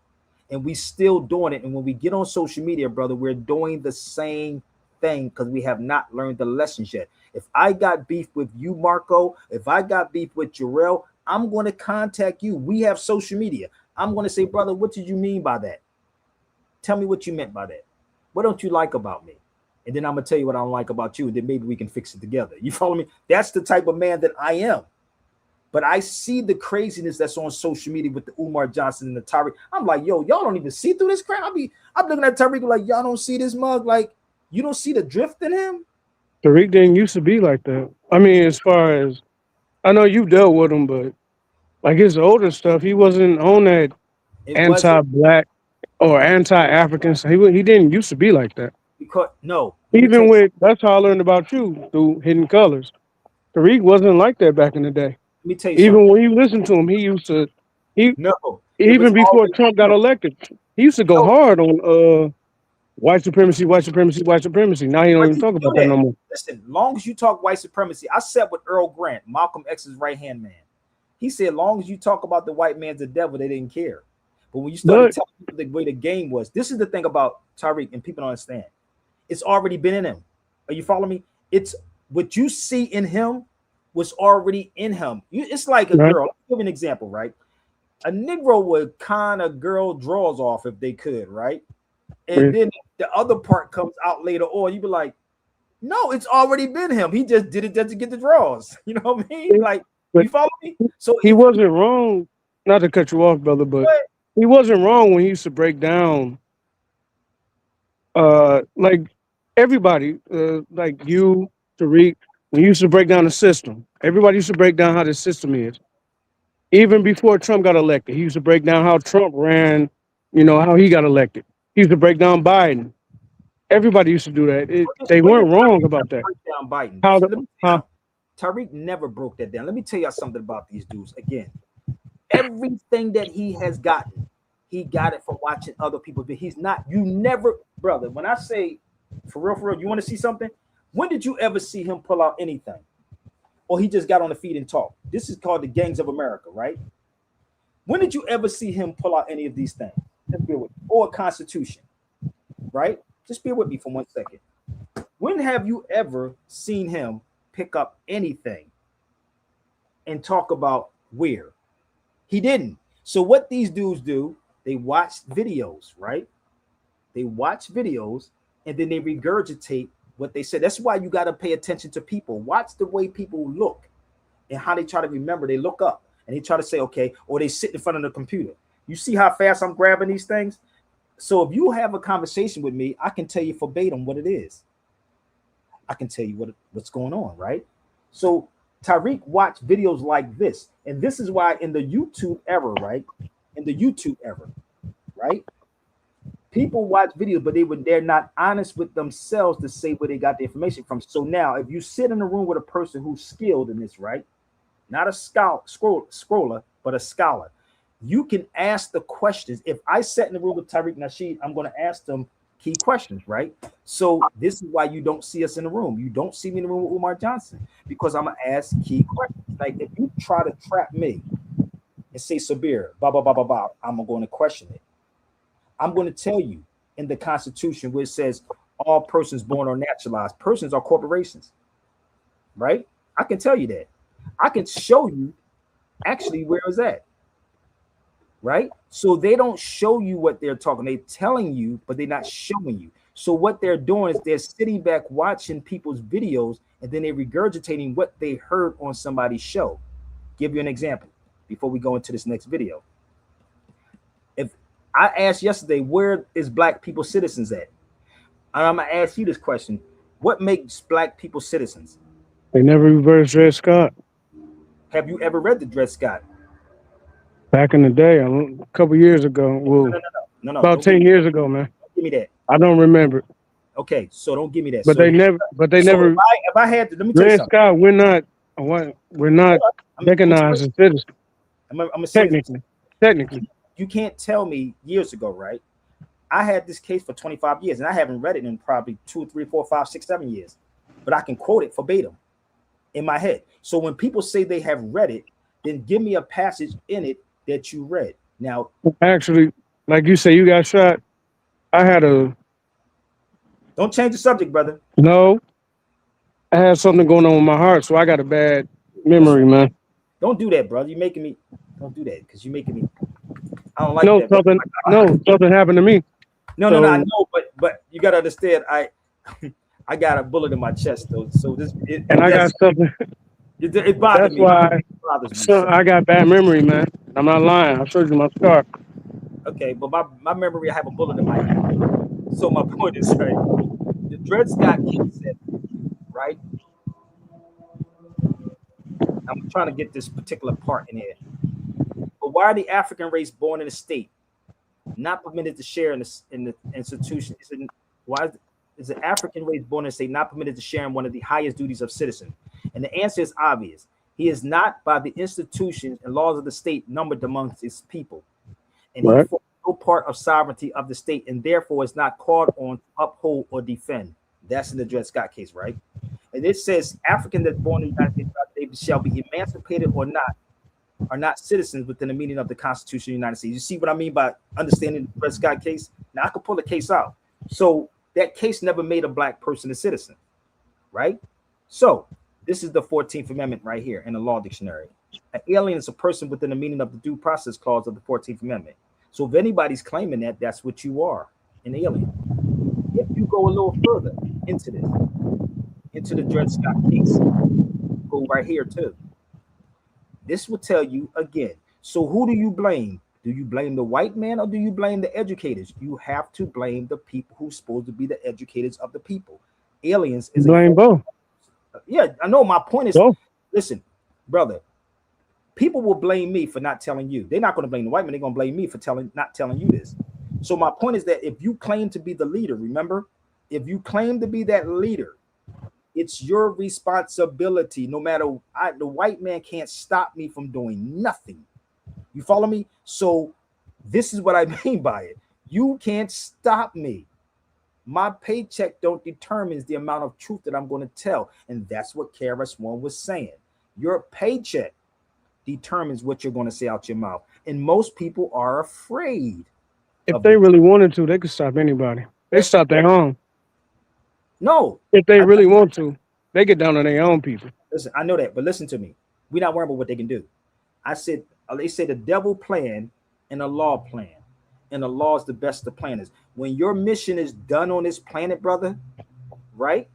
And we still doing it. And when we get on social media, brother, we're doing the same thing because we have not learned the lessons yet. If I got beef with you, Marco, if I got beef with Jarrell, I'm going to contact you. We have social media. I'm going to say, brother, what did you mean by that? Tell me what you meant by that. What don't you like about me? And then I'm going to tell you what I don't like about you. And then maybe we can fix it together. You follow me? That's the type of man that I am. But I see the craziness that's on social media with the Umar Johnson and the Tariq. I'm like, yo, y'all don't even see through this crap. I'm looking at Tariq like, y'all don't see this mug. Like, you don't see the drift in him. Tariq didn't used to be like that. I mean, as far as I know, you dealt with him, but like his older stuff, he wasn't on that anti-black or anti-African. So he didn't used to be like that. Because no, even with that's how I learned about you through Hidden Colors. Tariq wasn't like that back in the day. Let me tell you even something. when you listen to him, he used to No, even before Trump got elected, he used to go hard on white supremacy, white supremacy, white supremacy. Now he don't even talk about that no more. Listen, long as you talk white supremacy, I sat with Earl Grant, Malcolm X's right-hand man. He said, long as you talk about the white man's the devil, they didn't care. But when you started telling people the way the game was, this is the thing about Tariq, and people don't understand. It's already been in him. Are you following me? It's what you see in him was already in him. It's like a girl. I'll give you an example, right? A Negro would con a girl drawers off if they could, right? And then the other part comes out later on. You be like, no, it's already been him. He just did it just to get the draws. You know what I mean? Like, you follow me? So he wasn't wrong, not to cut you off, brother, but he wasn't wrong when he used to break down like everybody, like you, Tariq, when you used to break down the system. Everybody used to break down how the system is. Even before Trump got elected, he used to break down how Trump ran, how he got elected. He used to break down Biden. Everybody used to do that. They weren't wrong about that. Down Biden. How Tariq never broke that down. Let me tell you something about these dudes. Again, everything that he has gotten, he got it from watching other people. But he's not, you never, brother, when I say for real, you want to see something? When did you ever see him pull out anything? Or he just got on the feet and talk? This is called the Gangs of America, right? When did you ever see him pull out any of these things? Just bear with me. Or a Constitution, right? Just bear with me for 1 second. When have you ever seen him pick up anything and talk about where? He didn't. So what these dudes do, they watch videos, right? They watch videos and then they regurgitate what they said. That's why you got to pay attention to people. Watch the way people look and how they try to remember. They look up and they try to say, okay, or they sit in front of the computer. You see how fast I'm grabbing these things? So if you have a conversation with me, I can tell you verbatim what it is. I can tell you what's going on, right? So Tariq watched videos like this. And this is why in the YouTube era, right? In the YouTube era, right? People watch videos, but they're not honest with themselves to say where they got the information from. So now if you sit in a room with a person who's skilled in this, right? Not a scroller, but a scholar. You can ask the questions. If I sat in the room with Tariq Nasheed, I'm going to ask them key questions, right? So this is why you don't see us in the room. You don't see me in the room with Umar Johnson because I'm going to ask key questions. Like if you try to trap me and say, Sabir, blah, blah, blah, blah, blah, I'm going to question it. I'm going to tell you in the Constitution where it says all persons born or naturalized, persons are corporations, right? I can tell you that. I can show you actually where is that, right? So they don't show you what they're talking. They're telling you, but they're not showing you. So what they're doing is they're sitting back watching people's videos and then they're regurgitating what they heard on somebody's show. Give you an example before we go into this next video. If I asked yesterday, where is black people citizens at? And I'm gonna ask you this question: what makes black people citizens? They never reversed Dred Scott. Have you ever read the Dred Scott? Back in the day, a couple years ago. Well, No. about 10 years ago, man. Give me that. I don't remember. Okay, so don't give me that. But so, they never. But they so never. If I had to, let me tell you Dred something. Scott, we're not recognized as citizens. I'm gonna say Technically. You can't tell me years ago, right? I had this case for 25 years, and I haven't read it in probably 2, 3, 4, 5, 6, 7 years. But I can quote it verbatim in my head. So when people say they have read it, then give me a passage in it that you read. Now, Actually, like you say, you got shot. I had a. Don't change the subject, brother. No. I had something going on with my heart, so I got a bad memory, man. Don't do that, brother. You're making me. Don't do that because you're making me. I don't like No, that. something happened to me. No, I know, but you gotta understand. I got a bullet in my chest though, so this. I got something. It bothers me. That's why. It bothers me. So I got bad memory, man. I'm not lying. I showed you my scar. Okay, but my memory, I have a bullet in my head. So my point is, right, the Dred Scott case said, right? I'm trying to get this particular part in here. But why are the African race born in a state not permitted to share in the institution? Why is the African race born in a state not permitted to share in one of the highest duties of citizen? And the answer is obvious. He is not by the institutions and laws of the state numbered amongst his people. And he forms no part of sovereignty of the state, and therefore is not called on to uphold or defend. That's in the Dred Scott case, right? And it says African that's born in the United States they shall be emancipated or not, are not citizens within the meaning of the Constitution of the United States. You see what I mean by understanding the Dred Scott case? Now I could pull the case out. So that case never made a black person a citizen, right? So this is the 14th Amendment right here in the law dictionary. An alien is a person within the meaning of the due process clause of the 14th Amendment. So if anybody's claiming that, that's what you are, an alien. If you go a little further into this, into the Dred Scott case, go right here too. This will tell you again. So who do you blame? Do you blame the white man or do you blame the educators? You have to blame the people who's supposed to be the educators of the people. Aliens is blame both. Yeah, I know. My point is, listen, brother, people will blame me for not telling you. They're not going to blame the white man. They're going to blame me for not telling you this. So my point is that if you claim to be the leader, remember, if you claim to be that leader, it's your responsibility. No matter, the white man can't stop me from doing nothing. You follow me? So this is what I mean by it. You can't stop me. My paycheck don't determine the amount of truth that I'm going to tell. And that's what KRS-One was saying. Your paycheck determines what you're going to say out your mouth. And most people are afraid. If they really wanted to, they could stop anybody. They stop their own. No. If they really want to, they get down on their own people. Listen, I know that, but listen to me. We're not worried about what they can do. I said, they say the devil plan and the law plan. And the law is the best of planners. When your mission is done on this planet, brother, right?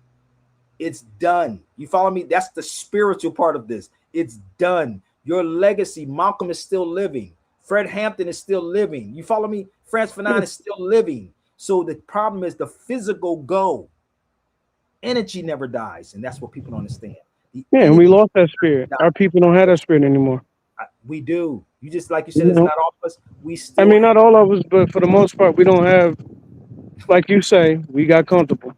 It's done. You follow me? That's the spiritual part of this. It's done. Your legacy, Malcolm is still living. Fred Hampton is still living. You follow me? Frantz Fanon is still living. So the problem is the physical go. Energy never dies. And that's what people don't understand. And we lost that spirit. Our people don't have that spirit anymore. We do. You just, like you said, it's not all of us. We still. I mean, not all of us, but for the most part, we don't have, like you say, we got comfortable.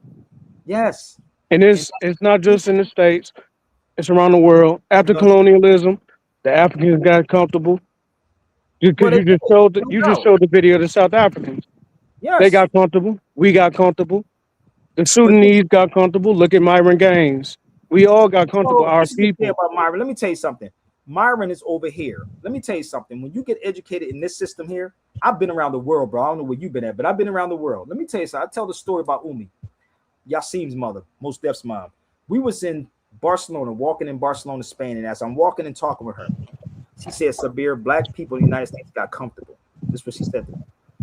Yes. And it's not just in the States, it's around the world. After colonialism, the Africans got comfortable. Because you just showed the video of the South Africans. Yes. They got comfortable. We got comfortable. The Sudanese got comfortable. Look at Myron Gaines. We all got comfortable. Our people. About Myron. Let me tell you something. Myron is over here. Let me tell you something. When you get educated in this system here, I've been around the world, bro. I don't know where you've been at, but I've been around the world. Let me tell you something. I tell the story about Umi, Yassim's mother, Mos Def's mom. We was in Barcelona, walking in Barcelona, Spain, and as I'm walking and talking with her, she said, Sabir, black people in the United States got comfortable. That's what she said to me.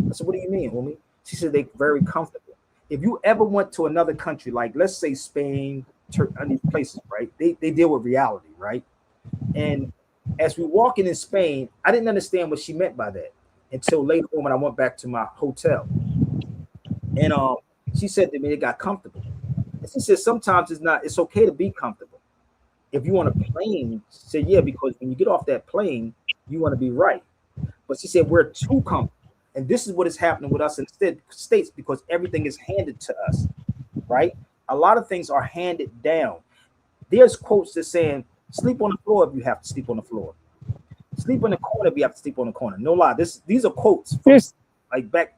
I said, what do you mean, Umi? She said, they very comfortable. If you ever went to another country, like let's say Spain, Turkey, these places, right? They deal with reality, right? And as we walking in Spain, I didn't understand what she meant by that until later on when I went back to my hotel. And she said to me, it got comfortable. And she said, sometimes it's okay to be comfortable. If you on a plane, she said, yeah, because when you get off that plane, you want to be right. But she said, we're too comfortable. And this is what is happening with us in the States because everything is handed to us, right? A lot of things are handed down. There's quotes that saying, sleep on the floor if you have to sleep on the floor. Sleep in the corner if you have to sleep on the corner. No lie. These are quotes from like back.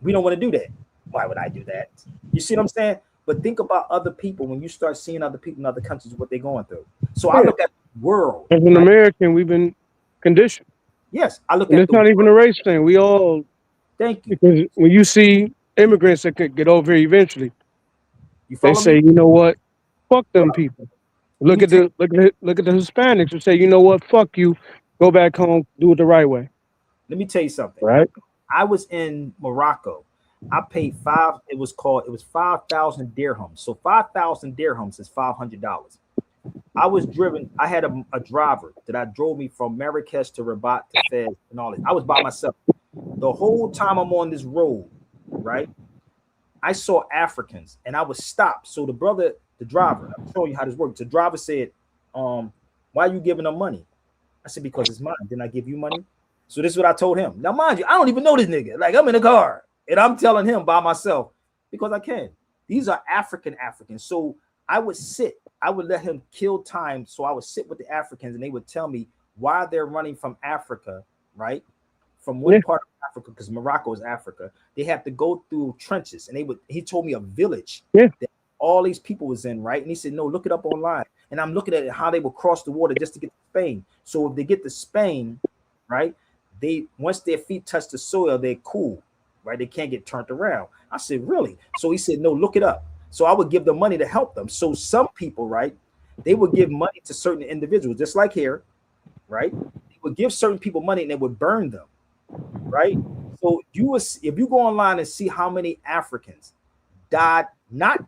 We don't want to do that. Why would I do that? You see what I'm saying? But think about other people when you start seeing other people in other countries, what they're going through. So I look at the world. As an American, we've been conditioned. Yes, I look and at it's not even a race thing. We all thank you. Because when you see immigrants that could get over here eventually, they say, me? you know what, fuck them people. Look at the Hispanics who say, you know what, fuck you, go back home, do it the right way. Let me tell you something. Right. I was in Morocco. I paid it was 5,000 dirhams. So 5,000 dirhams is $500. I had a driver that I drove me from Marrakesh to Rabat to Fez and all that. I was by myself. The whole time I'm on this road, right? I saw Africans and I was stopped. So the driver, I'm showing you how this works. The driver said, why are you giving them money? I said, because it's mine. Didn't I give you money? So this is what I told him. Now, mind you, I don't even know this nigga. Like, I'm in the car and I'm telling him by myself because I can. These are Africans. So I would let him kill time. So I would sit with the Africans and they would tell me why they're running from Africa, right? From one part of Africa, because Morocco is Africa. They have to go through trenches. And he told me a village that all these people was in, right? And he said, no, look it up online. And I'm looking at it, how they will cross the water just to get to Spain. So if they get to Spain, right, once their feet touch the soil, they're cool, right? They can't get turned around. I said, really? So he said, no, look it up. So I would give them money to help them. So some people, right, they would give money to certain individuals, just like here, right? They would give certain people money and they would burn them, right? So if you go online and see how many Africans died, not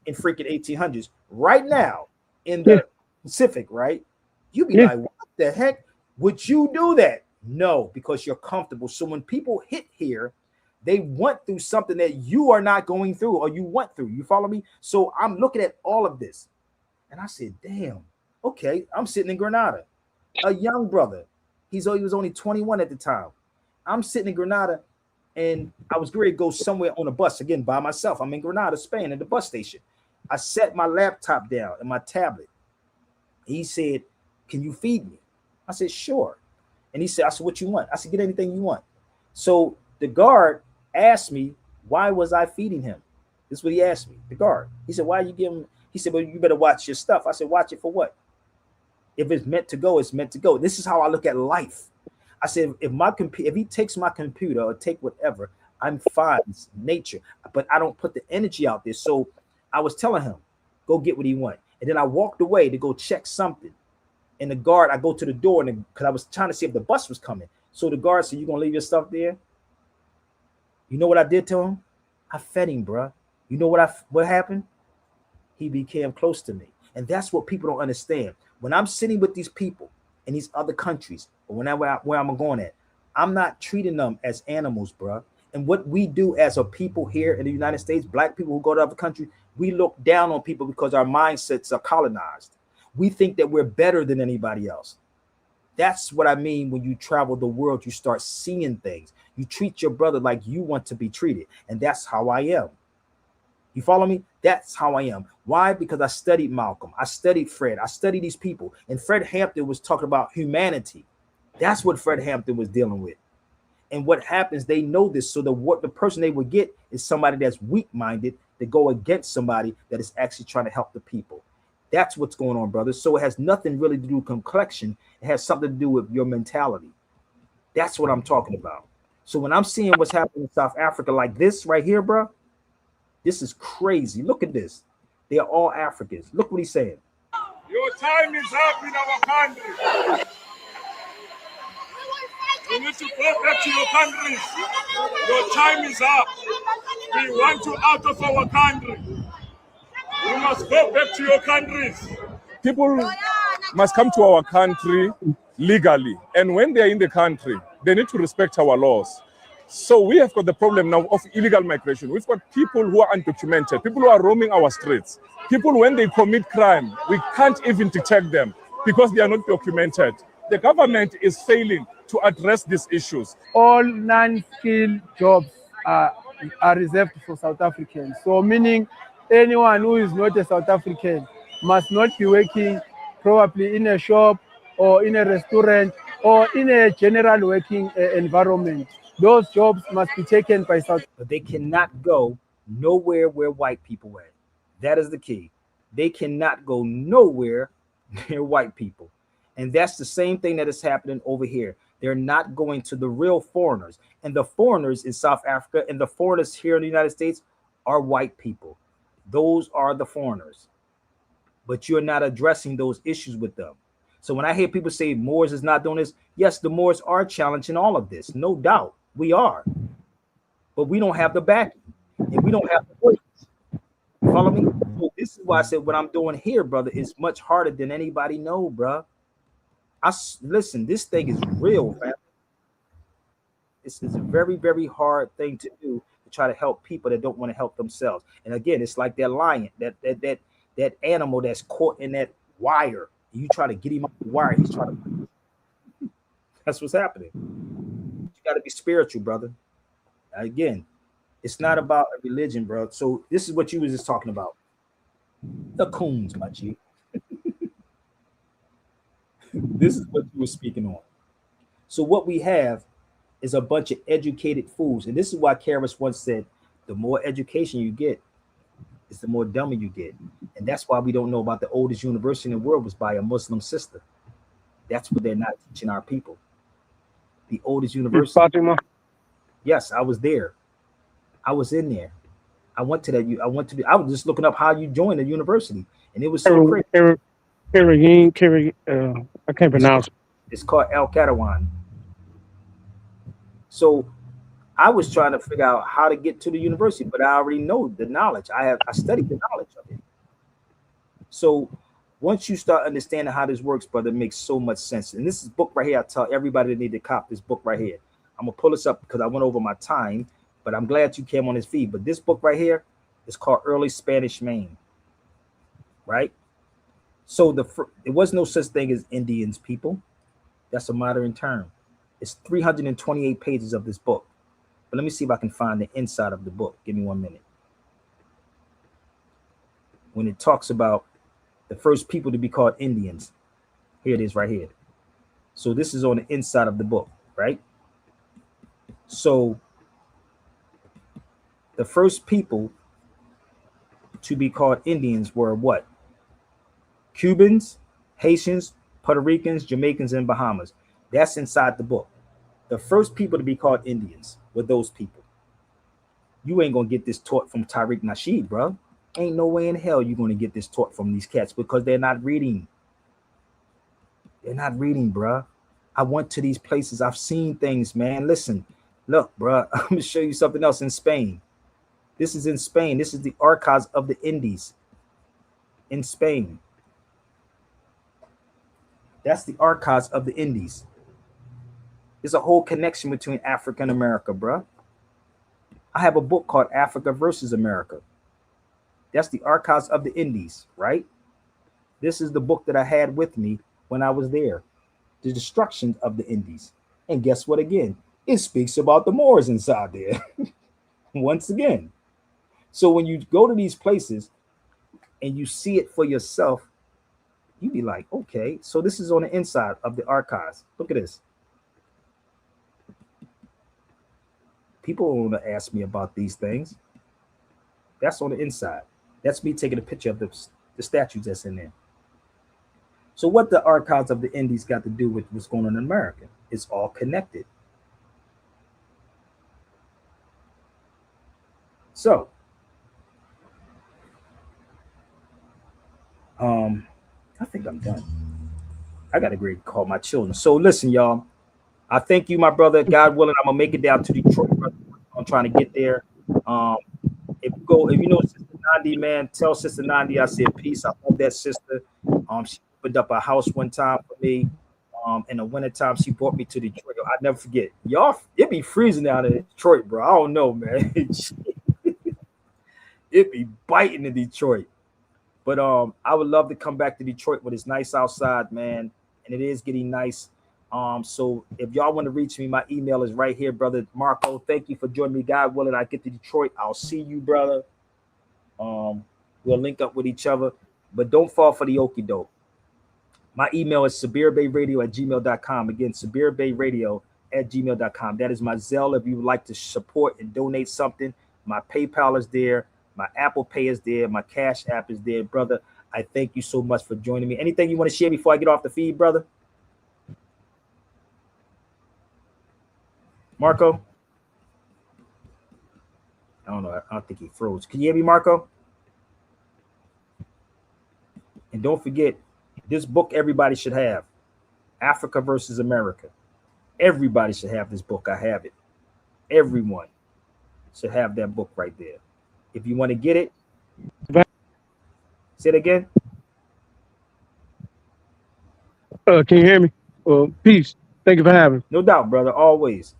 in freaking 1800s, right now in the Pacific, right? You'd be like, what the heck? Would you do that? No, because you're comfortable. So when people hit here, they went through something that you are not going through or you went through. You follow me? So I'm looking at all of this and I said, damn, okay, I'm sitting in Grenada. A young brother. He was only 21 at the time. I'm sitting in Grenada and I was ready to go somewhere on a bus again by myself. I'm in Grenada, Spain, at the bus station. I set my laptop down and my tablet. He said, can you feed me? I said, sure. And he said, what you want? I said, get anything you want. So the guard asked me, why was I feeding him? This is what he asked me, the guard. He said, why are you giving him? He said, well, you better watch your stuff. I said, watch it for what? If it's meant to go, it's meant to go. This is how I look at life. I said, if he takes my computer or take whatever, I'm fine. It's nature, but I don't put the energy out there. So I was telling him, go get what he want. And then I walked away to go check something. And the guard, I go to the door because I was trying to see if the bus was coming. So the guard said, you gonna leave your stuff there? You know what I did to him? I fed him, bro. You know what happened? He became close to me. And that's what people don't understand. When I'm sitting with these people in these other countries, or where I'm going at, I'm not treating them as animals, bro. And what we do as a people here in the United States, black people who go to other countries, we look down on people because our mindsets are colonized. We think that we're better than anybody else. That's what I mean when you travel the world, you start seeing things. You treat your brother like you want to be treated. And that's how I am. You follow me? That's how I am. Why? Because I studied Malcolm. I studied Fred. I studied these people. And Fred Hampton was talking about humanity. That's what Fred Hampton was dealing with. And what happens, they know this. So the person they would get is somebody that's weak-minded to go against somebody that is actually trying to help the people. That's what's going on, brother. So it has nothing really to do with complexion. It has something to do with your mentality. That's what I'm talking about. So when I'm seeing what's happening in South Africa like this right here, bro, this is crazy. Look at this. They are all Africans. Look what he's saying. Your time is up in our country. You need to go back to your countries. Your time is up. We want you out of our country. You must go back to your countries. People must come to our country legally. And when they are in the country, they need to respect our laws. So we have got the problem now of illegal migration. We've got people who are undocumented, people who are roaming our streets. People, when they commit crime, we can't even detect them because they are not documented. The government is failing to address these issues. All non-skilled jobs are reserved for South Africans. So meaning anyone who is not a South African must not be working probably in a shop or in a restaurant or in a general working environment. Those jobs must be taken by South. But they cannot go nowhere where white people at. That is the key. They cannot go nowhere near white people. And that's the same thing that is happening over here. They're not going to the real foreigners. And the foreigners in South Africa and the foreigners here in the United States are white people. Those are the foreigners. But you're not addressing those issues with them. So when I hear people say Moors is not doing this, yes, the Moors are challenging all of this. No doubt. We are. But we don't have the backing. And we don't have the voice. You follow me? So this is why I said what I'm doing here, brother, is much harder than anybody know, bro. Listen, this thing is real, man. This is a very, very hard thing to do, to try to help people that don't want to help themselves. And again, it's like that lion, that animal that's caught in that wire. You try to get him off the wire. He's trying to. That's what's happening. You got to be spiritual, brother. Again, it's not about a religion, bro. So this is what you was just talking about. The coons, my G. This is what you were speaking on. So what we have is a bunch of educated fools. And this is why Karis once said, the more education you get, is the more dumber you get. And that's why we don't know about the oldest university in the world was by a Muslim sister. That's what they're not teaching our people. The oldest university. Fatima. Yes, I was there. I was in there. I went to that. I was just looking up how you joined the university. And it was so crazy. I can't pronounce it. It's called El Kadawan. So I was trying to figure out how to get to the university, but I already know the knowledge. I studied the knowledge of it. So once you start understanding how this works, brother, it makes so much sense. And this is book right here. I tell everybody they need to cop this book right here. I'm gonna pull this up because I went over my time, but I'm glad you came on this feed. But this book right here is called Early Spanish Main. Right? So there was no such thing as Indians, people. That's a modern term. It's 328 pages of this book. But let me see if I can find the inside of the book. Give me 1 minute. When it talks about the first people to be called Indians, here it is right here. So this is on the inside of the book, right? So the first people to be called Indians were what? Cubans, Haitians, Puerto Ricans, Jamaicans, and Bahamas. That's inside the book. The first people to be called Indians were those people. You ain't gonna get this taught from Tariq Nasheed, bro. Ain't no way in hell you're gonna get this taught from these cats because they're not reading. They're not reading, bro. I went to these places. I've seen things, man. Listen, look, bro. I'm gonna show you something else in Spain. This is in Spain. This is the archives of the Indies in Spain. That's the archives of the Indies. There's a whole connection between Africa and America, bro. I have a book called Africa versus America. That's the archives of the Indies, right? This is the book that I had with me when I was there. The destruction of the Indies. And guess what again? It speaks about the Moors inside there. Once again. So when you go to these places and you see it for yourself, you be like, okay, so this is on the inside of the archives. Look at this. People want to ask me about these things. That's on the inside. That's me taking a picture of the statues that's in there. So what the archives of the Indies got to do with what's going on in America? It's all connected. So, I think I'm done. I got to go call my children. So listen, y'all. I thank you, my brother. God willing, I'm gonna make it down to Detroit. I'm trying to get there. If you know Sister Nandi, man, tell Sister Nandi I said peace. I love that sister. She opened up a house one time for me. In the wintertime, she brought me to Detroit. I never forget. Y'all, it be freezing down in Detroit, bro. I don't know, man. It be biting in Detroit. But I would love to come back to Detroit when it's nice outside, man. And it is getting nice. So if y'all want to reach me, my email is right here, brother Marco. Thank you for joining me. God willing, I get to Detroit, I'll see you, brother. We'll link up with each other. But don't fall for the okie doke. My email is sabirbayradio@gmail.com. Again, sabirbayradio@gmail.com. That is my Zelle if you would like to support and donate something. My PayPal is there. My Apple Pay is there. My Cash App is there, brother. I thank you so much for joining me. Anything you want to share before I get off the feed, brother? Marco? I don't know. I don't think he froze. Can you hear me, Marco? And don't forget, this book everybody should have. Africa versus America. Everybody should have this book. I have it. Everyone should have that book right there. If you want to get it, say it again. Can you hear me? Peace. Thank you for having me. No doubt, brother. Always.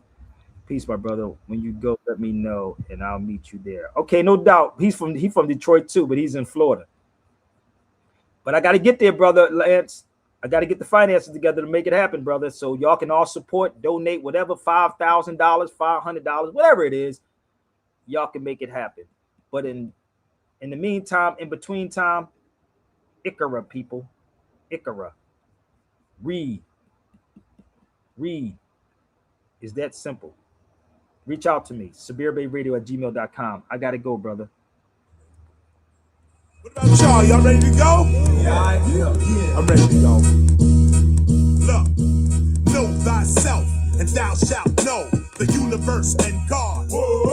Peace, my brother. When you go, let me know, and I'll meet you there. Okay, no doubt. He's from Detroit too, but he's in Florida. But I got to get there, brother Lance. I got to get the finances together to make it happen, brother. So y'all can all support, donate, whatever, $5,000, $500, whatever it is. Y'all can make it happen. But in the meantime, in between time, Ikara, people. Ikara. Read. Is that simple? Reach out to me, sabirbayradio@gmail.com. I got to go, brother. What about y'all? Y'all ready to go? Yeah. I'm ready to go. Look, know thyself, and thou shalt know the universe and God. Whoa.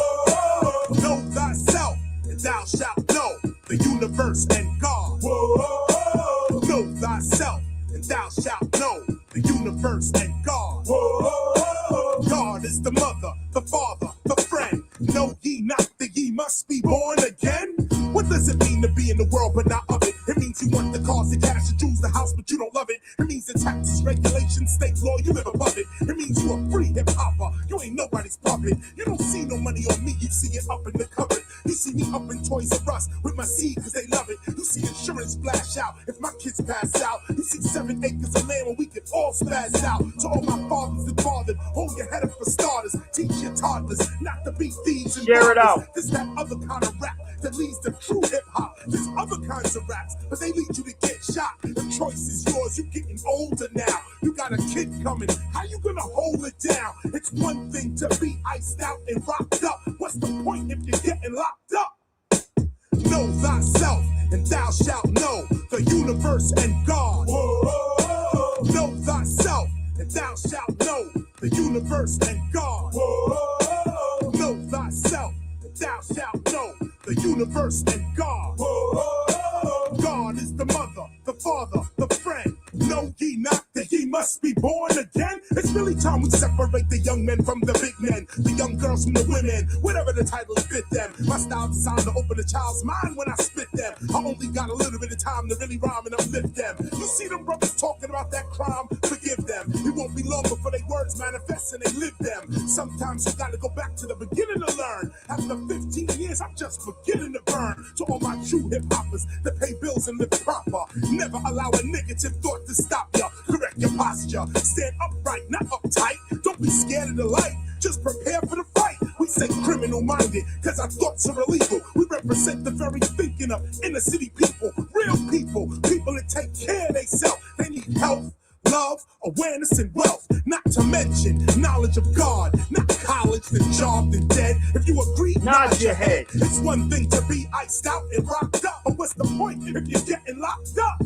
Know thyself, and thou shalt know the universe and God. Whoa. Know thyself, and thou shalt know the universe and God. Whoa. God is the mother, the father, the friend. Know ye not that ye must be born again? What does it mean to be in the world but not of it? It means you want the cars, the cash, the jewels, the house, but you don't love it. It means the taxes, regulations, state law, you live above it. It means you a free hip-hopper, you ain't nobody's puppet. You don't see no money on me, you see it up in the cupboard. You see me up in Toys R Us with my seed cause they love it. You see insurance flash out if my kids pass out. You see 7 acres of land where we can all spaz out. To all my fathers and fathers, hold your head up for starters. Teach your toddlers not to be thieves and share it out. This that other kind of rap that leads to true hip-hop. There's other kinds of raps, but they lead you to get shot. The choice is yours, you getting older now. You got a kid coming, how you gonna hold it down? It's one thing to be iced out and rocked up. What's the point if you're getting locked up? Know thyself, and thou shalt know the universe and God. Whoa. Know thyself, and thou shalt know the universe and God. Whoa. Know thyself, and thou shalt know the universe and God. Whoa. God is the mother, the father, the friend. Know ye not that ye must be born again? It's really time we separate the young men from the big men, the young girls from the women, whatever the title fit them. My style designed to open a child's mind when I spit them. I only got a little bit of time to really rhyme and uplift them. You see them brothers talking about that crime, forgive them. It won't be long before they words manifest and they live them. Sometimes you gotta go back to the beginning to learn. After 15 years, I'm just beginning to burn. To all my true hip-hoppers that pay bills and live proper. Never allow a negative thought to stop ya. Correct your posture. Stand upright, not uptight. Don't be scared of the light. Just prepare for the fight. We say criminal-minded, cause our thoughts are illegal. We represent the very thinking of inner city people. Real people. People that take care of themselves. They need health, love, awareness, and wealth. Not to mention knowledge of God. Not college, then job, then dead. If you agree, nod your head. It's one thing to be iced out and rocked up, but what's what's the point if you're getting locked up?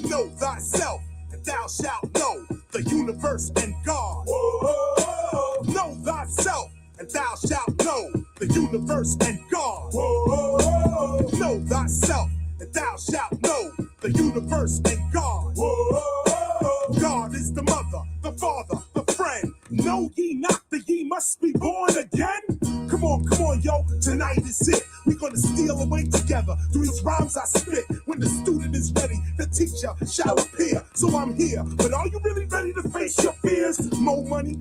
Know thyself, and thou shalt know the universe and God. Whoa. Know thyself, and thou shalt know the universe and God. Whoa. Know thyself, and thou shalt know the universe and God. Whoa. God is the mother, the father, the friend. Know ye not that ye must be born again? Come on, yo, tonight is it. We gonna steal away together through these rhymes I spit. When the student is ready, the teacher shall appear. So I'm here, but are you really ready to face your fears? More money,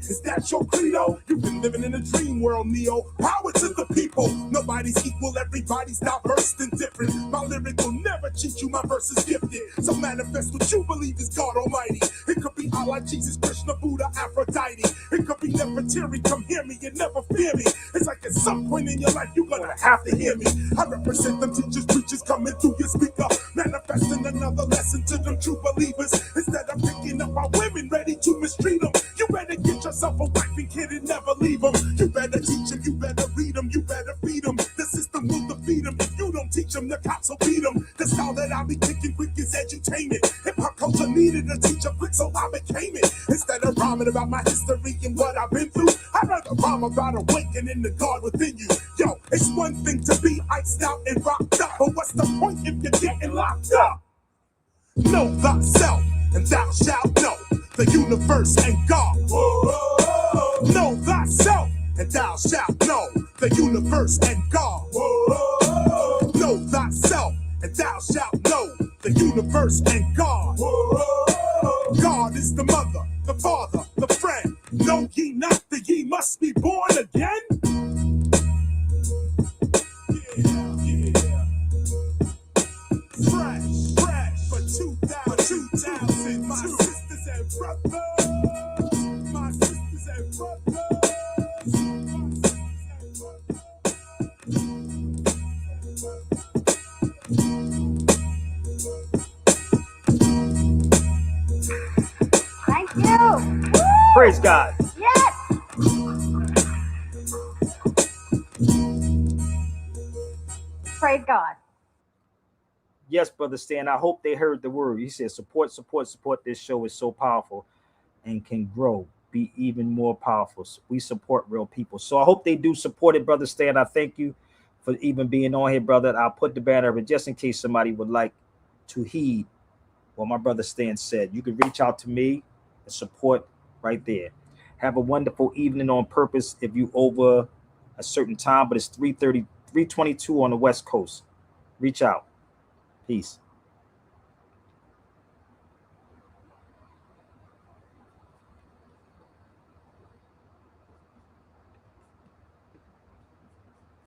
is that your credo? You've been living in a dream world, Neo. Power to the people. Nobody's equal, everybody's diverse and different. My lyric will never cheat you, my verse is gifted. So manifest what you believe is God Almighty. It could be Allah, Jesus, Krishna, Buddha, Aphrodite. It could be Nefertiti, come hear me and never fear me. It's like at some point in your life, you're gonna have to hear me. I represent them teachers, preachers coming through your speaker. Manifesting another lesson to them true believers. Instead of picking up our women ready to mistreat them. You better get yourself a wife and kid and never leave them. You better teach them, you better read them, you better feed them. The system will defeat them. If you don't teach them, the cops will beat them. The style that I be kicking quick is edutainment. Hip-hop culture needed a teacher quick, so I became it. Instead of rhyming about my history and what I've been through, I'd rather rhyme about awakening the God within you. Yo, it's one thing to be iced out and rocked up, but what's the point if you're getting locked up? Know thyself, and thou shalt know the universe and God. Whoa. Know thyself, and thou shalt know the universe and God. Whoa. Know thyself, and thou shalt know the universe and God. Whoa. God is the mother, the father, the friend. Know ye not that ye must be born again? Fresh for 2000, my sisters and brothers, my sisters and brothers. Thank you. Woo! Praise God. Yes. Praise God. Yes, Brother Stan. I hope they heard the word. He said, support this show is so powerful and can grow, be even more powerful. So we support real people. So I hope they do support it, Brother Stan. I thank you for even being on here, brother. I'll put the banner up just in case somebody would like to heed what my brother Stan said. You can reach out to me and support right there. Have a wonderful evening on purpose if you over a certain time, but it's 3:22 on the West Coast. Reach out. Peace.